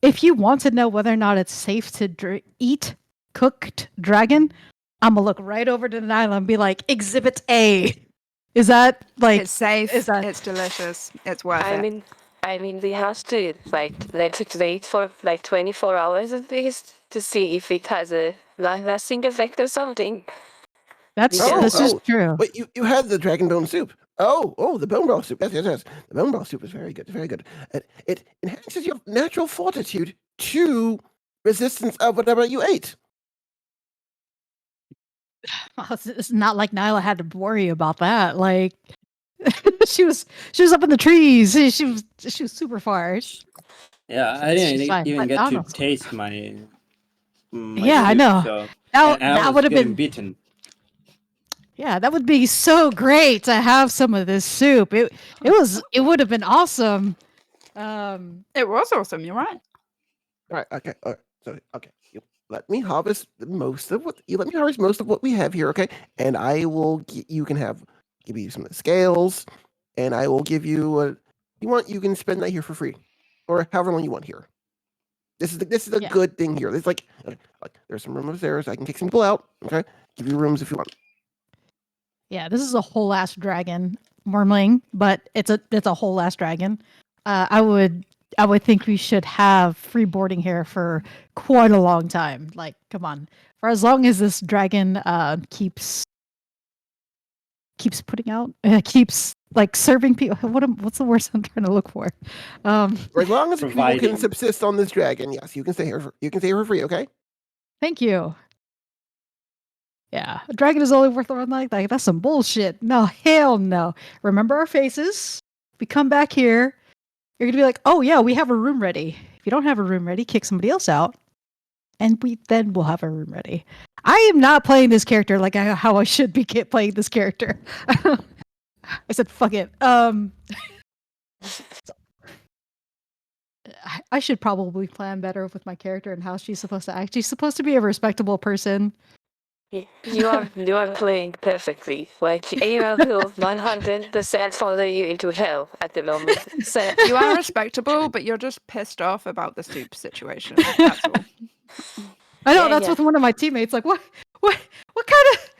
If you want to know whether or not it's safe to eat cooked dragon, I'm gonna look right over to Nyla and be like, "Exhibit A." Is that like? It's safe. Is that? It's delicious. It's worth it. I mean, we have to let it wait for 24 hours at least to see if it has a lasting effect or something. This is true. Wait, you had the dragon bone soup. Oh, the bone broth soup. Yes. The bone broth soup is very good. Very good. It enhances your natural fortitude to resistance of whatever you ate. It's not like Nyla had to worry about that. Like she was up in the trees. She was super far. Yeah, I didn't even get to taste my yeah, soup, I know. So That would have been beaten. Yeah, that would be so great to have some of this soup. It would have been awesome. It was awesome. You're right. All right. Okay. All right. So okay. Let me harvest most of what we have here, okay? And I will give you some of the scales, and I will give you what you want. You can spend that here for free, or however long you want here. This is a good thing here. It's like there's some room upstairs. I can kick some people out. Okay, give you rooms if you want. Yeah, this is a whole ass dragon, Wormling, but it's a whole ass dragon. I would think we should have free boarding here for quite a long time. Like, come on, for as long as this dragon keeps putting out, keeps like serving people. What's the word I'm trying to look for? For as long as people can subsist on this dragon, yes, you can stay here. You can stay here for free. Okay. Thank you. Yeah, a dragon is only worth one like that. That's some bullshit. No, hell no. Remember our faces. We come back here. You're gonna be like, oh yeah, we have a room ready. If you don't have a room ready, kick somebody else out, and we'll have a room ready. I am not playing this character like how I should be playing this character. I said, fuck it. I should probably plan better with my character and how she's supposed to act. She's supposed to be a respectable person. You are playing perfectly. Like, Eira will 100% follow you into hell at the moment. So you are respectable, but you're just pissed off about the soup situation. That's all. I know that's with one of my teammates. Like, what kind of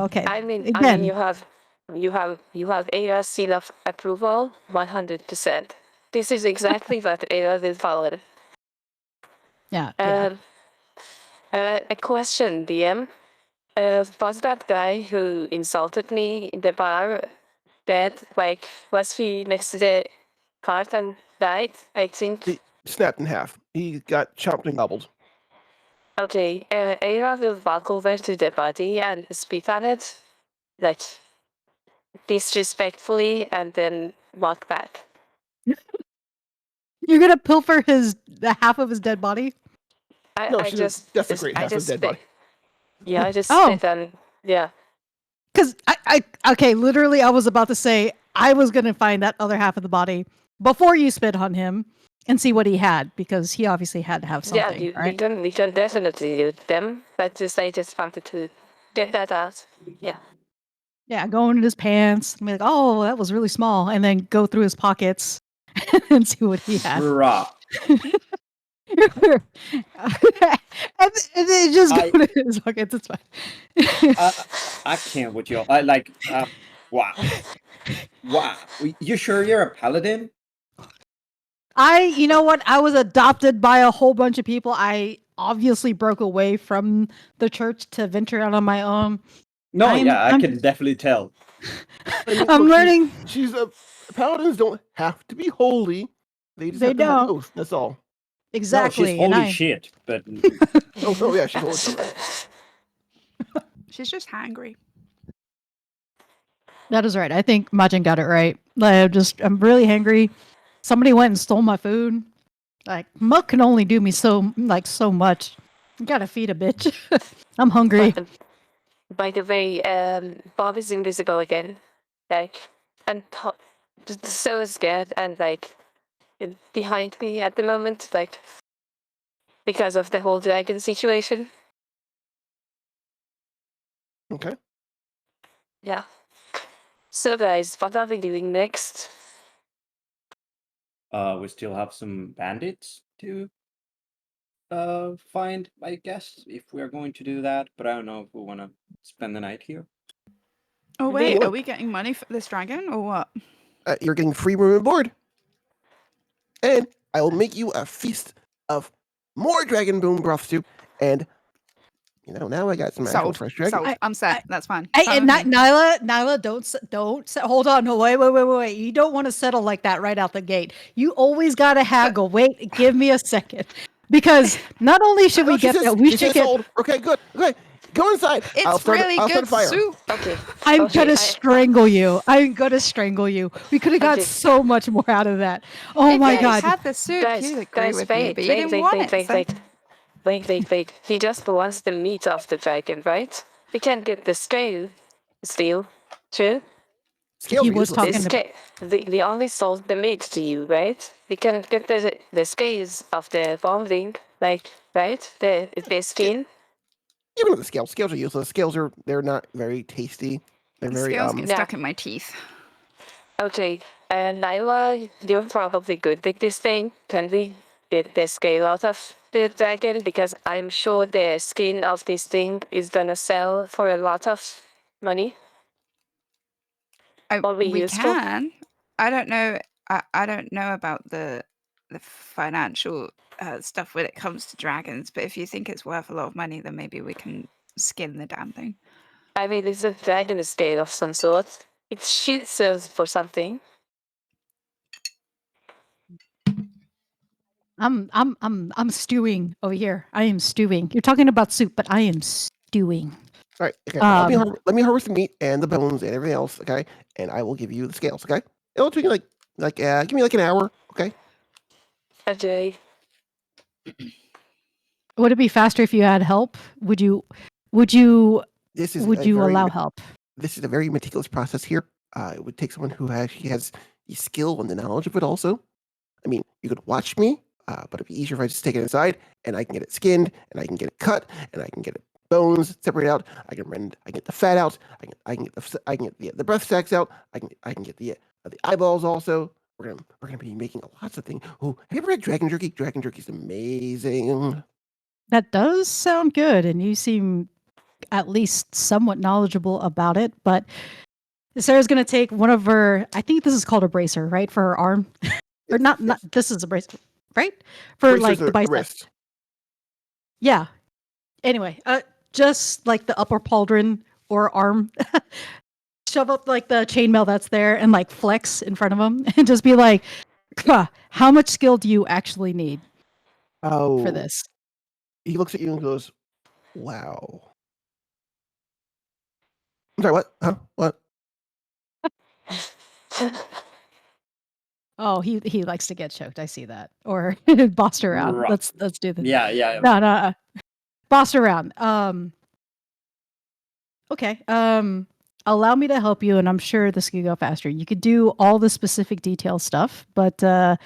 okay. I mean, you have Eira's seal of approval, 100%. This is exactly what Eira will follow. Yeah. A question, DM. Was that guy who insulted me in the bar dead? Like, was he next to the cart and died, I think. He snapped in half. He got chopped and gobbled. Okay, Eira will walk over to the body and spit on it, like, disrespectfully, and then walk back. You're gonna pilfer the half of his dead body? I just desecrate half his dead body. Yeah, I just Oh. spit on. Yeah. Because okay, literally, I was about to say I was gonna find that other half of the body before you spit on him and see what he had, because he obviously had to have something, Yeah, right? we can definitely do them, but I just wanted to get that out. Yeah. Yeah, go into his pants and be like, oh, that was really small, and then go through his pockets and see what he had. Bruh. and then just go to his pockets. It's fine. I can't with you. Wow. Wow. You sure you're a paladin? You know what? I was adopted by a whole bunch of people. I obviously broke away from the church to venture out on my own. No, I can definitely tell. I'm learning. Paladins don't have to be holy. They just have to have oath. That's all. Exactly. No, she's holy shit, but... oh, yeah, she's holy shit. She's just hangry. That is right. I think Majin got it right. I'm really hangry. Somebody went and stole my food. Like, milk can only do me so much. You gotta feed a bitch. I'm hungry. By the way, Bob is invisible again. Like, and just so scared and like behind me at the moment, like because of the whole dragon situation. Okay. Yeah. So guys, what are we doing next? We still have some bandits to find, I guess, if we're going to do that. But I don't know if we want to spend the night here. Oh wait, are we getting money for this dragon or what? You're getting free room and board. And I will make you a feast of more dragon bone broth soup. And, now I got some actual fresh dragon. I'm set. That's fine. Hey, and Nyla, don't hold on. No, wait. You don't want to settle like that right out the gate. You always got to haggle. Wait, give me a second. Because not only should we get that, we should get... Sold. Okay, good. Okay, go inside. It's really good soup. Okay. I'm gonna strangle you. We could have got so much more out of that. Oh my god. Had the soup, you'd agree with me, but you didn't want it. Wait. He just wants the meat of the dragon, right? We can't get the scale still. True? He was talking about... We only sold the meat to you, right? We can get the scales of the bonding, like, right? The skin. Even with the scales. Scales are useless. They're not very tasty. They're very scales get stuck in my teeth. Okay, Nyla, you're probably good with this thing. Can we get the scale out of the dragon? Because I'm sure the skin of this thing is gonna sell for a lot of money. We can. I don't know. I don't know about the financial stuff when it comes to dragons. But if you think it's worth a lot of money, then maybe we can skin the damn thing. I mean, it's a dragon scale of some sort. It should serve for something. I'm stewing over here. I am stewing. You're talking about soup, but I am stewing. All right. Okay. Let me harvest the meat and the bones and everything else. Okay, and I will give you the scales. Okay. It'll take you give me an hour. Okay. Okay. Would it be faster if you had help? Would you allow help? This is a very meticulous process here. It would take someone who actually has the skill and the knowledge of it also. I mean, you could watch me, but it'd be easier if I just take it inside and I can get it skinned and I can get it cut and I can get it bones separated out. I can get the fat out. I can get the breast sacks out. I can get the eyeballs also. We're gonna be making lots of things. Oh, have you ever had dragon jerky? Dragon jerky is amazing. That does sound good, and you seem at least somewhat knowledgeable about it. But Sarah's gonna take one of her. I think this is called a bracer, right, for her arm, or not? Yes. Not this is a bracer, right? For Bracers the bicep. Wrist. Yeah. Anyway, just like the upper pauldron or arm. Shove up the chainmail that's there and flex in front of him and just be like, How much skill do you actually need Oh, for this? He looks at you and goes, "Wow." I'm sorry. What? Huh? What? Oh, he likes to get choked. I see that. Or bossed around. Right. Let's do this. Yeah. No. Bossed around. Okay. Allow me to help you, and I'm sure this could go faster. You could do all the specific detail stuff, but I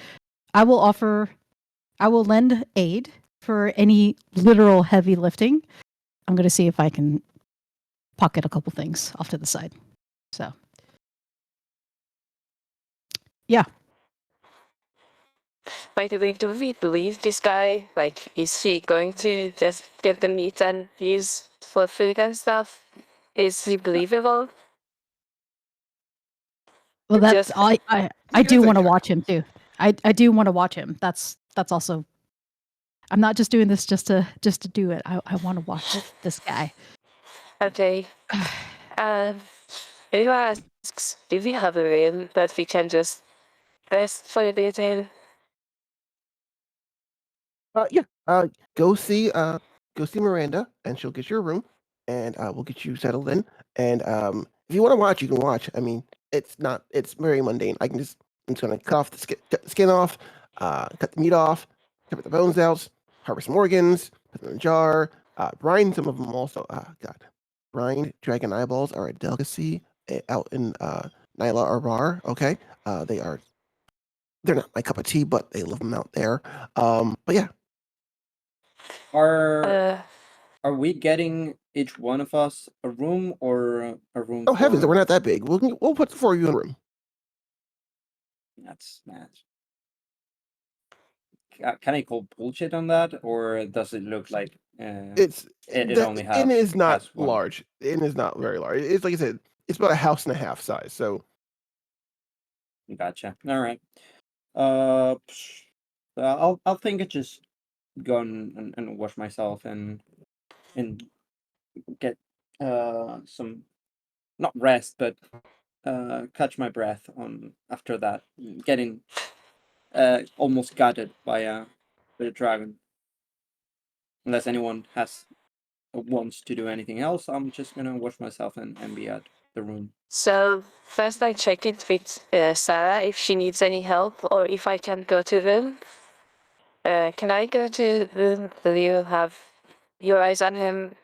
will lend aid for any literal heavy lifting. I'm going to see if I can pocket a couple things off to the side. So, yeah. By the way, do we believe this guy? Like, is he going to just get the meat and use for food and stuff? Is he believable? Well, that's Just- I do want to watch him too. I do want to watch him. That's also. I'm not just doing this just to do it. I want to watch this guy. Okay. Who asks, do we have a room that we can just rest for a bit in? Yeah. Go see Miranda, and she'll get you a room, and we'll get you settled in. And if you want to watch, you can watch. I mean, it's very mundane. I'm just gonna cut off cut the skin off, cut the meat off, cut the bones out, harvest more organs, put them in a jar, brine some of them also. God, brined dragon eyeballs are a delicacy out in Nylah'sui. Okay, they're not my cup of tea, but they love them out there. But yeah. Are we getting each one of us a room or a room? Oh heavens, we're not that big. We'll put the 4 of you in a room. That's mad. Can I call bullshit on that, or does it look like it only has? Inn is not large. Inn is not very large. It's like I said, it's about a house and a half size. So, gotcha. All right. I'll think it just go and wash myself and get some, not rest, but catch my breath on after that, getting almost gutted by a dragon. Unless anyone wants to do anything else, I'm just gonna wash myself and be at the room. So first I check it with Sarah if she needs any help or if I can go to them. Can I go to them? Will you have your eyes on him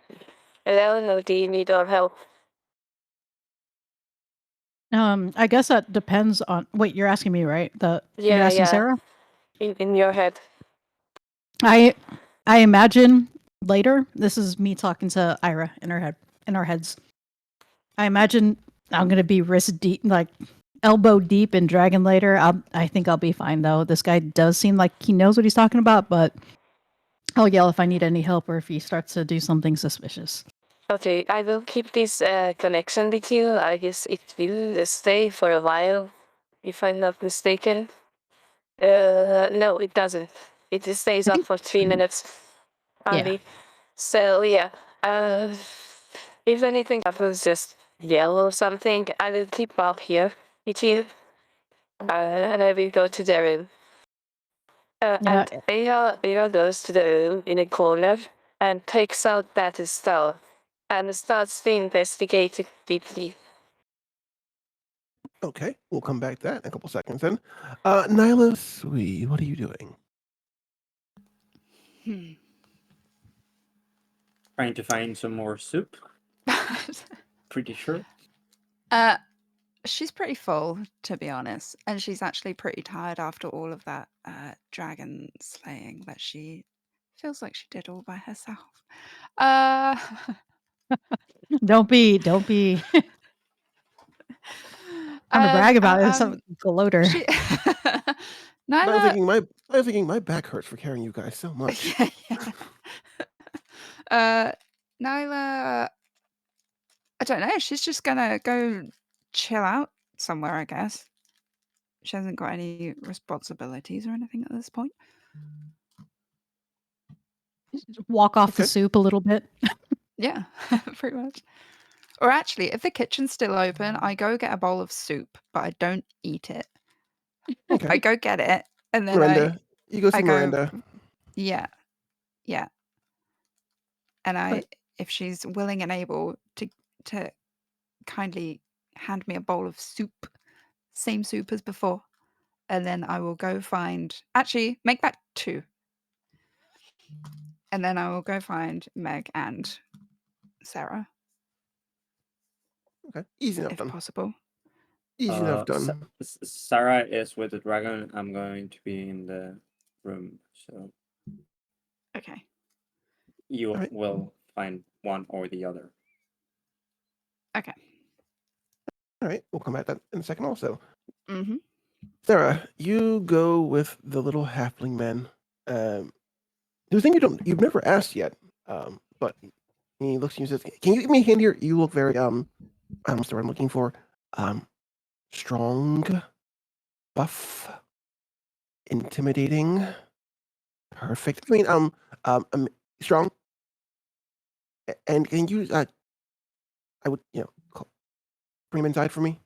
alone, or do you need our help? I guess that depends on. Wait, you're asking me, right? You're asking Sarah. In your head. I imagine later. This is me talking to Eira in our heads. I imagine I'm gonna be wrist deep, like elbow deep in dragon later. I think I'll be fine though. This guy does seem like he knows what he's talking about, but I'll yell if I need any help or if he starts to do something suspicious. Okay, I will keep this connection with you. I guess it will stay for a while, if I'm not mistaken. No, it doesn't. It just stays up for 3 minutes only. Yeah. So yeah, if anything happens, just yell or something. I will keep up here with you, and I will go to the room. And Eira goes to the room in a corner and takes out that stone and starts to investigate it deeply. Okay, we'll come back to that in a couple seconds then. Nylah'sui, what are you doing? Trying to find some more soup. Pretty sure. She's pretty full, to be honest, and she's actually pretty tired after all of that dragon slaying that she feels like she did all by herself. Don't be. I'm gonna brag about it. Some gloater. I was thinking my back hurts for carrying you guys so much. Nyla, I don't know. She's just gonna go chill out somewhere, I guess. She hasn't got any responsibilities or anything at this point. Walk off the soup a little bit. Yeah, pretty much. Or actually, if the kitchen's still open, I go get a bowl of soup, but I don't eat it. Okay. I go get it, and then Miranda, you go see I go, Miranda. yeah, and Right. if she's willing and able to kindly hand me a bowl of soup, same soup as before, and then I will go find. Actually, make that 2, and then I will go find Meg and Sarah. Okay, easy enough if done. possible. Easy enough done. Sarah is with the dragon. I'm going to be in the room, so Okay. you will find one or the other. Okay. All right, we'll come back to that in a second also. Mm-hmm. Sarah, you go with the little halfling man. The thing you've never asked yet, but he looks at you and says, "Can you give me a hand here? You look very what's the word I'm looking for? Strong, buff, intimidating, perfect. I mean, strong. And can you I would bring him inside for me.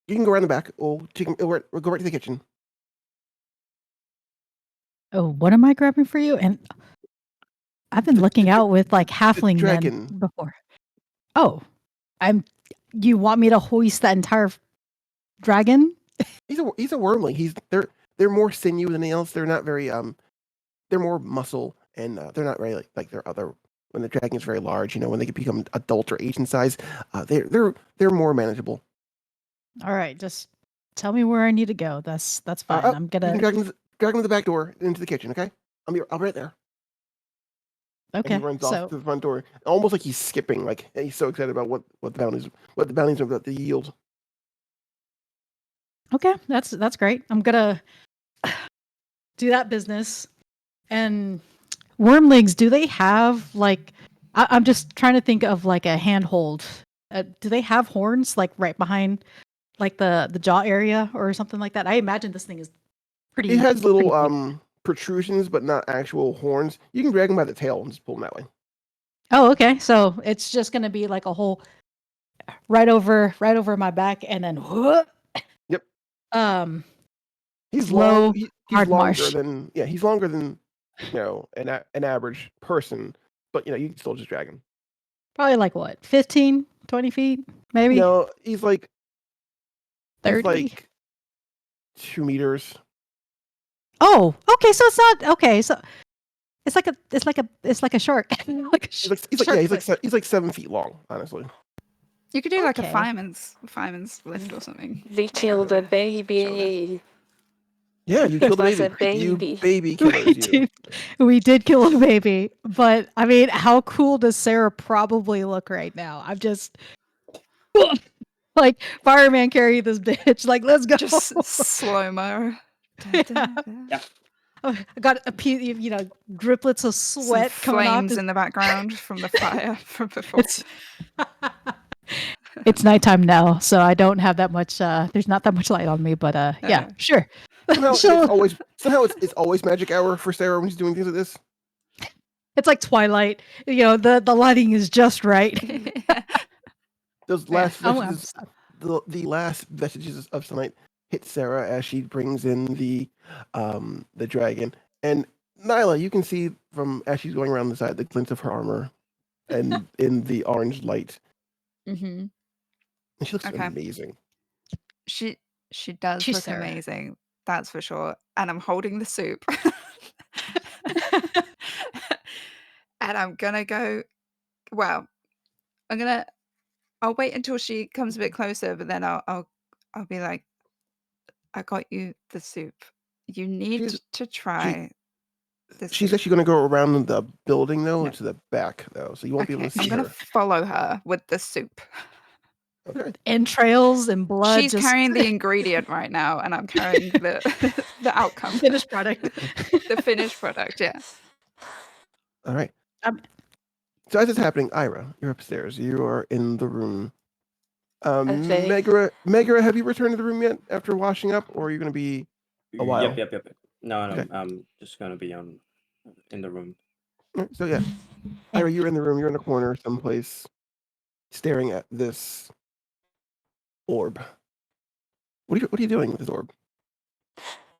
You can go around the back. We'll go right to the kitchen. Oh, what am I grabbing for you? And I've been looking out with like halfling dragon men before. Oh, you want me to hoist that entire dragon? He's a wormling. They're more sinew than anything else. They're not very they're more muscle, and they're not very like their other. When the dragon is very large, when they can become adult or Asian size, they're more manageable. All right, just tell me where I need to go. That's fine. I'm gonna you can drag him to the back door into the kitchen. Okay, I'll be right there. Okay. And he runs off to the front door, almost like he's skipping. Like he's so excited about what the bounties are about to yield. Okay, that's great. I'm gonna do that business. And wormlings, do they have like? I'm just trying to think of like a handhold. Do they have horns like right behind, like the jaw area or something like that? I imagine this thing is pretty. It has little protrusions, but not actual horns. You can drag him by the tail and just pull him that way. Oh, okay. So it's just gonna be like a whole right over my back, and then whoop. Yep. He's low. He's hard longer marsh. than he's longer than an average person, but you can still just drag him. Probably like what, 15, 20 feet, maybe. No, he's like 30. He's like 2 meters. Oh, okay. So it's not okay. So it's like a shark. Like a he's like 7 feet long, honestly. You could do like a fireman's lift or something. They killed the baby. Yeah, you killed a baby. You baby killers. We did kill a baby, but I mean, how cool does Sarah probably look right now? I'm just like, fireman carry this bitch. Like, let's go. Just slow-mo. Yeah. I got a piece, driplets of sweat coming off. Flames in the background from the fire from before. It's nighttime now, so I don't have that much. There's not that much light on me, but yeah, sure. Somehow it's always magic hour for Sarah when she's doing things like this. It's like twilight. The lighting is just right. Those last vestiges, the last vestiges of sunlight hit Sarah as she brings in the dragon. And Nyla, you can see from as she's going around the side the glint of her armor, and in the orange light. Mm-hmm. And she looks amazing. She does look amazing. That's for sure. And I'm holding the soup. And I'm gonna go. Well, I'll wait until she comes a bit closer, but then I'll be like, I got you the soup. You need to try this. She's actually going to go around the building though, to the back though, so you won't be able to see her. I'm going to follow her with the soup. Okay. Entrails and blood. She's carrying the ingredient right now, and I'm carrying the outcome. Finished product. The finished product, yeah. All right. So as it's happening, Eira, you're upstairs. You are in the room. Megara, have you returned to the room yet after washing up, or are you going to be a while? Yep. No, okay. I'm just going to be in the room. So yeah, Eira, you're in the room. You're in a corner someplace, staring at this orb. What are you doing with this orb?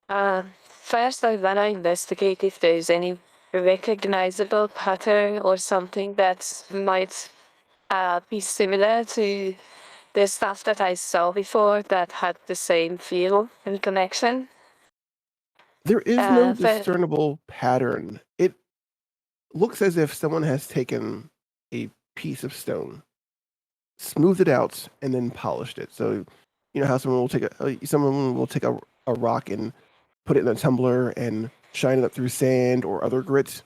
First, I want to investigate if there is any recognizable pattern or something that might be similar to the stuff that I saw before that had the same feel and connection. There is no discernible pattern. It looks as if someone has taken a piece of stone, smoothed it out, and then polished it. So, you know how someone will take a rock and put it in a tumbler and shine it up through sand or other grit.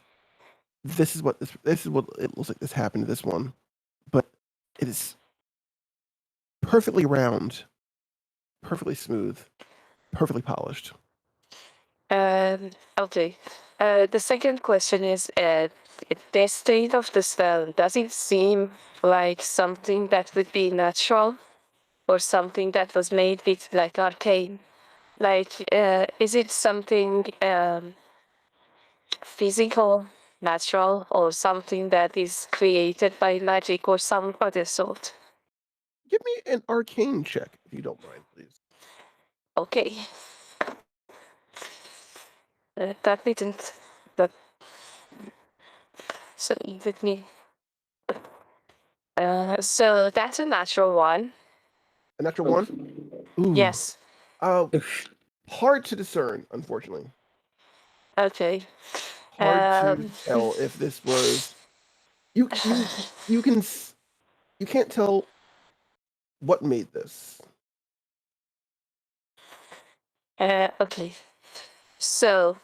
This is what it looks like. This happened to this one, but it is perfectly round, perfectly smooth, perfectly polished. Okay. The second question is, the state of the stone, does it seem like something that would be natural or something that was made with like arcane? Like, is it something physical, natural, or something that is created by magic or some other sort? Give me an arcane check, if you don't mind, please. Okay. That didn't. That. So let me. So that's a natural one. A natural one? Ooh. Yes. Hard to discern, unfortunately. Okay. Hard to tell if this was. You can't tell what made this. Okay. So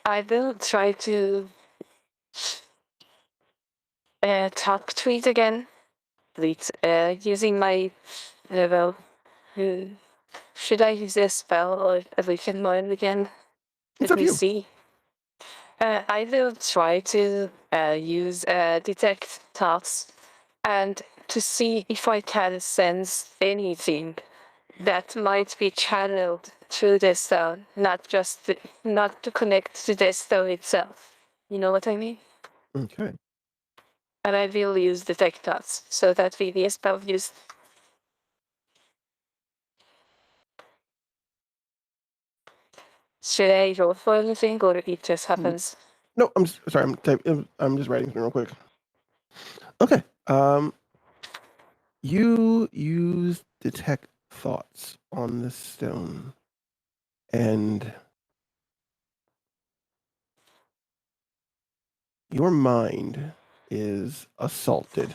I will try to talk to it again. With using my level. Should I use a spell or a weaken mind again? It's Let up me to you. see. I will try to use detect thoughts and to see if I can sense anything that might be channeled through the stone, not to connect to the stone itself. You know what I mean? Okay. And I will use detect thoughts, so that will be a spell used. Should I roll for anything, or it just happens? No, I'm sorry. I'm just writing something real quick. Okay. You use detect thoughts on the stone, and your mind is assaulted,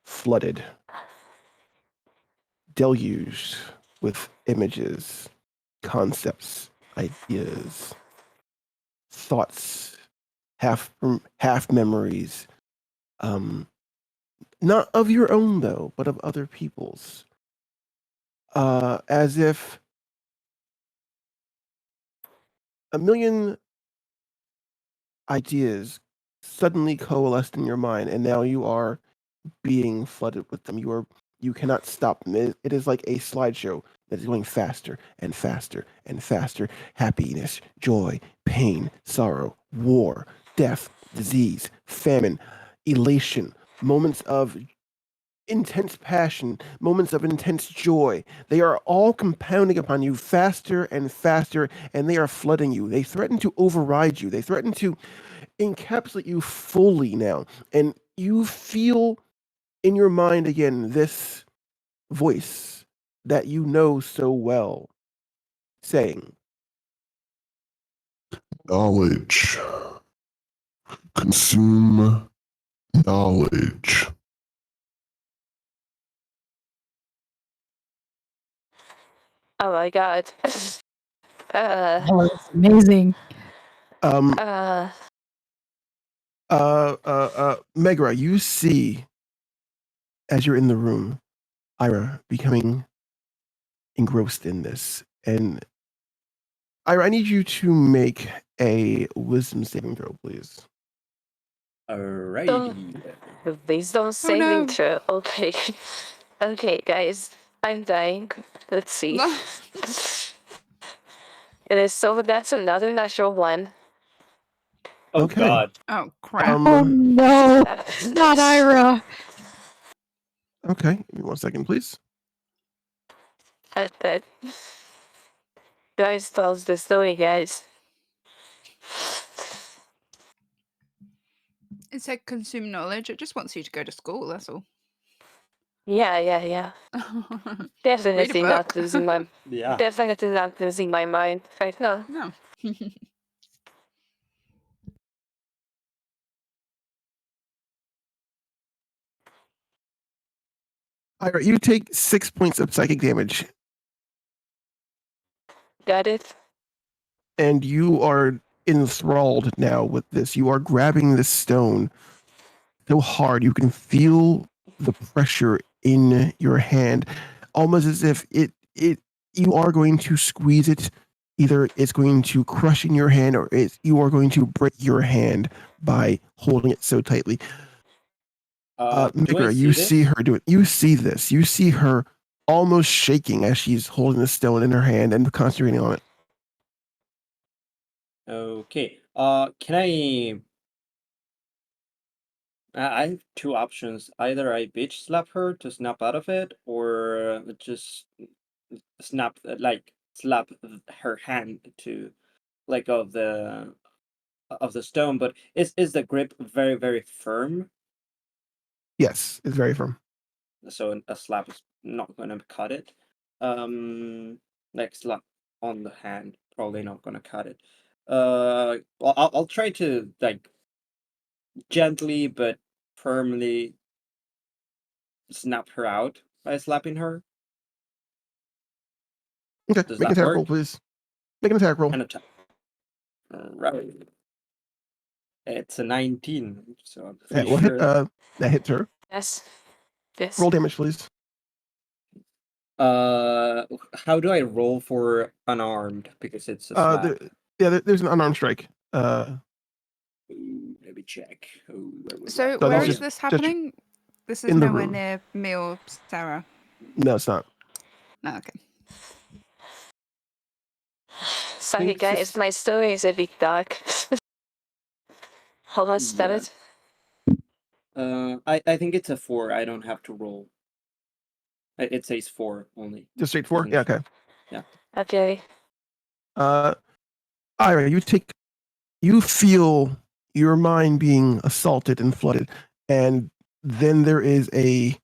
flooded, deluged with images, concepts, ideas, thoughts, half memories, not of your own though, but of other people's, as if a million ideas suddenly coalesced in your mind, and now you are being flooded with them. You cannot stop them. It is like a slideshow that is going faster and faster and faster. Happiness, joy, pain, sorrow, war, death, disease, famine, elation, moments of intense passion, moments of intense joy. They are all compounding upon you faster and faster, and they are flooding you. They threaten to override you. They threaten to encapsulate you fully now. And you feel in your mind again this voice that you know so well saying, knowledge. Consume knowledge. Oh my god. Oh, that's amazing. Megara, you see as you're in the room, Eira becoming engrossed in this. And Eira, I need you to make a wisdom saving throw, please. Alrighty. Wisdom saving throw. Okay. Okay, guys. I'm dying. Let's see. It is so that's another natural one. Oh Okay. god. Oh crap. Oh no, not Eira. Okay, give me 1 second, please. Guys tells the story, guys. It said consume knowledge. It just wants you to go to school. That's all. Yeah. Read Definitely a not book. losing my. Yeah. Definitely not losing my mind right now. No. Ira, you take 6 points of psychic damage, Got it. and you are enthralled now with this. You are grabbing this stone so hard you can feel the pressure in your hand, almost as if you are going to squeeze it. Either it's going to crush in your hand, or you are going to break your hand by holding it so tightly. Megara, you see her do it. You see this. You see her almost shaking as she's holding the stone in her hand and concentrating on it. Okay. Can I have two options. Either I bitch slap her to snap out of it, or just slap her hand to of the stone. But is the grip very, very firm? Yes, it's very firm. So a slap is not gonna cut it. Slap on the hand, probably not gonna cut it. Well, I'll try to gently but firmly snap her out by slapping her. Okay, Does make an that attack work? roll, please. Make an attack roll. An attack. Right. It's a 19, so I'm That pretty will hit. sure. That hits her. Yes. Roll damage, please. How do I roll for unarmed? Because it's a slap. There's an unarmed strike. Let me check. So So where this is is this just happening? This is in the nowhere room. near me or Sarah. No, it's not. No, okay. Sorry, guys. My story is a bit dark. How much damage? I think it's a 4. I don't have to roll. It says 4 only. Just straight 4? Yeah, okay. Yeah. Okay. Ira, you feel your mind being assaulted and flooded, and then there is a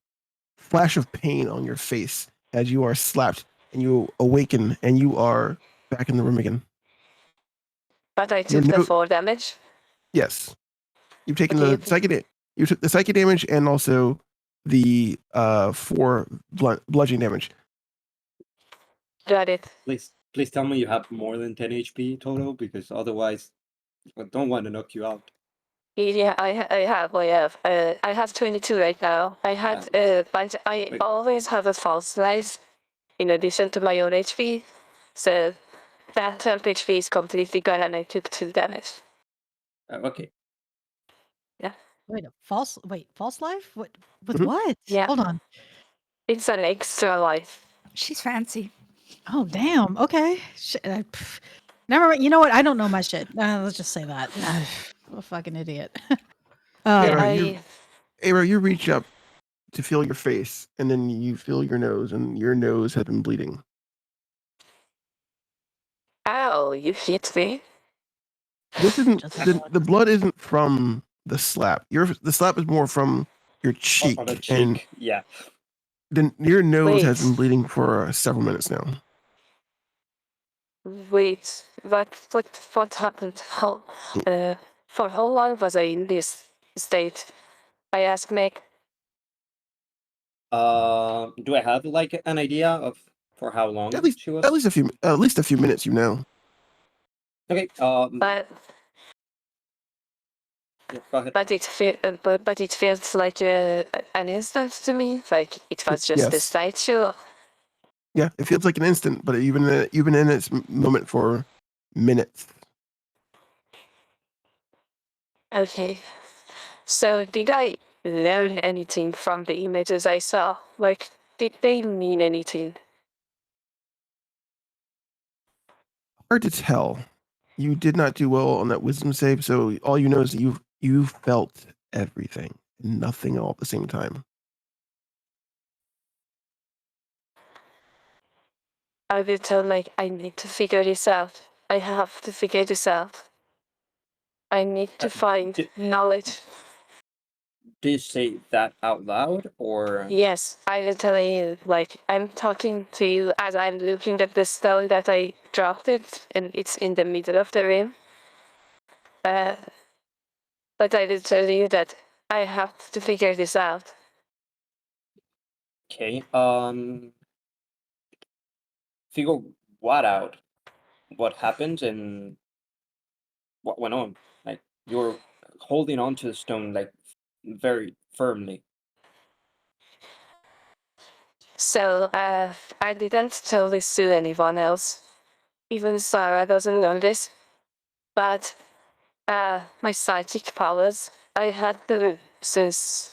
flash of pain on your face as you are slapped, and you awaken, and you are back in the room again. But I took the 4 damage? Yes. You've taken the psychic. You took the psychic damage and also the 4 bludgeoning damage. Got it. Please tell me you have more than 10 HP total, because otherwise I don't want to knock you out. Yeah, I have. I have 22 right now. I had, but I always have a false life in addition to my own HP. So that 12 HP is completely gone, and I took 2 damage. Okay. Yeah. Wait, false life? What? With what? Yeah. Hold on. It's an extra life. She's fancy. Oh, damn. Okay. Never mind. You know what? I don't know my shit. Let's just say that. I'm a fucking idiot. Eira, you reach up to feel your face, and then you feel your nose, and your nose has been bleeding. Ow, you hit me. This isn't the blood isn't from the slap. The slap is more from your cheek, and yeah. Then your nose has been bleeding for several minutes now. Wait, what happened? For how long was I in this state? I asked Meg. Do I have an idea of for how long she was? At least a few minutes, you know. Okay. But yeah, go ahead. But it feels like an instant to me. Like it was just a sideshow. Yeah, it feels like an instant, but you've been in its moment for minutes. Okay. So did I learn anything from the images I saw? Like, did they mean anything? Hard to tell. You did not do well on that wisdom save, so all you know is that you felt everything, nothing all at the same time. I will tell I need to figure this out. I have to figure this out. I need to find knowledge. Do you say that out loud, or? Yes, I will tell you, I'm talking to you as I'm looking at the stone that I dropped it, and it's in the middle of the room. But I will tell you that I have to figure this out. Okay, figure what out? What happened and what went on? Like, you're holding on to the stone, very firmly. So, I didn't tell this to anyone else. Even Sarah doesn't know this. But, my psychic powers, I had them since,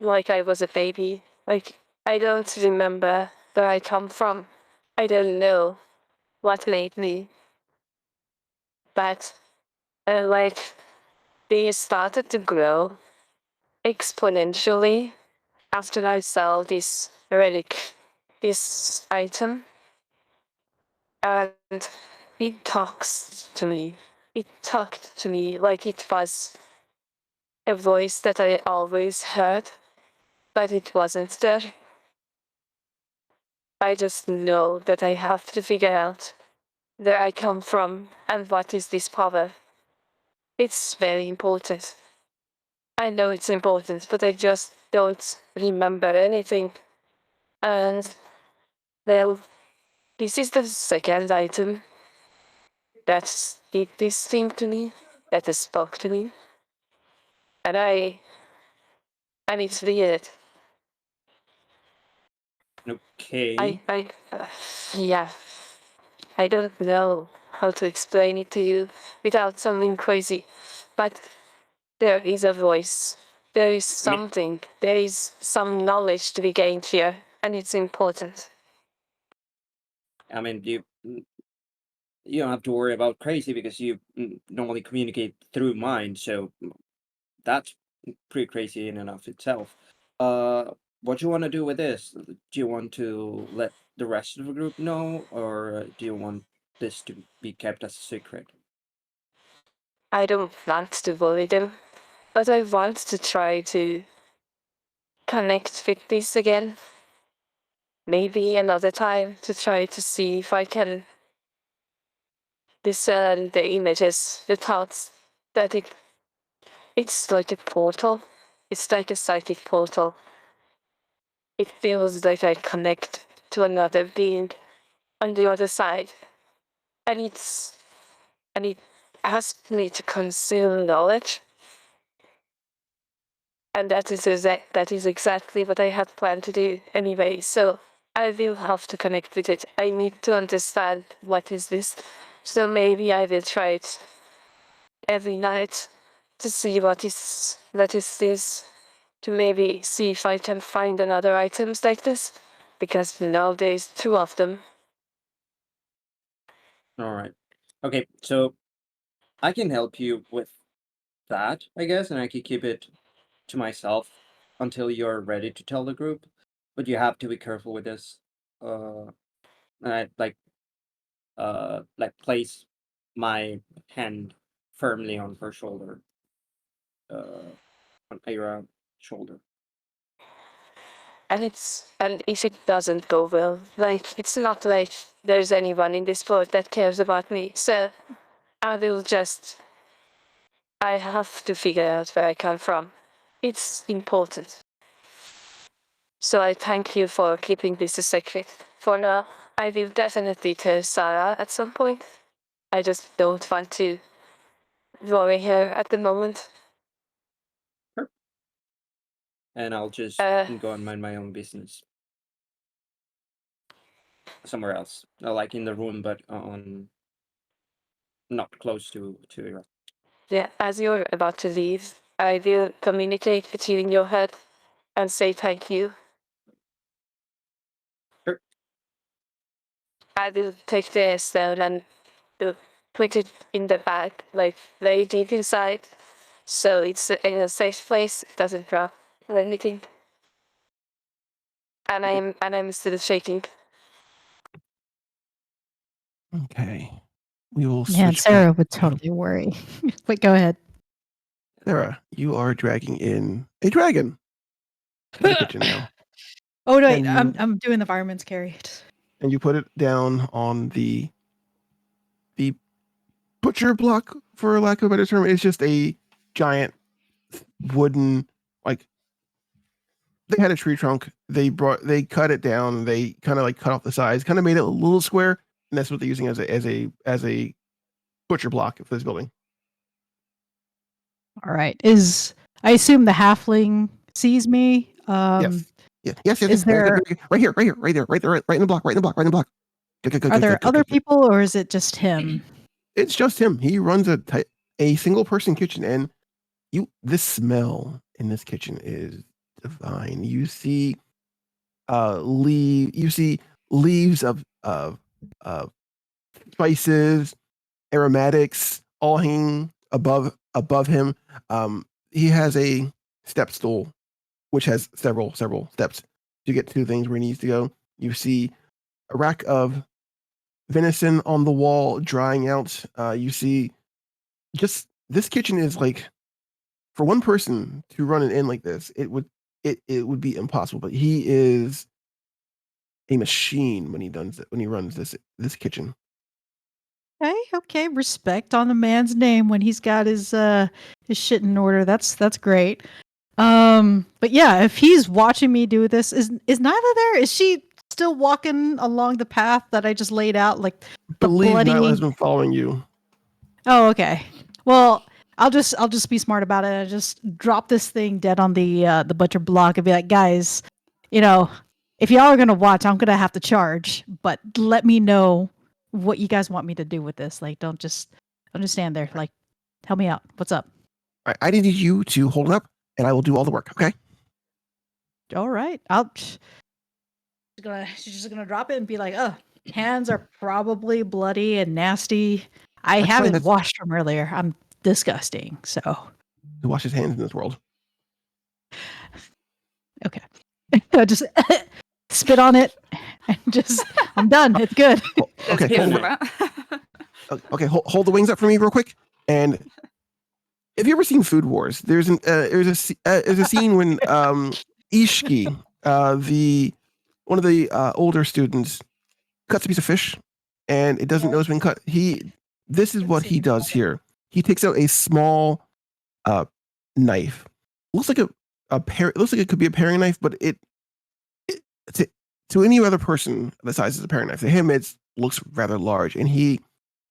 I was a baby. I don't remember where I come from. I don't know what made me. But, they started to grow exponentially after I saw this relic, this item. And it talks to me. It talked to me like it was a voice that I always heard, but it wasn't there. I just know that I have to figure out where I come from and what is this power. It's very important. I know it's important, but I just don't remember anything. And, well, this is the second item that did this thing to me, that spoke to me. And it's weird. Okay. Yeah. I don't know how to explain it to you without sounding crazy, but there is a voice. There is something. There is some knowledge to be gained here, and it's important. I mean, you don't have to worry about crazy because you normally communicate through mind, so that's pretty crazy in and of itself. What do you want to do with this? Do you want to let the rest of the group know, or do you want this to be kept as a secret? I don't want to bully them, but I want to try to connect with this again. Maybe another time to try to see if I can discern the images, the thoughts, that it's like a portal. It's like a psychic portal. It feels like I connect to another being on the other side. And it asks me to conceal knowledge. And that is exactly what I had planned to do anyway, so I will have to connect with it. I need to understand what is this. So maybe I will try it every night to see what is this, to maybe see if I can find another items like this, because nowadays 2 of them. Alright. Okay, so I can help you with that, I guess, and I can keep it to myself until you're ready to tell the group. But you have to be careful with this. And I place my hand firmly on her shoulder. On Eira's shoulder. And if it doesn't go well, it's not like there's anyone in this world that cares about me, so I have to figure out where I come from. It's important. So I thank you for keeping this a secret. For now, I will definitely tell Sarah at some point. I just don't want to worry her at the moment. Sure. And I'll just go and mind my own business. Somewhere else. Like in the room, but not close to Eira. Yeah, as you're about to leave, I will communicate with you in your head and say thank you. Sure. I will take the stone and put it in the bag, lay deep inside, so it's in a safe place. It doesn't drop or anything. And I'm still shaking. Okay. We will switch Man, Sarah back. would totally worry. Wait, go ahead. Sarah, you are dragging in a dragon to the kitchen now. Oh no, wait, I'm doing the fireman's carry. And you put it down on the butcher block, for lack of a better term. It's just a giant wooden, like, they had a tree trunk. They cut it down. They kind of like cut off the sides, kind of made it a little square, and that's what they're using as a butcher block for this building. All right. I assume the halfling sees me? Yes. Yes. Is there right here, right in the block, right in the block. Are there other people, or is it just him? It's just him. He runs a single person kitchen, and this smell in this kitchen is divine. You see leaves of spices, aromatics all hanging above him. He has a step stool which has several steps to get to things where he needs to go. You see a rack of venison on the wall drying out. You see just this kitchen is like, for one person to run an inn like this, it would be impossible. But he is a machine when he runs this kitchen. Okay. Respect on the man's name when he's got his shit in order. That's great. But yeah, if he's watching me do this, is Nyla there? Is she still walking along the path that I just laid out? Like, believe Nyla has been following you. Oh, okay. Well, I'll just be smart about it. I just drop this thing dead on the butcher block and be like, guys, if y'all are gonna watch, I'm gonna have to charge. But let me know what you guys want me to do with this. Like, don't just stand there. Like, help me out. What's up? All right, I need you to hold it up, and I will do all the work. Okay. All right. She's just gonna drop it and be like, hands are probably bloody and nasty. I haven't washed them earlier. I'm disgusting. So who washes hands in this world? Okay. Just spit on it and I'm done. It's good. Okay. Hold the wings up for me real quick. And have you ever seen Food Wars? There's a scene when Ishki, one of the older students, cuts a piece of fish, and it doesn't know it's been cut. This is what he does here. He takes out a small knife. Looks like it looks like it could be a paring knife, but to any other person the size of a paring knife, to him it looks rather large, and he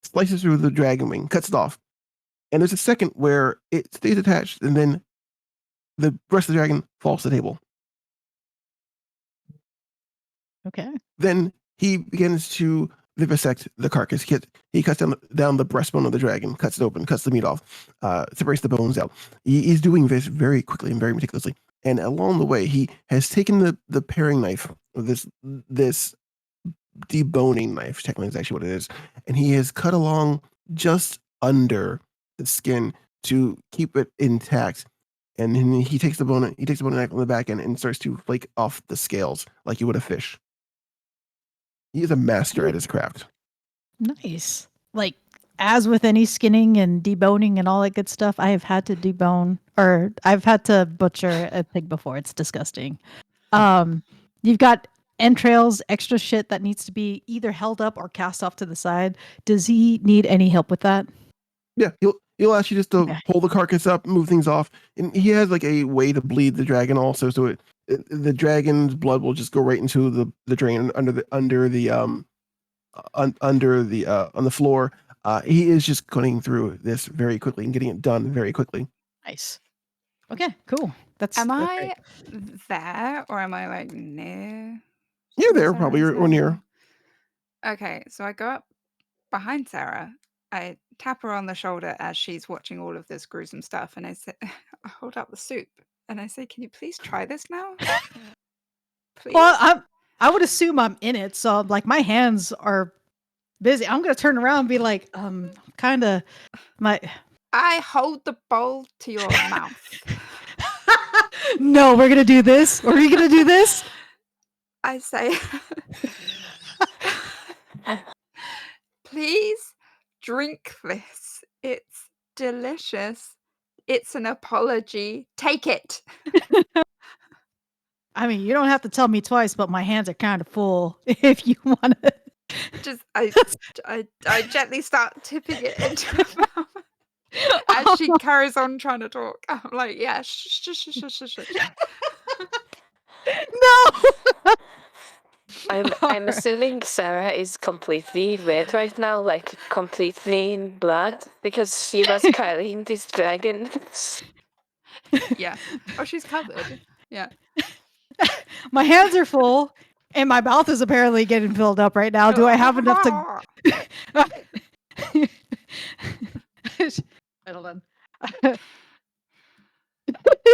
slices through the dragon wing, cuts it off, and there's a second where it stays attached, and then the rest of the dragon falls to the table. Okay. Then he begins to vivisect the carcass. He cuts down the breastbone of the dragon, cuts it open, cuts the meat off, separates the bones out. He's doing this very quickly and very meticulously. And along the way, he has taken the paring knife, this deboning knife, technically is actually what it is, and he has cut along just under the skin to keep it intact. And then he takes the bone knife on the back end and starts to flake off the scales like you would a fish. He is a master at his craft. Nice. Like, as with any skinning and deboning and all that good stuff, I have had to debone, or I've had to butcher a pig before. It's disgusting. You've got entrails, extra shit that needs to be either held up or cast off to the side. Does he need any help with that? Yeah, he'll ask you just to pull the carcass up, move things off, and he has like a way to bleed the dragon also, so the dragon's blood will just go right into the drain on the floor. He is just cutting through this very quickly and getting it done very quickly. Nice. Okay, cool. Am I there, or am I like near? You're there, probably, or near. Okay, so I go up behind Sarah. I tap her on the shoulder as she's watching all of this gruesome stuff, and I say, I hold up the soup, and I say, "Can you please try this now?" Please? Well, I would assume I'm in it, so like my hands are busy. I'm gonna turn around and be like, kind of my. I hold the bowl to your mouth. No, we're gonna do this. Are we gonna do this? I say, Drink this. It's delicious. It's an apology. Take it. I mean, you don't have to tell me twice, but my hands are kind of full. If you want to, I gently start tipping it into her mouth as she carries on trying to talk. I'm like, yeah, shh. No. I'm assuming Sarah is completely red right now, like completely in blood, because she was carrying this dragon. Yeah. Oh, she's covered. Yeah. My hands are full, and my mouth is apparently getting filled up right now. Do I have enough to? Hold on.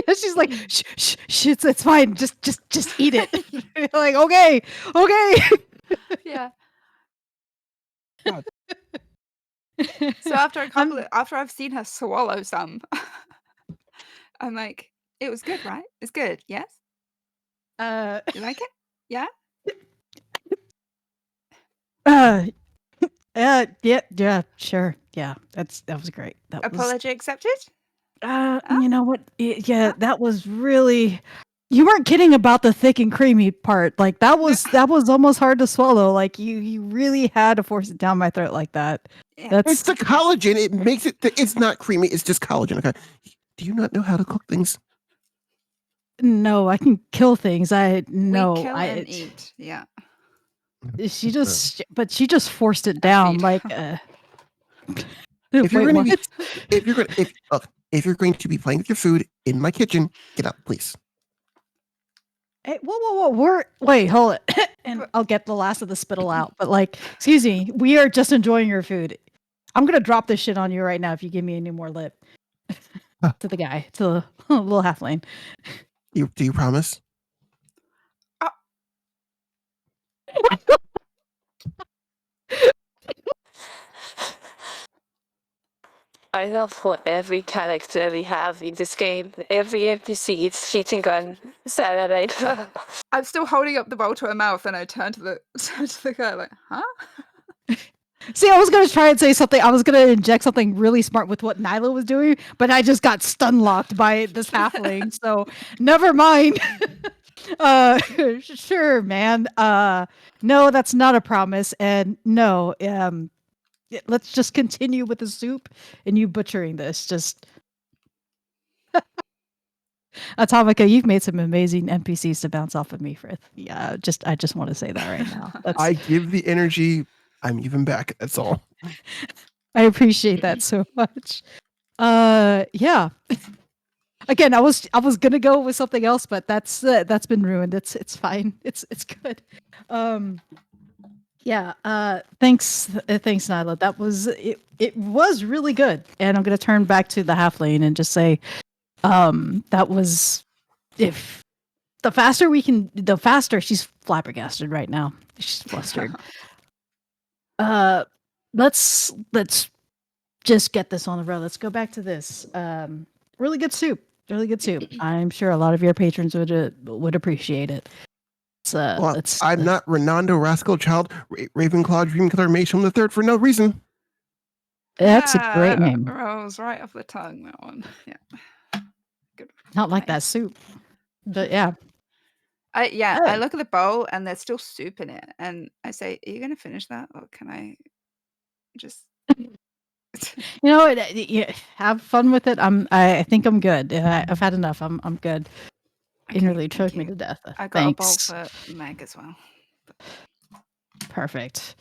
She's like, shh, it's fine. Just eat it. Like, okay. Yeah. So after after I've seen her swallow some, I'm like, it was good, right? It's good, yes? You like it? Yeah? Yeah, sure. Yeah, that was great. Apology accepted? You know what? Yeah, that was really. You weren't kidding about the thick and creamy part. Like that was almost hard to swallow. Like you really had to force it down my throat like that. Yeah. It's the collagen. It makes it. It's not creamy. It's just collagen. Okay. Do you not know how to cook things? No, I can kill things. We kill and eat. Yeah. She just forced it down. Like, if you're going to be playing with your food in my kitchen, get out, please. Hey, whoa! Wait, hold it, and I'll get the last of the spittle out. But like, excuse me, we are just enjoying your food. I'm gonna drop this shit on you right now if you give me any more lip. To the guy, to the little halfling. Do you promise? I love what every character we have in this game. Every NPC is cheating on Sarah right now. I'm still holding up the bowl to her mouth, and I turn to the guy like, huh? See, I was going to try and say something. I was going to inject something really smart with what Nyla was doing, but I just got stun locked by this halfling. So never mind. Sure, man. No, that's not a promise. And no, let's just continue with the soup and you butchering this. Just Atomika, you've made some amazing NPCs to bounce off of me, Frith. Yeah, I just want to say that right now. I give the energy. I'm even back. That's all. I appreciate that so much. Yeah. Again, I was gonna go with something else, but that's been ruined. It's fine. It's good. Yeah. Thanks, Nyla. That was it. It was really good. And I'm gonna turn back to the halfling and just say, that was if the faster she's flabbergasted right now. She's flustered. Let's just get this on the road. Let's go back to this. Really good soup. Really good soup. I'm sure a lot of your patrons would appreciate it. I'm not Renando, Rascal Child, Ravenclaw, Dreamkiller, Maysham the Third for no reason. That's a great name. Rolls right off the tongue, that one. Yeah. Good. Not like that soup. But yeah. I look at the bowl and there's still soup in it, and I say, "Are you going to finish that, or can I just?" Have fun with it. I think I'm good. I've had enough. I'm good. Okay, it nearly choked me to death. I got a bowl for Meg as well. Perfect.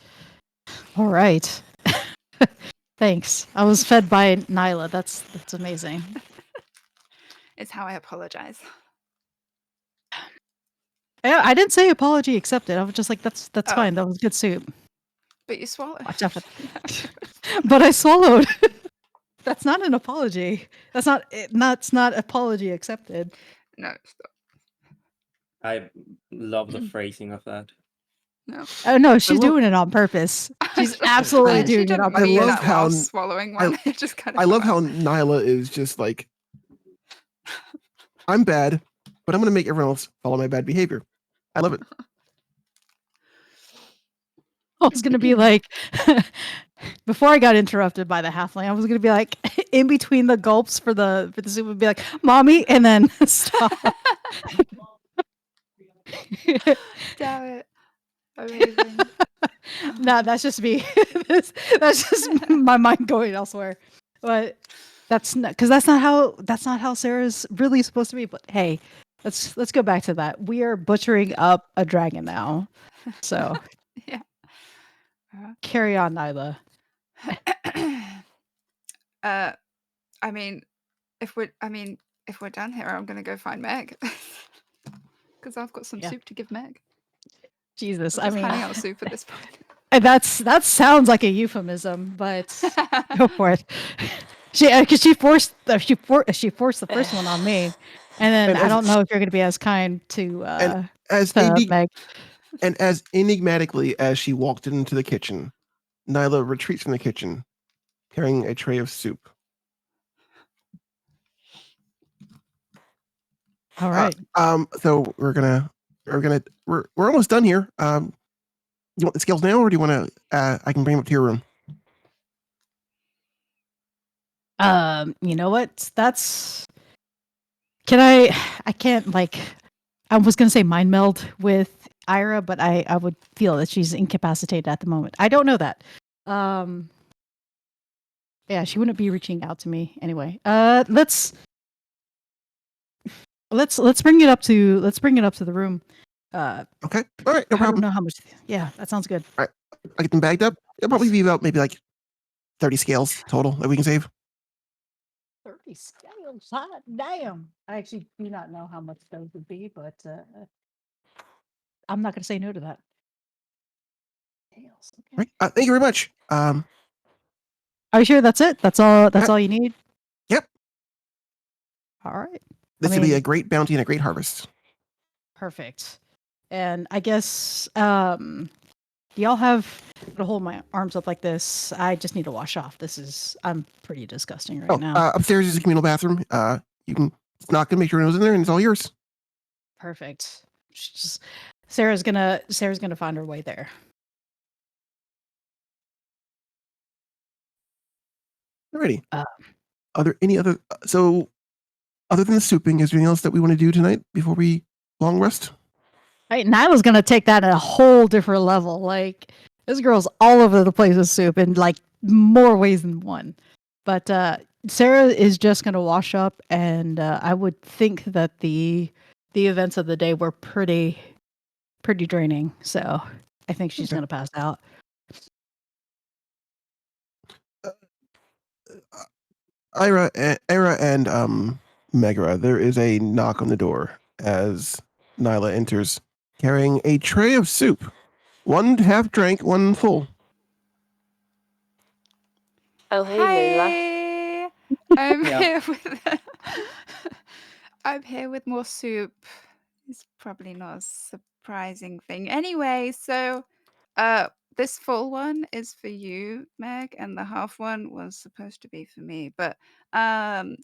All right. Thanks. I was fed by Nyla. That's amazing. It's how I apologize. Yeah, I didn't say apology accepted. I was just like, that's fine. That was good soup. But you swallowed. But I swallowed. That's not an apology. That's not apology accepted. No. Stop. I love the phrasing of that. No. Oh no, she's doing it on purpose. She's absolutely doing it on purpose. I love how swallowing one. Just kind of. I love how Nyla is just like, I'm bad, but I'm going to make everyone else follow my bad behavior. I love it. I was going to be like, before I got interrupted by the halfling, I was gonna be like, in between the gulps for the soup, would be like, "Mommy," and then stop. Damn it! Amazing. No, that's just me. that's just my mind going elsewhere. But that's not because that's not how Sarah's really supposed to be. But hey, let's go back to that. We are butchering up a dragon now. So Yeah. carry on, Nyla. I mean, if we're done here, I'm gonna go find Meg because I've got some soup to give Meg. Jesus, I'm just handing out soup at this point. That sounds like a euphemism, but go for it. Because she forced the first one on me, and then I don't know if you're going to be as kind to Meg. And as enigmatically as she walked into the kitchen, Nyla retreats from the kitchen, carrying a tray of soup. All right. So we're almost done here. You want the scales now, or do you want to? I can bring them up to your room. You know what? I can't like. I was gonna say mind meld with Eira, but I would feel that she's incapacitated at the moment. I don't know that. Yeah, she wouldn't be reaching out to me anyway. Let's bring it up to the room. Okay. All right. No problem. I don't know how much. Yeah, that sounds good. All right. I get them bagged up. It'll probably be about maybe like 30 scales total that we can save. 30 scales? Hot damn. I actually do not know how much those would be, but I'm not going to say no to that. Scales. Okay. Right. Thank you very much. Are you sure that's it? That's all you need? Yep. All right. This would be a great bounty and a great harvest. Perfect. And I guess do y'all have to hold my arms up like this? I just need to wash off. I'm pretty disgusting right now. Upstairs is a communal bathroom. You can knock and make sure no one's in there, and it's all yours. Perfect. Sarah's gonna find her way there. Alrighty. Are there any other? So, other than the souping, is there anything else that we want to do tonight before we long rest? Right, Nyla's gonna take that at a whole different level. Like this girl's all over the place with soup in like more ways than one. But Sarah is just gonna wash up, and I would think that the events of the day were pretty draining. So I think she's gonna pass out. Eira and Megara, there is a knock on the door as Nyla enters, carrying a tray of soup. One half drank, one full. Oh, hey, Hi. I'm here with more soup. It's probably not a surprising thing. Anyway, so this full one is for you, Meg, and the half one was supposed to be for me. But Eira,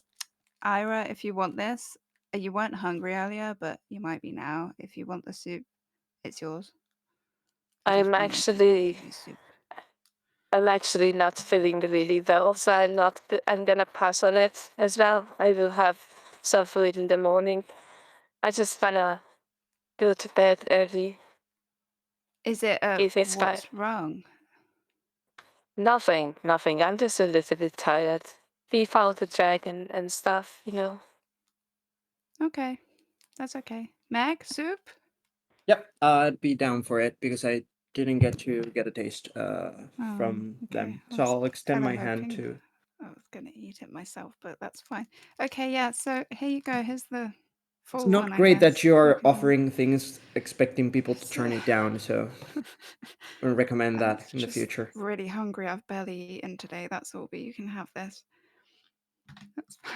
if you want this, you weren't hungry earlier, but you might be now. If you want the soup, it's yours. I'm actually not feeling really well, so I'm gonna pass on it as well. I will have some food in the morning. I just wanna go to bed early. Is it what's wrong? Nothing. I'm just a little bit tired. We found the dragon and stuff, you know. Okay, that's okay. Meg, soup? Yep, I'd be down for it because I didn't get a taste from them. So I'll extend my hand to. I was gonna eat it myself, but that's fine. Okay, yeah. So here you go. Here's the full It's not one, great that you are Okay. offering things expecting people to turn it down. So I recommend that in the future. Really hungry. I've barely eaten today. That's all. But you can have this.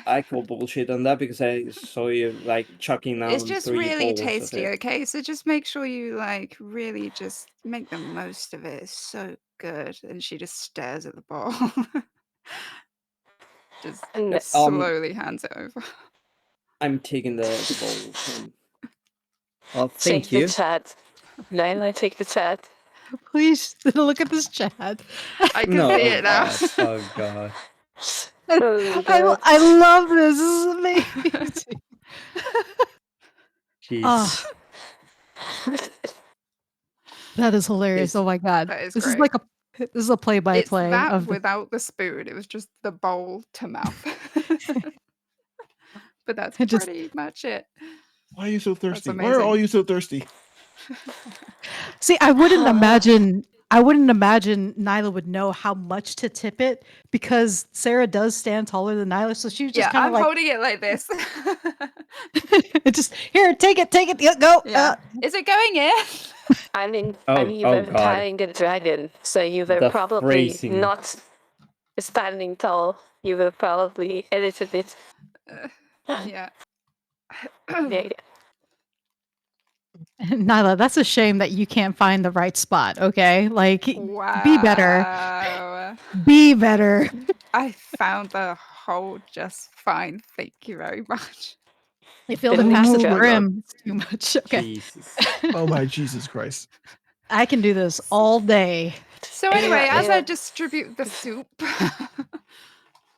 I call bullshit on that because I saw you like chucking down. It's just 3 really bowls of tasty. it. Okay, so just make sure you like really just make the most of it. It's so good. And she just stares at the bowl. just slowly hands it over. I'm taking the bowl. Well, thank you. Take the chat. Nyla, take the chat. Please look at this chat. I can see it now. Oh god. I love this. This is amazing. Jeez. That is hilarious. Oh my god. That is This great. is like this is a play-by-play It's that of without the spoon. It was just the bowl to mouth. But that's Just- pretty much it. Why are you so thirsty? That's Why are all amazing. you so thirsty? See, I wouldn't imagine Nyla would know how much to tip it because Sarah does stand taller than Nyla, so she's just kind of I'm like holding it like this. just here, take it, yeah, go. Yeah. Is it going in? I mean, Oh, you oh were God. carrying a dragon, so you were The probably phrasing. not standing tall. You were probably a little bit. Yeah. Yeah. Nyla, that's a shame that you can't find the right spot, okay? Like Wow. be better. Be better. I found the hole just fine. Thank you very much. You filled it Didn't past move the it. brim. It's too much. Okay. Jesus. Oh my Jesus Christ. I can do this all day. So anyway, Yeah, as I yeah. distribute the soup,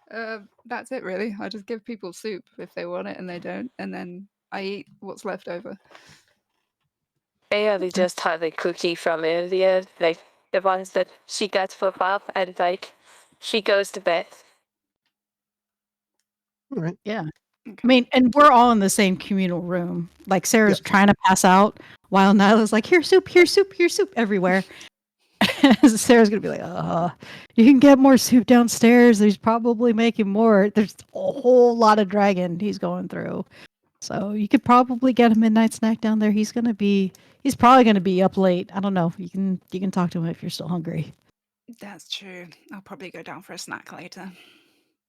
that's it really. I just give people soup if they want it and they don't, and then I eat what's left over. Yeah, we just had a cookie from earlier, like the ones that she got for Bob, and like she goes to bed. All right. Yeah. I mean, and we're all in the same communal room. Like Sarah's trying to pass out while Nyla's like, here soup everywhere. Sarah's gonna be like, you can get more soup downstairs. There's probably making more. There's a whole lot of dragon he's going through. So you could probably get a midnight snack down there. He's probably gonna be up late. I don't know. You can talk to him if you're still hungry. That's true. I'll probably go down for a snack later.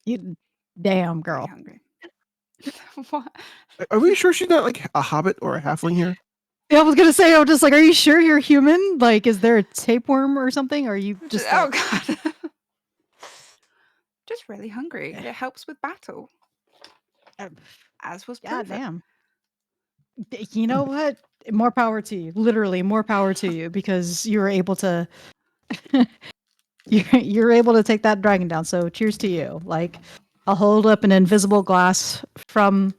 You damn girl. Very hungry. What? Are we sure she's not like a hobbit or a halfling here? Yeah, I was gonna say, I'm just like, are you sure you're human? Like, is there a tapeworm or something? Or are you just Oh god. Just really hungry. It helps with battle. As was proven. damn. You know what? More power to you. Literally, more power to you because you were able to. you're able to take that dragon down. So cheers to you. Like, I'll hold up an invisible glass from.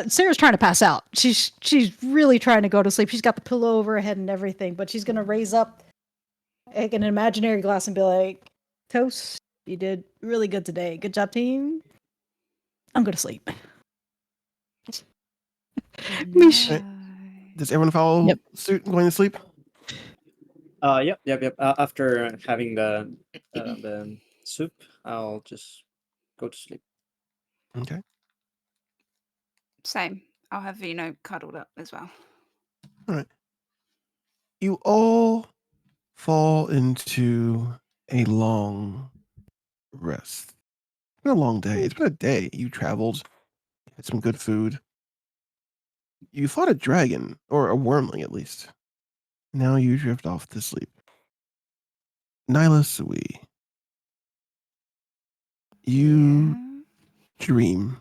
Sarah's trying to pass out. She's really trying to go to sleep. She's got the pillow over her head and everything, but she's gonna raise up like an imaginary glass and be like, "Toast, you did really good today. Good job, team. I'm gonna sleep." Nice. Does everyone follow suit and going to sleep? Yep. After having the soup, I'll just go to sleep. Okay. Same. I'll have Vino cuddled up as well. All right. You all fall into a long rest. It's been a long day. It's been a day. You traveled, had some good food. You fought a dragon, or a wormling at least. Now you drift off to sleep. Nylah'sui, you dream.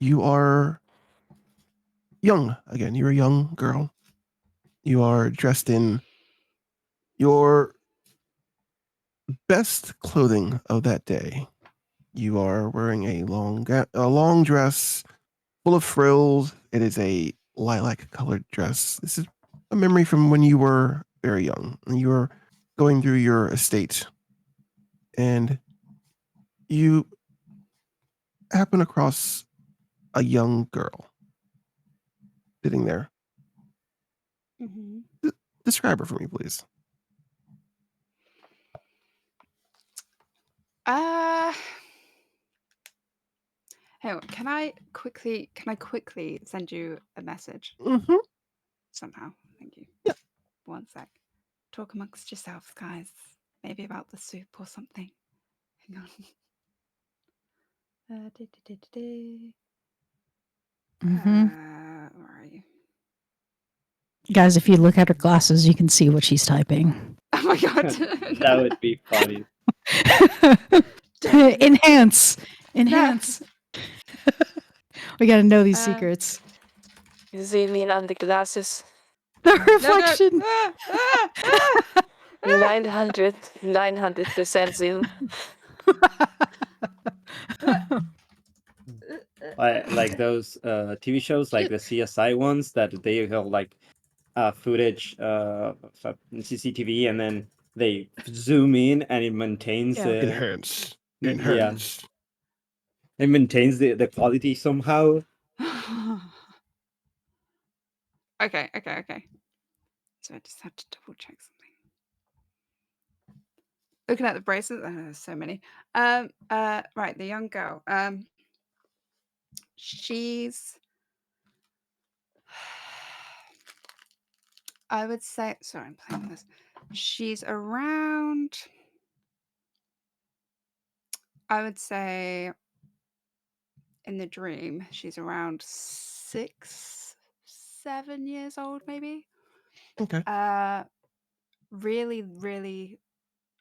You are young again. You're a young girl. You are dressed in your best clothing of that day. You are wearing a long dress full of frills. It is a lilac colored dress. This is a memory from when you were very young. You were going through your estate and you happen across a young girl sitting there. Mm-hmm. Describe her for me, please. Hang on, can I quickly send you a message? Mm-hmm. Somehow. Thank you. Yeah. One sec. Talk amongst yourselves, guys. Maybe about the soup or something. Hang on. Where are you? Guys, if you look at her glasses, you can see what she's typing. Oh my god. That would be funny. Enhance. We gotta know these secrets. You zoom in on the glasses. The reflection. 900% zoom. Like those TV shows, like the CSI ones, that they have like footage CCTV, and then they zoom in, and it maintains Enhance. Yeah, it maintains the quality somehow. Okay. So I just have to double check something. Looking at the bracelets, there's so many. Right, the young girl. She's. I would say. Sorry, I'm playing with this. She's around. I would say. In the dream, she's around 6, 7 years old, maybe. Okay. Really, really,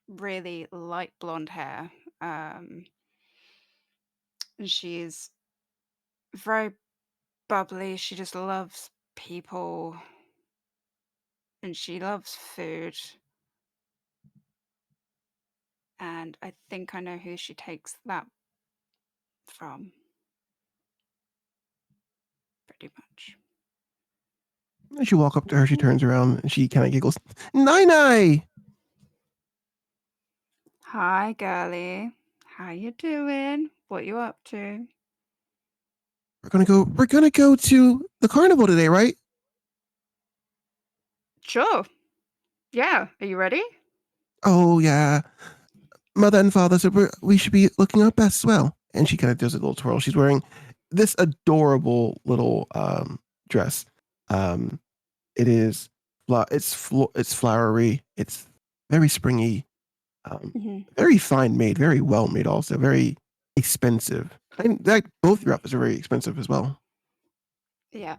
really light blonde hair. And she's very bubbly. She just loves people, and she loves food. And I think I know who she takes that from. Pretty much. As you walk up to her, she turns around and she kind of giggles. Nai! Hi, girlie. How you doing? What you up to? We're gonna go to the carnival today, right? Sure. Yeah. Are you ready? Oh yeah. Mother and father said we should be looking our best as well. And she kind of does a little twirl. She's wearing this adorable little dress. It is it's flowery. It's very springy. Very fine made, very well made. Also very expensive. And that both your outfits are very expensive as well. Yeah.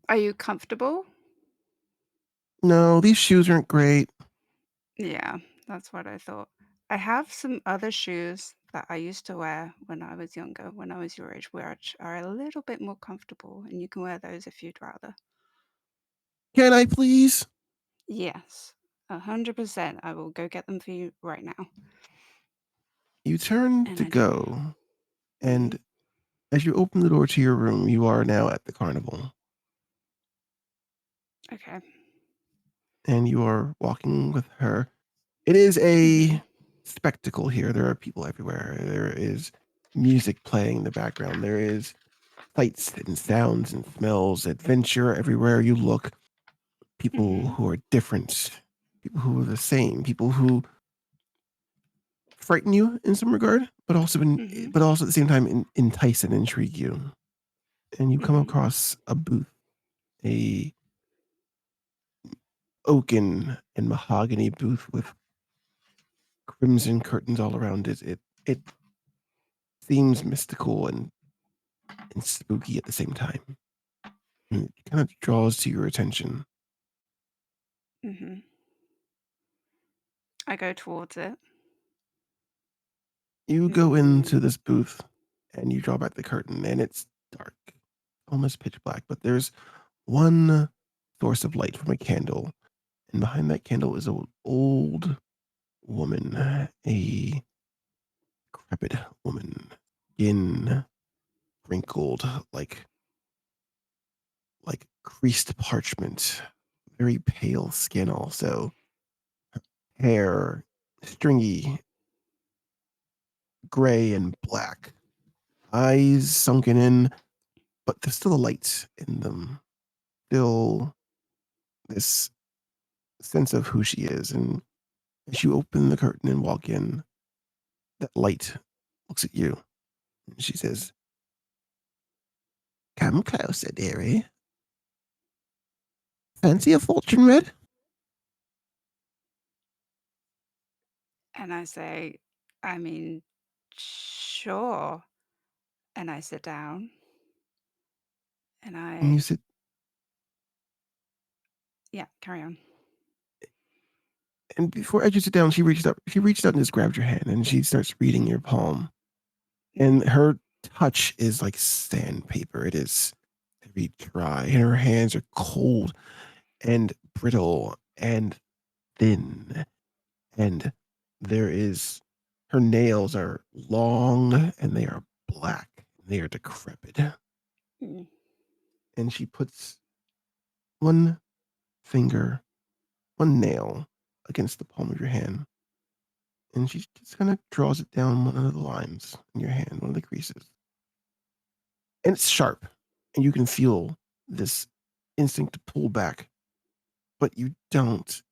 Are you comfortable? No, these shoes aren't great. Yeah, that's what I thought. I have some other shoes that I used to wear when I was younger, when I was your age, which are a little bit more comfortable, and you can wear those if you'd rather. Can I please? Yes, 100%. I will go get them for you right now. You turn And to I go, and as you open the door to your room, you are now at the carnival. Okay. And you are walking with her. It is a spectacle here. There are people everywhere. There is music playing in the background. There is sights and sounds and smells, adventure everywhere you look. People who are different, people who are the same, people who frighten you in some regard, but also at the same time entice and intrigue you. And you come across a booth, a oaken and mahogany booth with crimson curtains all around it. It seems mystical and spooky at the same time. And it kind of draws to your attention. I go towards it. You go into this booth and you draw back the curtain, and it's dark, almost pitch black, but there's one source of light from a candle, and behind that candle is an old woman, a decrepit woman, skin wrinkled like creased parchment, very pale skin also, hair stringy, gray and black, eyes sunken in, but there's still a light in them, still this sense of who she is. And as you open the curtain and walk in, that light looks at you and she says, "Come closer, dearie. Fancy a fortune red?" And I say, I mean, sure. And I sit down. And you sit. Yeah, carry on. And before as you sit down, she reached out and just grabbed your hand and she starts reading your palm. And her touch is like sandpaper. It is very dry and her hands are cold. and brittle and thin. And her nails are long and they are black. They are decrepit. And she puts one nail against the palm of your hand. And she just kind of draws it down one of the lines in your hand, one of the creases. And it's sharp. And you can feel this instinct to pull back. But you don't.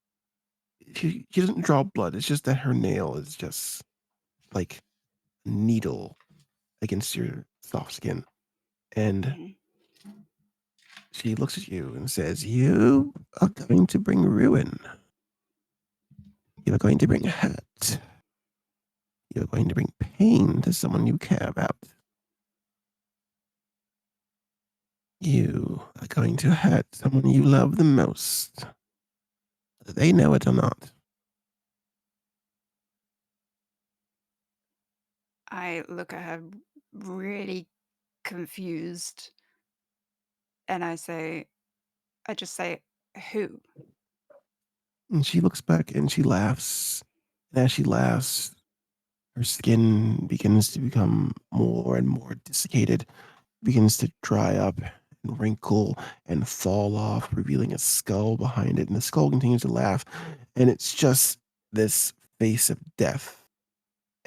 She doesn't draw blood. It's just that her nail is just like a needle against your soft skin. And she looks at you and says, "You are going to bring ruin. You are going to bring hurt. You are going to bring pain to someone you care about. You are going to hurt someone you love the most, whether they know it or not." I look at her really confused and I just say, who? And she looks back and she laughs. And as she laughs, her skin begins to become more and more desiccated, begins to dry up and wrinkle and fall off, revealing a skull behind it. And the skull continues to laugh. And it's just this face of death.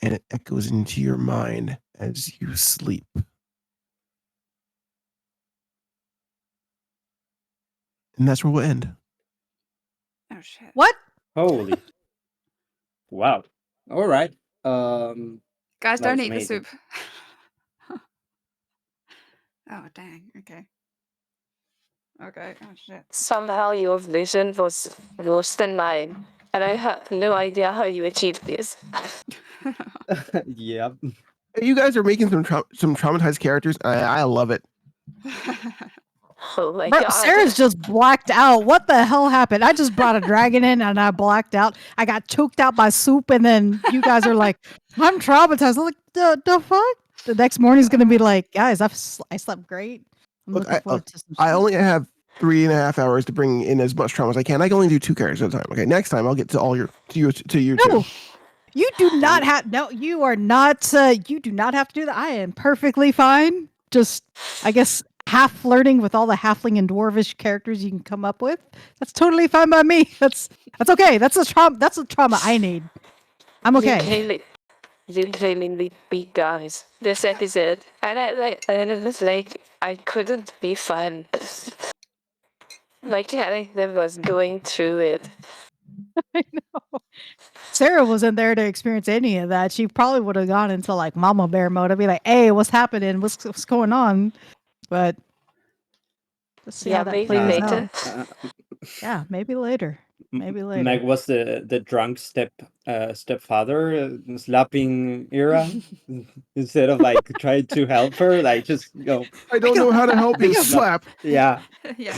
And it echoes into your mind as you sleep. And that's where we'll end. Oh shit. What? Holy. Wow. All right. Guys, That don't was eat amazing. the soup. Oh dang. Okay. Okay. Oh shit. Somehow your vision was worse than mine, and I have no idea how you achieved this. Yeah. You guys are making some traumatized characters. I love it. Oh my Bro, god. Sarah's just blacked out. What the hell happened? I just brought a dragon in and I blacked out. I got choked out by soup, and then you guys are like, I'm traumatized. I'm like, the fuck? The next morning's gonna be like, guys, I slept great. I'm Look, looking forward to some I soup. only have 3.5 hours to bring in as much trauma as I can. I can only do 2 characters at a time. Okay, next time I'll get to you No, two. you do not have. No, you are not. You do not have to do that. I am perfectly fine. Just, I guess, half flirting with all the halfling and dwarvish characters you can come up with. That's totally fine by me. That's okay. That's a trauma. That's a trauma I need. I'm okay. You clearly need big guys. This episode, and it was like I couldn't be fun. Like I was going through it. I know. Sarah wasn't there to experience any of that. She probably would have gone into like mama bear mode. I'd be like, "Hey, what's happening? What's going on?" But let's see how that maybe plays later. out. Yeah, maybe later. Maybe later. Meg was the drunk stepfather slapping Eira instead of like trying to help her, like just go. I don't know how to help you. Slap. Yeah. Yeah.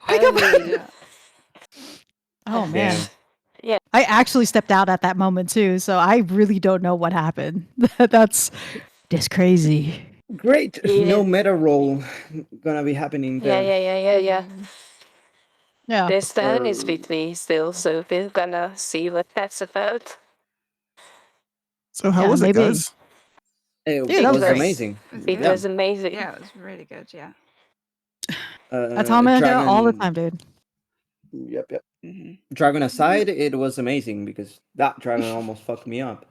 Wake up! Yeah. Oh man. Damn. Yeah. I actually stepped out at that moment too, so I really don't know what happened. That's just crazy. Great. Yeah. No meta roll gonna be happening there. Yeah. This turn is with me still, so we're gonna see what that's about. So how was it, maybe- guys? It Dude, that was was great. amazing. It was amazing. Yeah, it was really good. Yeah. Atomika all the time, dude. Yep. Mm-hmm. Dragon aside, it was amazing because that dragon almost fucked me up.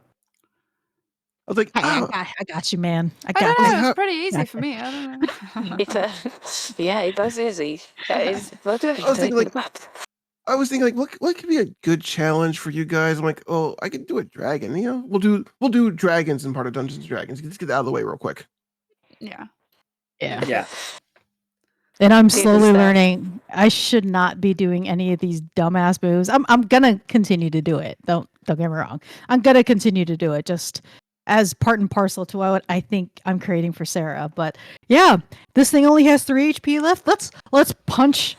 I was like, I got you, man. I don't know. you. It was pretty easy for me. I don't know. It was easy. I was thinking like, what could be a good challenge for you guys? I'm like, oh, I could do a dragon. You know, we'll do dragons in part of Dungeons and Dragons. Let's get that out of the way real quick. Yeah. Yeah. And I'm Do slowly that. learning I should not be doing any of these dumbass moves. I'm gonna continue to do it. Don't get me wrong. I'm gonna continue to do it just as part and parcel to what I think I'm creating for Sarah. But yeah, this thing only has 3 HP left. Let's punch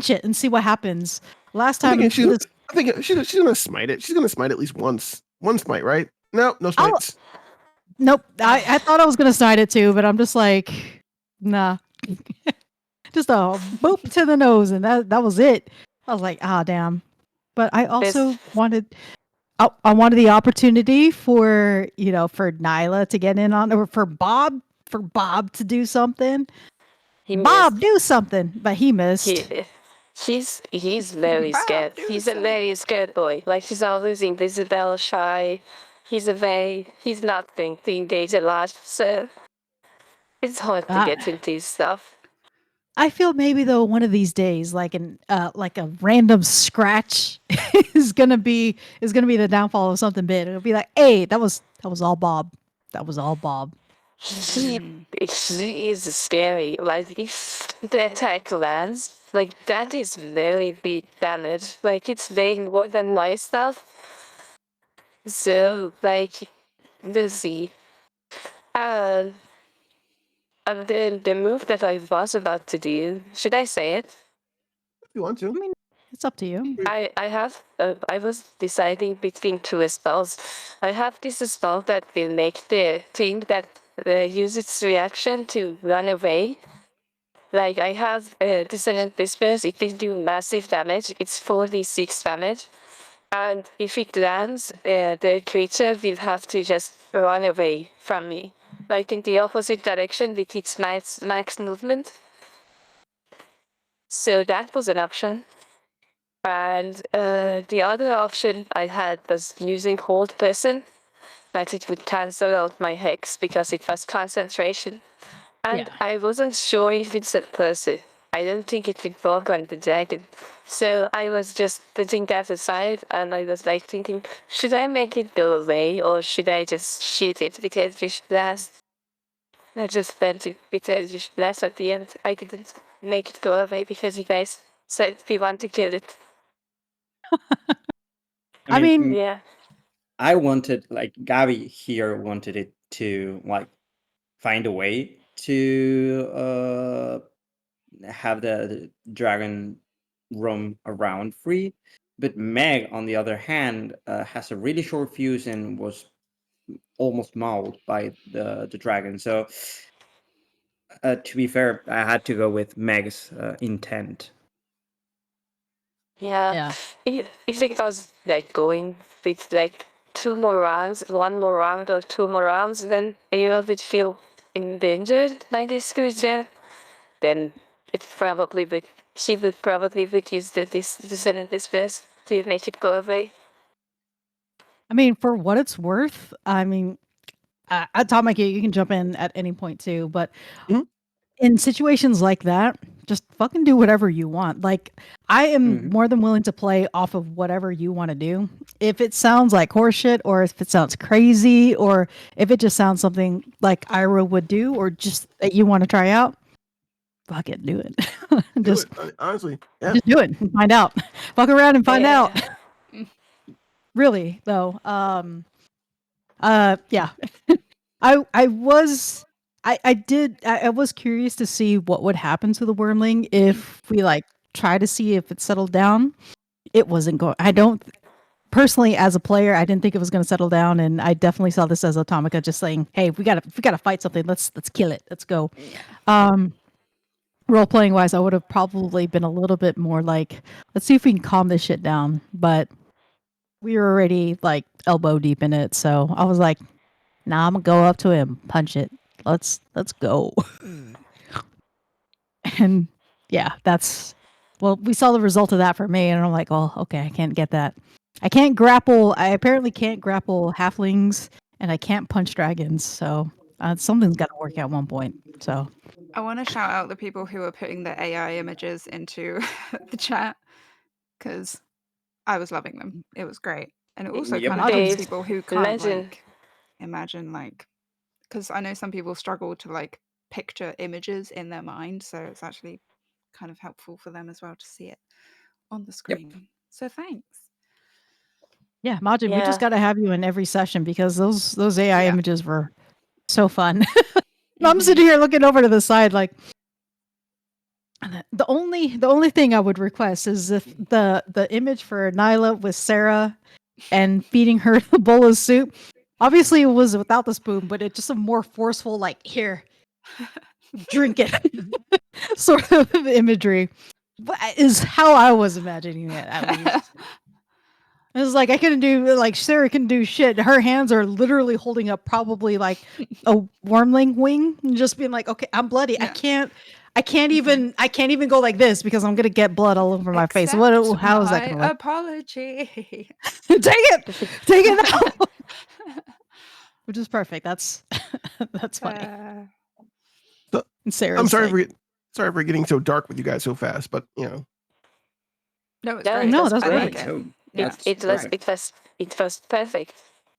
it and see what happens. Last time I think she's gonna smite it. She's gonna smite at least once. One smite, right? No smites. Nope. I thought I was gonna smite it too, but I'm just like, nah. just a boop to the nose, and that was it. I was like, ah, damn. But I also wanted. I wanted the opportunity for for Nyla to get in on, or for Bob to do something. Bob, do something, but he missed. He's very scared. He's a very scared boy. Like, he's always invisible, shy. He's not think to engage a lot, so it's hard to get into his stuff. I feel maybe though one of these days, like a random scratch is gonna be the downfall of something big. It'll be like, hey, that was all Bob. That was all Bob. He is scary. Like, if the attack lands, like, that is very big damage. Like, it's way more than my stuff. So, like, we'll see. And the move that I was about to do, should I say it? If you want to. I mean, it's up to you. I was deciding between two spells. I have this spell that will make the thing that use its reaction to run away. Like, I have Dissonant Whispers, it will do massive damage. It's 4d6 damage. And if it lands, the creature will have to just run away from me. Like, in the opposite direction with its max movement. So that was an option. And the other option I had was using Hold Person, but it would cancel out my hex because it was concentration. And I wasn't sure if it's a person. I don't think it would work on the dragon. So I was just putting that aside, and I was like thinking, should I make it go away, or should I just shoot it with Eldritch Blast? I just went with Eldritch Blast at the end. I didn't make it go away because you guys said we want to kill it. I mean, yeah. I wanted, like, Gabi here wanted it to, like, find a way to have the dragon roam around free. But Meg, on the other hand, has a really short fuse and was almost mauled by the dragon. So, to be fair, I had to go with Meg's intent. Yeah. If it was like going with like 2 more rounds, 1 more round or 2 more rounds, then Eira would feel endangered by this creature, then she would probably use this Whispers to make it go away. I mean, for what it's worth, I mean, Atomika, you can jump in at any point too, but in situations like that, just fucking do whatever you want. Like, I am more than willing to play off of whatever you want to do. If it sounds like horseshit, or if it sounds crazy, or if it just sounds something like Eira would do, or just that you want to try out, fuck it, do it. Just honestly, just do it and find out. Fuck around and find out. Really though, yeah. I was curious to see what would happen to the wormling if we like try to see if it settled down. It wasn't going. I don't personally, as a player, I didn't think it was going to settle down, and I definitely saw this as Atomika just saying, "Hey, we gotta fight something. Let's kill it. Let's go." Role playing wise, I would have probably been a little bit more like, "Let's see if we can calm this shit down." But we were already like elbow deep in it, so I was like, "Nah, I'm gonna go up to him, punch it. Let's go." And yeah, we saw the result of that for me, and I'm like, "Well, okay, I can't get that. I apparently can't grapple halflings, and I can't punch dragons. So something's got to work at one point." So I want to shout out the people who are putting the AI images into the chat, because I was loving them. It was great. And it also kind of helps people who can't like imagine, like, because I know some people struggle to like picture images in their mind, so it's actually kind of helpful for them as well to see it on the screen. So thanks. Yeah, Majin, we just got to have you in every session because those AI images were so fun. I'm sitting here looking over to the side like, the only thing I would request is if the image for Nyla with Sarah and feeding her the bowl of soup. Obviously, it was without the spoon, but it's just a more forceful, like, here, drink it sort of imagery is how I was imagining it, at least. It was like I couldn't do like Sarah can do shit. Her hands are literally holding up probably like a wormling wing and just being like, okay, I'm bloody. Yeah. I can't even go like this because I'm gonna get blood all over my face. How is that gonna look? Apology. Take it out. Which is perfect. That's funny. So, And Sarah's I'm sorry like, for getting so dark with you guys so fast, but No, it's Yeah, great. No, that's I great. like it. It, Yeah. it was perfect.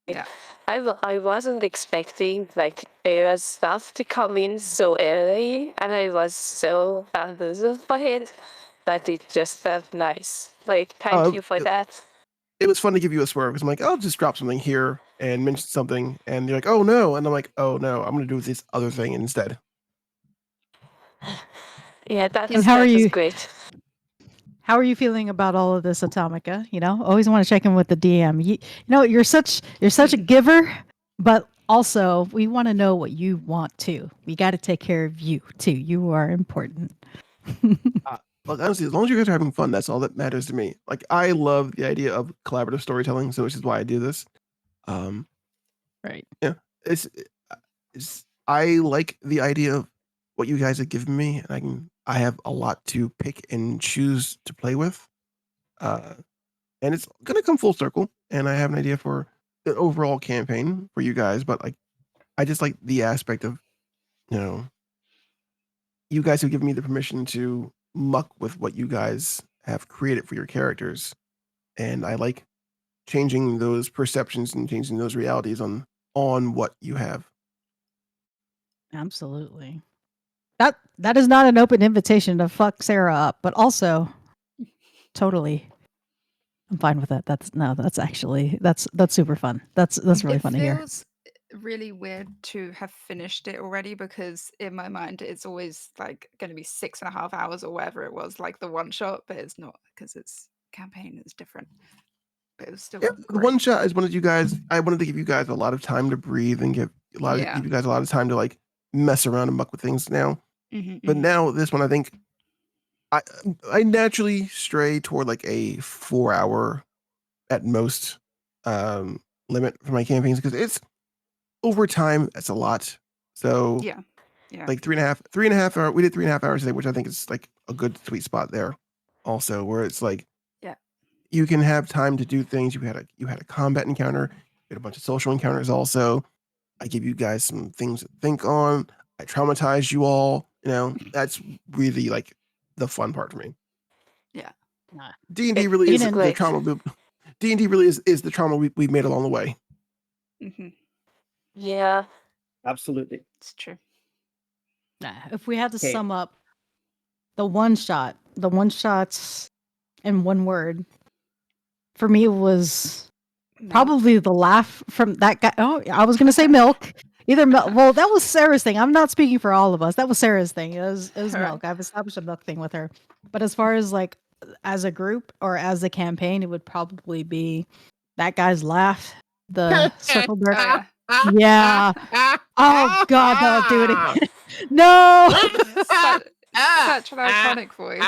Yeah. I wasn't expecting like Eira's stuff to come in so early, and I was so bamboozled by it that it just felt nice. Like, thank you for that. It was fun to give you a swerve because I'm like, I'll just drop something here and mention something, and you're like, oh no, and I'm like, oh no, I'm gonna do this other thing instead. Yeah, that was great. How are you feeling about all of this, Atomika? Always want to check in with the DM. You're such a giver, but also we want to know what you want too. We got to take care of you too. You are important. Look, honestly, as long as you guys are having fun, that's all that matters to me. Like, I love the idea of collaborative storytelling, so which is why I do this. Right. Yeah, it's I like the idea of what you guys have given me, and I have a lot to pick and choose to play with. And it's gonna come full circle, and I have an idea for the overall campaign for you guys, but like I just like the aspect of, you guys have given me the permission to muck with what you guys have created for your characters. And I like changing those perceptions and changing those realities on what you have. Absolutely. That is not an open invitation to fuck Sarah up, but also totally I'm fine with that. That's super fun. That's really fun to hear. It feels really weird to have finished it already because in my mind it's always like going to be 6.5 hours or whatever it was, like the one shot, but it's not because it's campaign is different. But it was still the one shot is I wanted to give you guys a lot of time to breathe and give you guys a lot of time to like mess around and muck with things now. But now this one, I think I naturally stray toward like a 4-hour at most limit for my campaigns because it's over time. That's a lot. So yeah, like 3.5 hours. We did 3.5 hours today, which I think is like a good sweet spot there. Also, where it's like, you can have time to do things. You had a combat encounter. You had a bunch of social encounters. Also, I give you guys some things to think on. I traumatized you all. That's really like the fun part for me. Yeah. D&D really is the trauma. D&D really is the trauma we've made along the way. Yeah. Absolutely. It's true. If we had to sum up the one shots in one word, for me it was probably the laugh from that guy. Oh, I was going to say milk. Either milk. Well, that was Sarah's thing. I'm not speaking for all of us. That was Sarah's thing. It was milk. I've established a milk thing with her. But as far as like as a group or as a campaign, it would probably be that guy's laugh, the circle jerk. Yeah. Oh God, no, do it again. No. Such an iconic voice.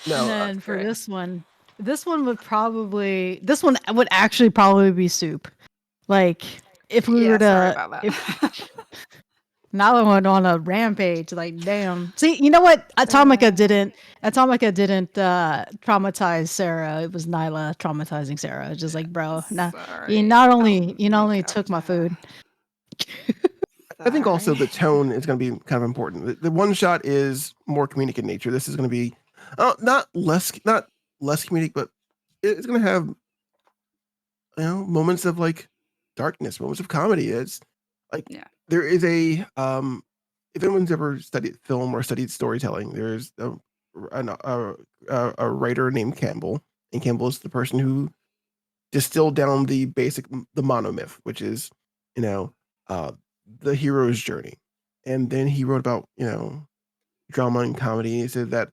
No. And then for this one would actually probably be soup. Like if we were to, sorry about that. now I went on a rampage. Like damn. See, you know what? Atomika didn't traumatize Sarah. It was Nyla traumatizing Sarah. It's just like, bro, you not only took my food. I think also the tone is going to be kind of important. The one shot is more comedic in nature. This is going to be not less comedic, but it's going to have moments of like darkness, moments of comedy. It's like there is a if anyone's ever studied film or studied storytelling, there's a writer named Campbell, and Campbell is the person who distilled down the monomyth, which is the hero's journey. And then he wrote about drama and comedy. He said that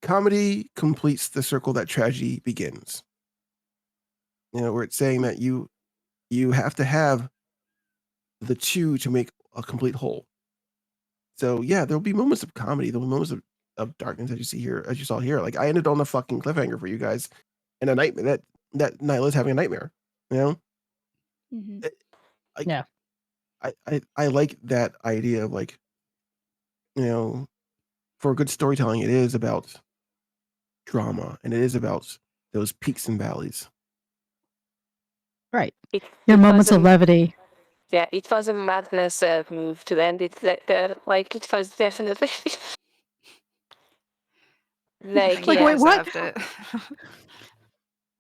comedy completes the circle that tragedy begins. Where it's saying that you have to have the two to make a complete whole. So yeah, there'll be moments of comedy, there'll be moments of darkness as you see here, as you saw here. Like I ended on a fucking cliffhanger for you guys, and a nightmare that Nyla's having a nightmare. You know, Yeah. I like that idea of like, you know, for good storytelling, it is about drama and it is about those peaks and valleys. Right. Your moments of levity. Yeah, it was a madness move to end it. Like it was definitely Like, wait, yeah, what? it.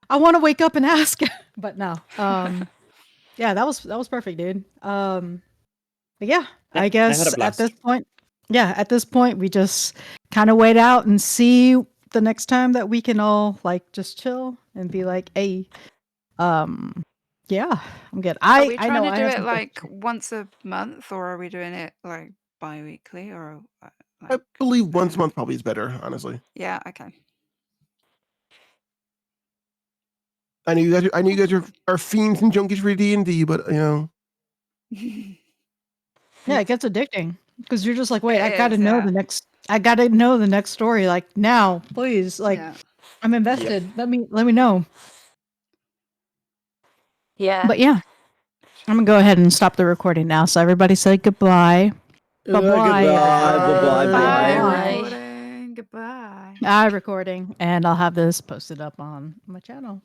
I want to wake up and ask, but no. Yeah, that was perfect, dude. But yeah, I guess at this point, we just kind of wait out and see the next time that we can all like just chill and be like, hey, yeah, I'm good. Are we I trying know to I do have it some like questions. once a month, or are we doing it like bi-weekly, or I believe once a month probably is better, honestly. Yeah, okay. I know you guys are fiends and junkies for D&D, but you know. Yeah, it gets addicting because you're just like, wait, I It gotta is, know yeah. the next story, like now, please, like Yeah. I'm invested. Let me know. Yeah. But yeah, I'm gonna go ahead and stop the recording now. So everybody say goodbye. Bye-bye. Bye, recording. Goodbye. Recording, and I'll have this posted up on my channel.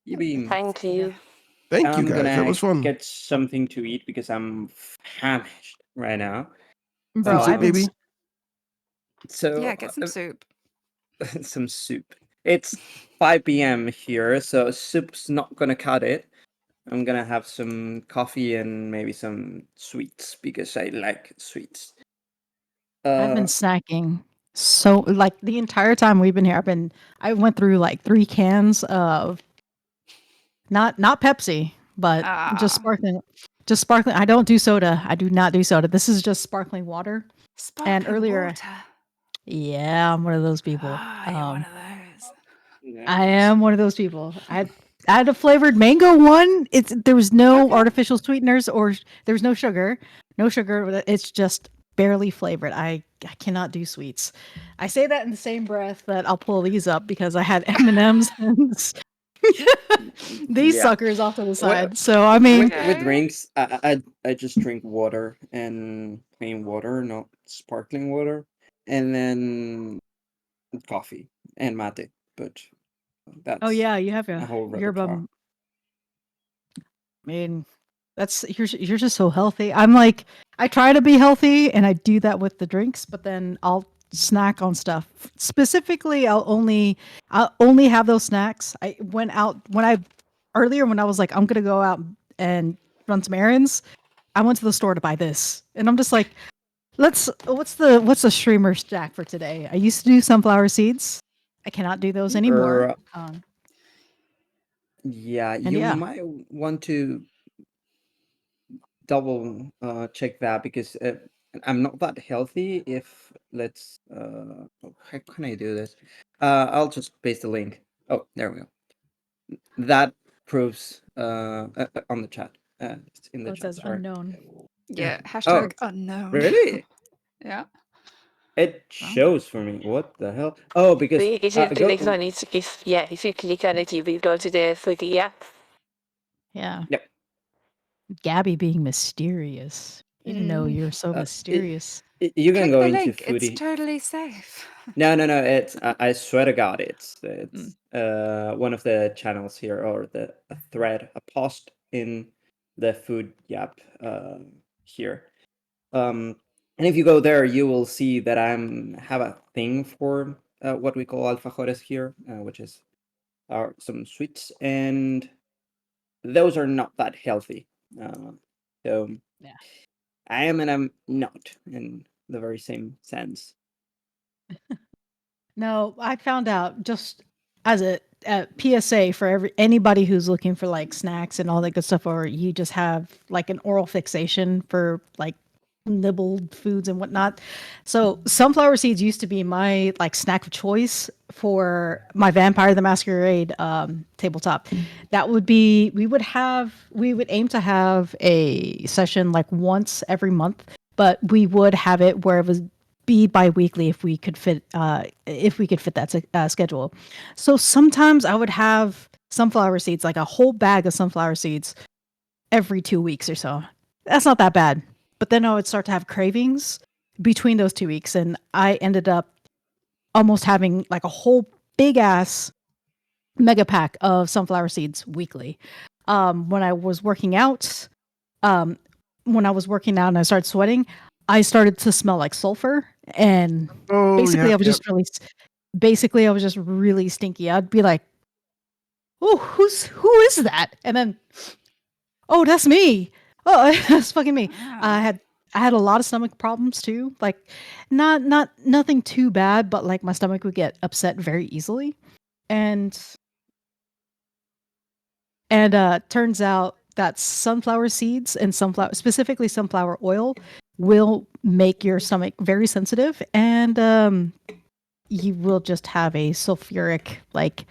Thank you. Thank you I'm guys. That was fun. Get something to eat because I'm famished right now. Bro, soup, baby. So Yeah, get some soup. some soup. It's 5 p.m. here, so soup's not gonna cut it. I'm gonna have some coffee and maybe some sweets because I like sweets. I've been snacking so like the entire time we've been here. I went through like 3 cans of not Pepsi, but just sparkling. Just sparkling. I don't do soda. I do not do soda. This is just sparkling water. Sparkling and earlier, water. Yeah, I'm one of those people. You're one of those. I am one of those people. I had a flavored mango one. There was no artificial sweeteners or there was no sugar. No sugar. It's just barely flavored. I cannot do sweets. I say that in the same breath that I'll pull these up because I had M&Ms and these suckers off to the side. So I mean, with drinks, I just drink water and plain water, not sparkling water, and then coffee and mate. But that's you have a whole you're repertoire. I mean, you're just so healthy. I'm like, I try to be healthy and I do that with the drinks, but then I'll snack on stuff. Specifically, I'll only have those snacks. I went out earlier when I was like, I'm gonna go out and run some errands. I went to the store to buy this, and I'm just like, what's the streamer stack for today? I used to do sunflower seeds. I cannot do those anymore. Might want to double check that because I'm not that healthy. If let's how can I do this? I'll just paste the link. Oh, there we go. That proves on the chat. It's in the chat. Says unknown. Yeah, hashtag unknown. Really? Yeah. It shows for me. What the hell? Oh, because if you click on it, if you click on it, you will go to the 3D app. Yeah. Yep. Gabi being mysterious. You didn't know you're so mysterious. You can Click go the into link. foodie. It's totally safe. No. It's I swear to God, it's one of the channels here or a thread, a post in the food app here. And if you go there, you will see that have a thing for what we call alfajores here, which is some sweets, and those are not that healthy. So I am and I'm not in the very same sense. No, I found out just as a PSA for anybody who's looking for like snacks and all that good stuff, or you just have like an oral fixation for like nibbled foods and whatnot. So sunflower seeds used to be my like snack of choice for my Vampire the Masquerade tabletop, that would be we would aim to have a session like once every month, but we would have it where it would be bi-weekly if we could fit that schedule. So sometimes I would have sunflower seeds, like a whole bag of sunflower seeds every 2 weeks or so. That's not that bad. But then I would start to have cravings between those 2 weeks, and I ended up almost having like a whole big ass mega pack of sunflower seeds weekly. When I was working out, and I started sweating, I started to smell like sulfur, and basically I was just really stinky. I'd be like, "Oh, who is that?" And then, "Oh, that's me. Oh, that's fucking me." Wow. I had a lot of stomach problems too. Like nothing too bad, but like my stomach would get upset very easily. And turns out that sunflower seeds and specifically sunflower oil will make your stomach very sensitive, and you will just have a sulfuric like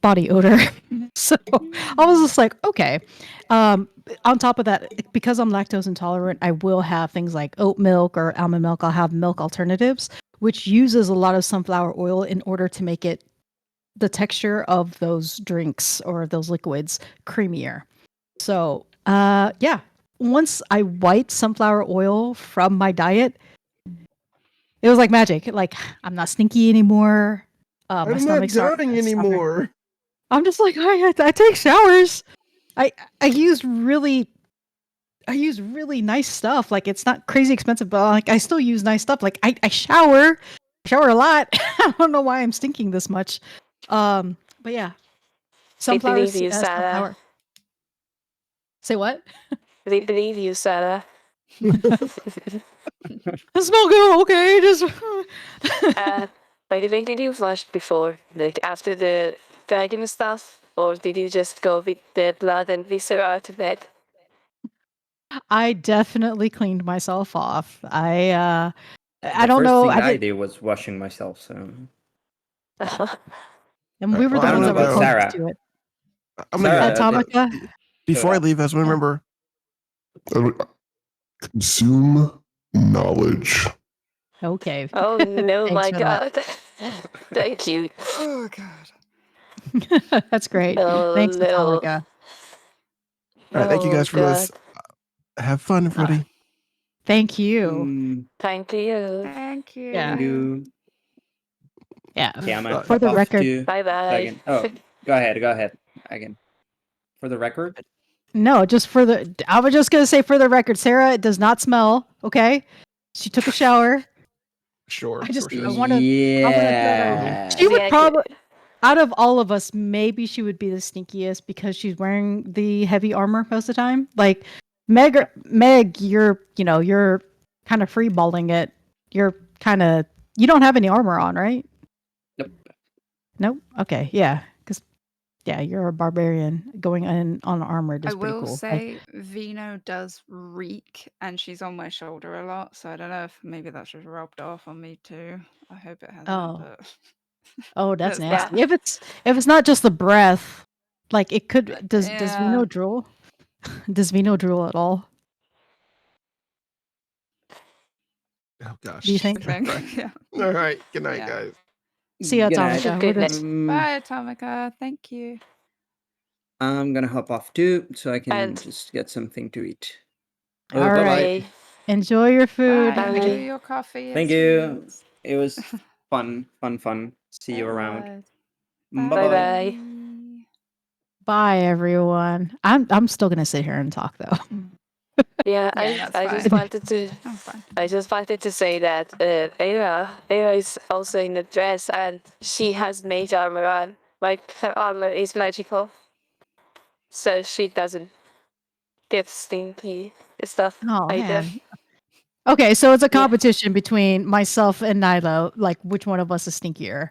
body odor. So I was just like, okay. On top of that, because I'm lactose intolerant, I will have things like oat milk or almond milk. I'll have milk alternatives, which uses a lot of sunflower oil in order to make it the texture of those drinks or those liquids creamier. So, yeah. Once I wiped sunflower oil from my diet, it was like magic. Like I'm not stinky anymore. My I'm not stomach dying anymore. I'm just like I take showers. I use really nice stuff. Like it's not crazy expensive, but like I still use nice stuff. Like I shower a lot. I don't know why I'm stinking this much. But yeah, They sunflower. believe you, Sarah. Sunflower. Say what? They believe you, Sarah. I smell good. Okay, just. By the way, did you flush before, like after the dragon stuff, or did you just go with the blood and viscera to bed? I definitely cleaned myself off. I don't The know. first thing I did was washing myself. So, and we were the I ones don't that were know. closest Sarah. to it. I'm gonna Sarah, Atomika. before I leave, as remember, Consume knowledge. Okay. Oh no, Thanks my for that. god. Thank you. Oh god. That's great. Oh, Thanks, no. Atomika. all right, thank you Oh, guys for this. Have fun, everybody. Thank you. Thank you. Thank you. Yeah. Yeah. Okay, I'm gonna For hop the off record. to Bye bye. second. Oh, go ahead. Again. For the record? No, I was just gonna say for the record, Sarah, it does not smell. Okay, she took a shower. Sure. I want to. Yeah. She would Yeah, probably, out of all of us, maybe she would be the stinkiest because she's wearing the heavy armor most of the time. Like Meg, you're kind of freeballing it. You don't have any armor on, right? Nope. Nope. Okay. Yeah. Because you're a barbarian going in on armored is I pretty will cool. say Vino does reek, and she's on my shoulder a lot, so I don't know if maybe that's just rubbed off on me too. I hope it hasn't. Oh. But Oh, that's That's nasty. If it's not just the breath, like it could. Does Vino Yeah. drool? Does Vino drool at all? Oh gosh. Do you think? thing. Right. Yeah. All right. Good night, Yeah. guys. See you, Good night. Atomika. Good We're night. just- Bye, Atomika. Thank you. I'm gonna hop off too, so I can And- just get something to eat. All bye-bye. right. Enjoy your food. Bye. Bye. Enjoy your coffee. And Thank you. sweets. It was fun. See you It around. was. Bye-bye. Bye-bye. Bye, everyone. I'm still gonna sit here and talk though. Yeah, Yeah, that's I just fine. wanted to I'm fine. I just wanted to say that Eira is also in a dress and she has mage armor on. Like her armor is magical, so she doesn't get stinky stuff. Oh either. man. Okay, so it's a competition between myself and Nilo, like which one of us is stinkier.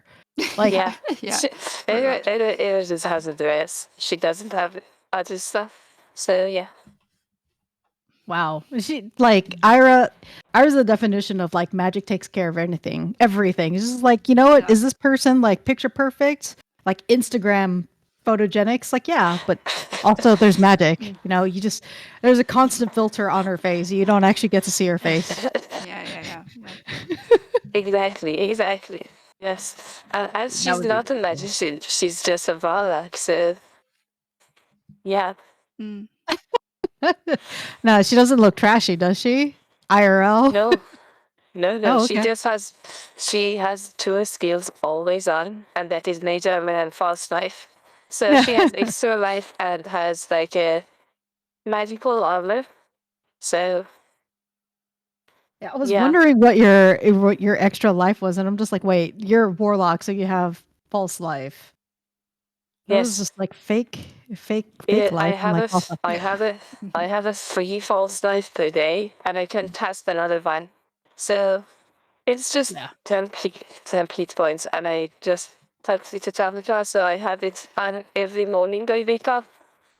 Like Yeah. Yeah. Eira just has a dress. She doesn't have other stuff. So yeah. Wow. She like Eira's the definition of like magic takes care of everything. It's just like, you know what? Is this person like picture perfect? Like Instagram photogenics? Like, yeah, but also there's magic. You know, there's a constant filter on her face. You don't actually get to see her face. Yeah. Exactly. Yes. As she's not a magician, she's just a Warlock, so yeah. No, she doesn't look trashy, does she? IRL? No. Oh, okay. She has two skills always on, and that is nature and false life. So she has extra life and has like a magical armor. So yeah, I was wondering what your extra life was, and I'm just like, wait, you're warlock, so you have false life. It was just like fake life. I have a 3 false life per day, and I can test another one. So it's just 10 complete points, and I just complete the Atomika, so I have it on every morning I wake up.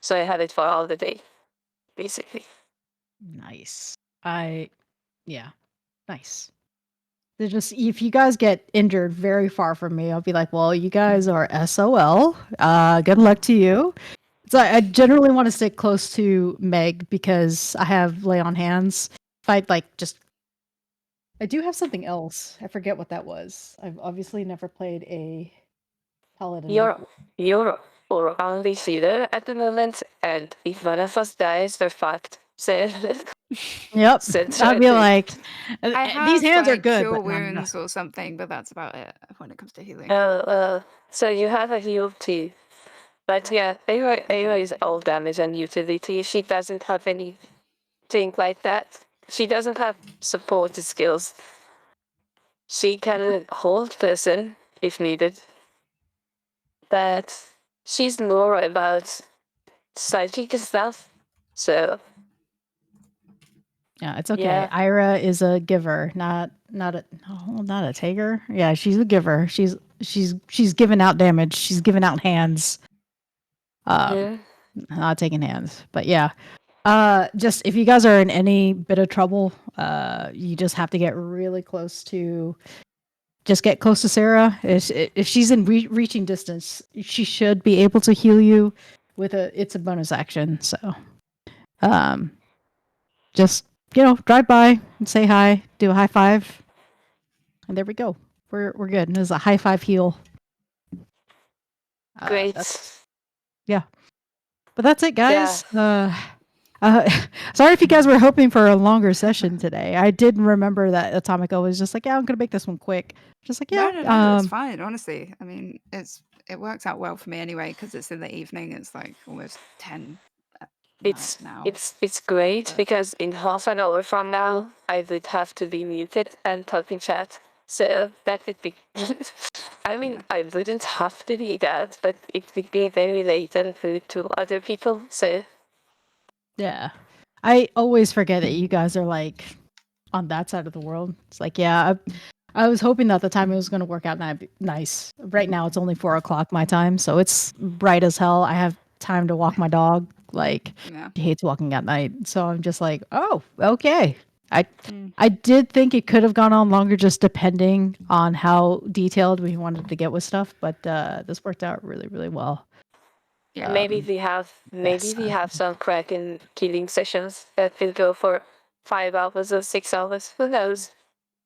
So I have it for all the day, basically. Nice. Nice. They're just if you guys get injured very far from me, I'll be like, well, you guys are SOL. Good luck to you. So I generally want to stick close to Meg because I have lay on hands. If I I do have something else. I forget what that was. I've obviously never played a Paladin. You're only feeder at the moment, and if one of us dies, we're fucked. So yep. I'd be like, these hands are good, cure but wounds or something, but that's about it when it comes to healing. So you have a heal too. But yeah, Eira is all damage and utility. She doesn't have anything like that. She doesn't have support skills. She can hold person if needed. But she's more about psychic stuff. So yeah, it's okay. Yeah. Eira is a giver, not a taker. Yeah, she's a giver. She's giving out damage. She's giving out hands. Not taking hands, but yeah. Just if you guys are in any bit of trouble, you just have to get really close to. Just get close to Sarah. If she's in reaching distance, she should be able to heal you. It's a bonus action, so just drive by and say hi, do a high five, and there we go. We're good. There's a high five heal. Great. Yeah, but that's it, guys. Yeah. Sorry if you guys were hoping for a longer session today. I did remember that Atomika was just like, yeah, I'm gonna make this one quick. Just like, yeah, no, it's fine. Honestly, I mean, it works out well for me anyway because it's in the evening. It's like almost 10. It's great because in half an hour from now I would have to be muted and talking chat. So that would be. I mean, I wouldn't have to do that, but it would be very late and rude to other people. So. Yeah, I always forget that you guys are like on that side of the world. It's like, yeah, I was hoping that the time it was going to work out nice. Right now, it's only 4:00 my time, so it's bright as hell. I have time to walk my dog. Like, he hates walking at night, so I'm just like, oh, okay. I did think it could have gone on longer, just depending on how detailed we wanted to get with stuff, but this worked out really, really well. Yeah, maybe we have some Kraken killing sessions that will go for 5 hours or 6 hours. Who knows?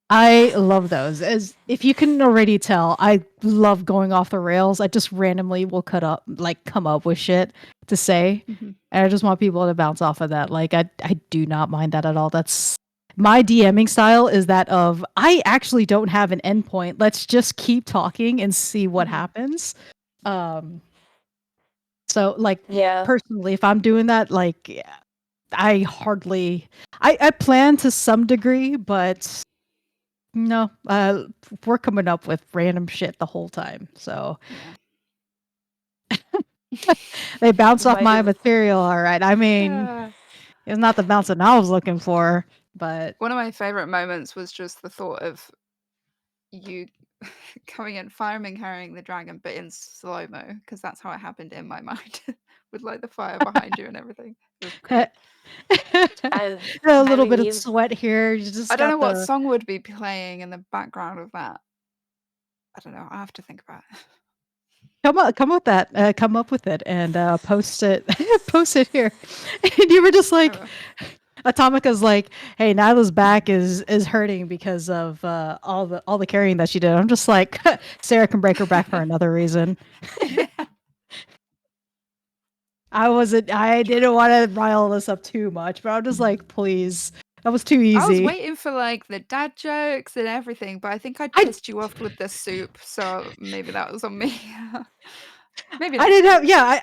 I love those. As if you can already tell, I love going off the rails. I just randomly will come up with shit to say, and I just want people to bounce off of that. Like I do not mind that at all. That's my DMing style. Is that of I actually don't have an endpoint. Let's just keep talking and see what happens. So personally, if I'm doing that, like I plan to some degree, but no, we're coming up with random shit the whole time. So they bounce off my material, all right. I mean, it's not the bouncing I was looking for, but one of my favorite moments was just the thought of you coming in, firing, carrying the dragon, but in slow-mo, because that's how it happened in my mind, with like the fire behind you and everything. It was great. I A little bit mean, of sweat here. You just I don't know got what the song would be playing in the background of that. I don't know. I have to think about it. come with that. Come up with it and post it. Post it here. And you were just like, Atomika's like, hey, Nyla's back is hurting because of all the carrying that she did. I'm just like, Sarah can break her back for another reason. I didn't want to rile this up too much, but I'm just like, please. That was too easy. I was waiting for like the dad jokes and everything, but I think I pissed you off with the soup, so maybe that was on me. Maybe I didn't have. Yeah,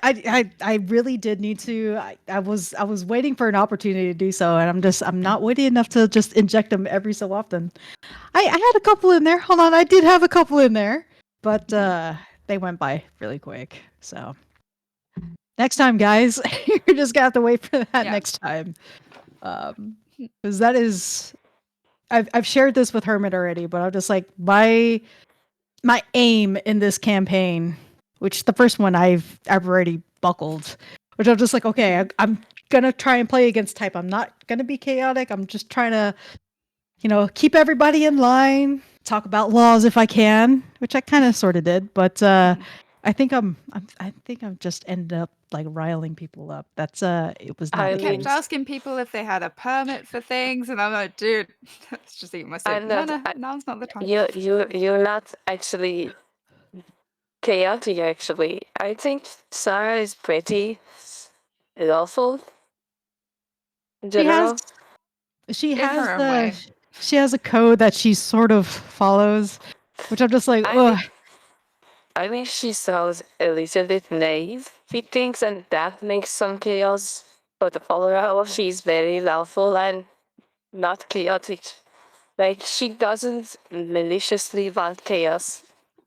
I really did need to. I was waiting for an opportunity to do so, and I'm not witty enough to just inject them every so often. I had a couple in there. Hold on, I did have a couple in there, but they went by really quick. So next time, guys, you're just gonna have to wait for that next time. Because that is, I've shared this with Hermit already, but I'm just like my aim in this campaign, which the first one I've already buckled, which I'm just like, okay, I'm gonna try and play against type. I'm not gonna be chaotic. I'm just trying to, keep everybody in line, talk about laws if I can, which I kind of sort of did, but I think I'm just ended up like riling people up. That's it was not. I kept asking people if they had a permit for things, and I'm like, dude, let's just eat my soup. No, now's not the time. You're not actually chaotic. Actually, I think Sarah is pretty lawful. In general, she has a code that she sort of follows, which I'm just like, ugh. I think she sounds a little bit naive with things, and that makes some chaos. But overall, she's very lawful and not chaotic. Like, she doesn't maliciously want chaos.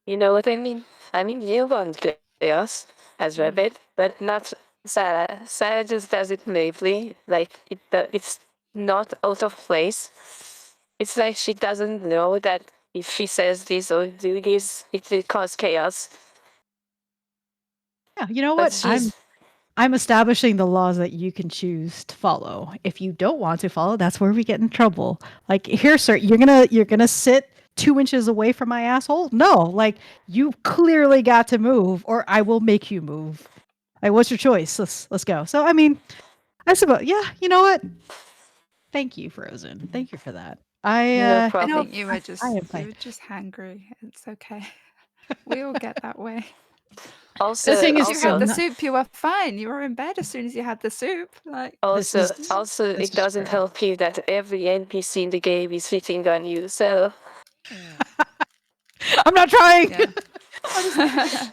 You know what I mean? I mean, you want chaos as Rabbid, but not Sarah. Sarah just does it naively. Like, it's not out of place. It's like she doesn't know that if she says this or do this, it will cause chaos. Yeah, you know what? I'm establishing the laws that you can choose to follow. If you don't want to follow, that's where we get in trouble. Like, here, sir, you're gonna sit 2 inches away from my asshole? No, like you clearly got to move, or I will make you move. Like, what's your choice? Let's go. So, I mean, I suppose, yeah. You know what? Thank you, Frozen. Thank you for that. I think you were just hangry. It's okay. We all get that way. Also, as soon as you had the soup, you were fine. You were in bed as soon as you had the soup. Like also, it doesn't help you that every NPC in the game is hitting on you. So I'm not trying. Yeah.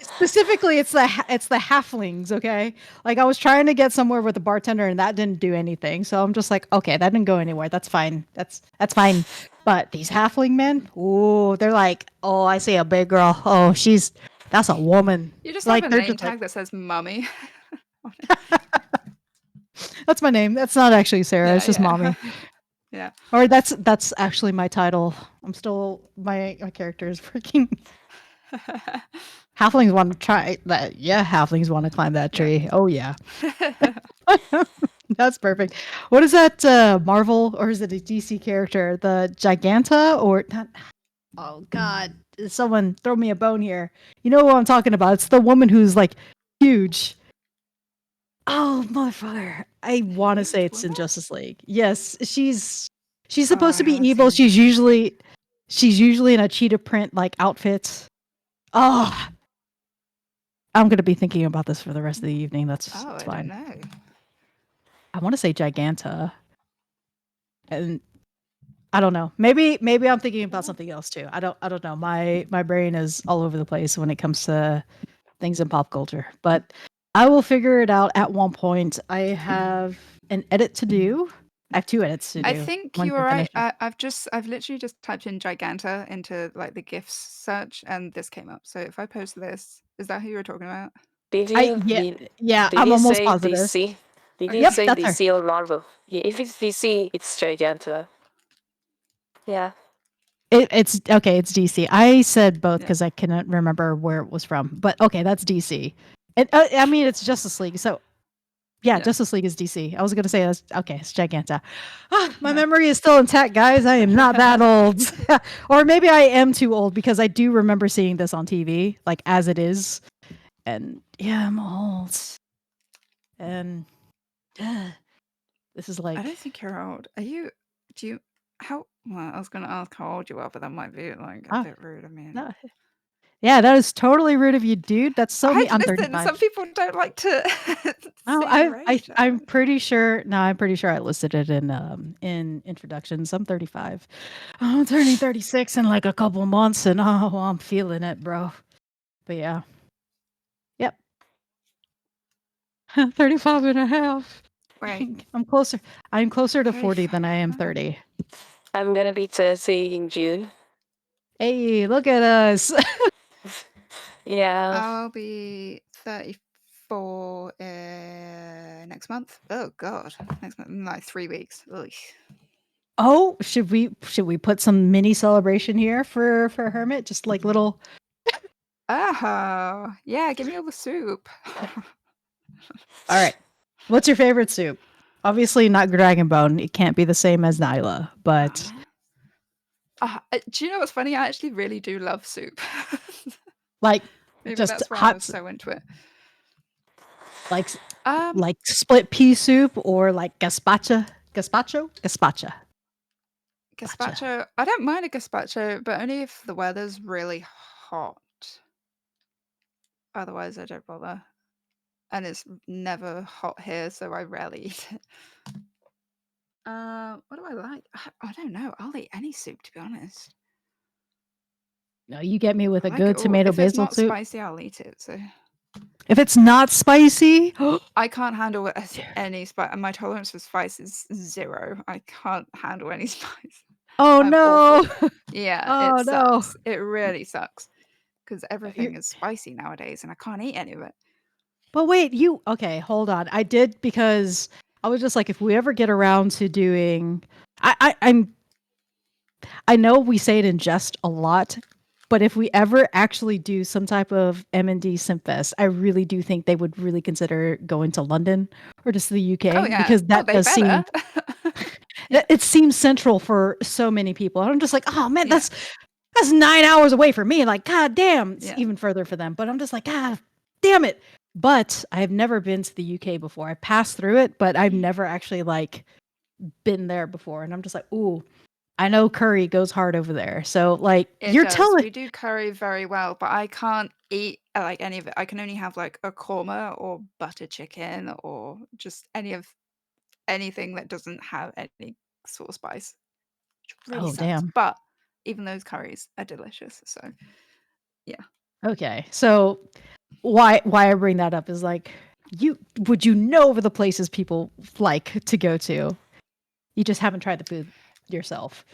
Specifically, it's the halflings. Okay, like I was trying to get somewhere with the bartender, and that didn't do anything. So I'm just like, okay, that didn't go anywhere. That's fine. That's fine. But these halfling men, ooh, they're like, oh, I see a big girl. Oh, that's a woman. You just like, have a name tag that says "Mummy." That's my name. That's not actually Sarah. It's just Mommy. Yeah. Or that's actually my title. I'm still my character is working. Halflings want to try that. Yeah, halflings want to climb that tree. Yeah. Oh yeah. That's perfect. What is that Marvel or is it a DC character? The Giganta or not? Oh God. Someone throw me a bone here. You know what I'm talking about. It's the woman who's like huge. Oh motherfucker. I want to say it's in Justice League. Yes, she's supposed to be evil. She's usually in a cheetah print like outfit. Oh, I'm gonna be thinking about this for the rest of the evening. That's fine. I don't know. I want to say Giganta, and I don't know. Maybe I'm thinking about something else too. I don't know. My brain is all over the place when it comes to things in pop culture, but I will figure it out at one point. I have an edit to do. I have 2 edits to do. I think you were right. I've literally just typed in Giganta into like the GIFs search, and this came up. So if I post this, is that who you were talking about? Did I'm almost positive. DC? Did you say DC or Marvel? Yeah, if it's DC, it's Giganta. Yeah. It's okay. It's DC. I said both because I couldn't remember where it was from. But okay, that's DC. I mean, it's Justice League. So yeah, Justice League is DC. I was gonna say that's okay. It's Giganta. My memory is still intact, guys. I am not that old, or maybe I am too old because I do remember seeing this on TV, like as it is. And yeah, I'm old. And this is like. I don't think you're old. Are you? Do you? How? Well, I was going to ask how old you are, but that might be like a bit rude. I mean, no. Yeah, that is totally rude of you, dude. That's so me. I'm 35. Some people don't like to. Oh, I'm pretty sure. No, I'm pretty sure I listed it in introductions. I'm 35. I'm turning 36 in like a couple months, and I'm feeling it, bro. But yeah, yep. 35 and a half. Right. I'm closer. I'm closer to 40 than I am 30. I'm gonna be 30 in June. Hey, look at us. Yeah. I'll be 34 next month. Oh God, next month, like 3 weeks. Ugh. Oh, should we put some mini celebration here for Hermit? Just like little. Oh, yeah. Give me all the soup. All right. What's your favorite soup? Obviously not Dragonbone. It can't be the same as Nyla, but do you know what's funny? I actually really do love soup. Like maybe just that's why hot. I was so into it. Like split pea soup or like gazpacho. Gazpacho. I don't mind a gazpacho, but only if the weather's really hot. Otherwise, I don't bother. And it's never hot here, so I rarely eat it. What do I like? I don't know. I'll eat any soup, to be honest. No, you get me with a good tomato basil soup. If it's not spicy, I'll eat it. So if it's not spicy, I can't handle any spice. My tolerance for spice is 0. I can't handle any spice. Oh no! Yeah, it sucks. It really sucks because everything is spicy nowadays, and I can't eat any of it. But wait, okay? Hold on. I did because I was just like, if we ever get around to doing, I know we say it in jest a lot, but if we ever actually do some type of M&D Simfest, I really do think they would really consider going to London or just the UK because that does seem. It seems central for so many people. I'm just like, oh man, that's 9 hours away from me. Like, god damn, it's even further for them. But I'm just like, god damn it. But I have never been to the UK before. I passed through it, but I've never actually like been there before. And I'm just like, ooh, I know curry goes hard over there. So like telling we do curry very well, but I can't eat like any of it. I can only have like a korma or butter chicken or just anything that doesn't have any sort of spice. Which really sucks. Damn. But even those curries are delicious. So yeah. Okay. So why I bring that up is like would you know over the places people like to go to? You just haven't tried the food yourself.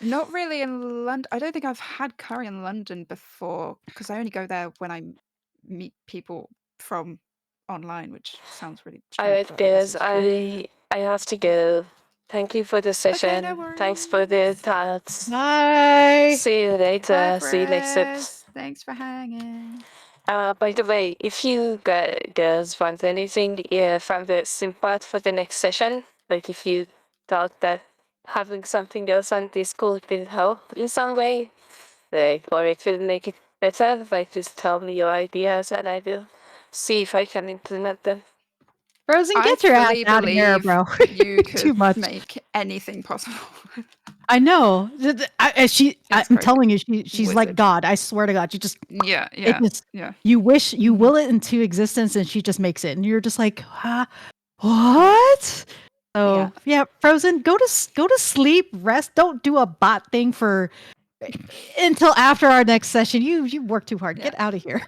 Not really in London. I don't think I've had curry in London before because I only go there when I meet people from online, which sounds really strange. I have to go. Thank you for the session. Okay, no Thanks for the thoughts. Bye. See you later. Bye, see you next time. Thanks for hanging. By the way, if you guys want anything from the sim part for the next session, like if you thought that having something else on Discord will help in some way, like, or it will make it better, like just tell me your ideas and I will see if I can implement them. Frozen, get your ass out of here, bro. You could Too much. make anything possible. I know. I'm telling you, she's like God. I swear to God, she just You wish you will it into existence, and she just makes it, and you're just like, what? So yeah, Frozen, go to sleep, rest. Don't do a bot thing until after our next session. You work too hard. Get out of here.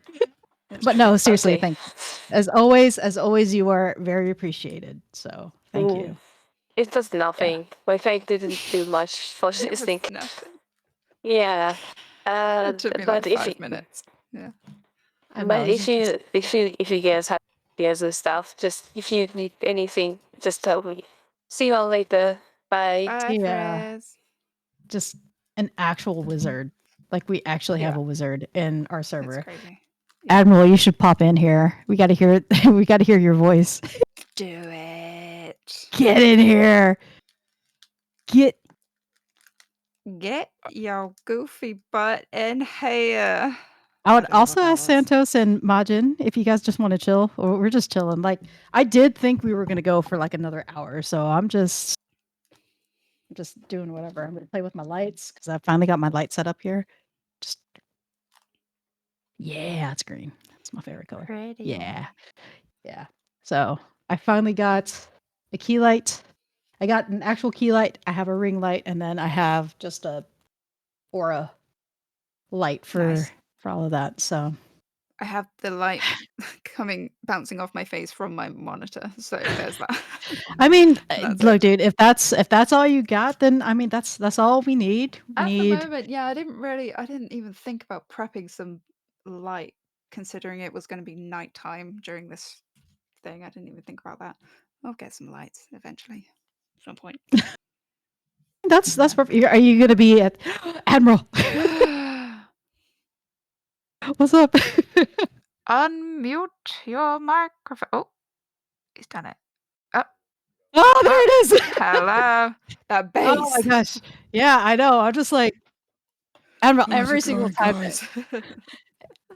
But no, seriously, thank you. As always, you are very appreciated. So thank you. It was nothing. My fake didn't do much for this thing. Yeah. It took me like 5 minutes. Yeah. But if you guys have ideas and stuff, just if you need anything, just tell me. See you all later. Bye. Bye, Frizz. just an actual wizard. Like we actually have a wizard in our server. That's crazy. Admiral, you should pop in here. We got to hear it. We got to hear your voice. Do it. Get in here. Get your goofy butt in here. I would also ask Santos and Majin if you guys just want to chill. Or we're just chilling. Like I did think we were gonna go for like another hour, so I'm just doing whatever. I'm gonna play with my lights because I finally got my light set up here. Just it's green. That's my favorite color. Pretty. Yeah. So I finally got a key light. I got an actual key light. I have a ring light, and then I have just a aura light for all of that. So I have the light bouncing off my face from my monitor. So there's that. I mean, look, dude, if that's all you got, then I mean that's all we need. At the moment, I didn't even think about prepping some light, considering it was going to be nighttime during this thing. I didn't even think about that. I'll get some lights eventually, at some point. That's perfect. Are you gonna be at Admiral? What's up? Unmute your microphone. Oh, he's done it. Oh, there it is. Hello. That bass. Oh my gosh. Yeah, I know. I'm just like Admiral every single time.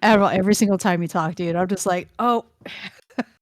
Admiral, every single time you talk, dude, I'm just like, oh.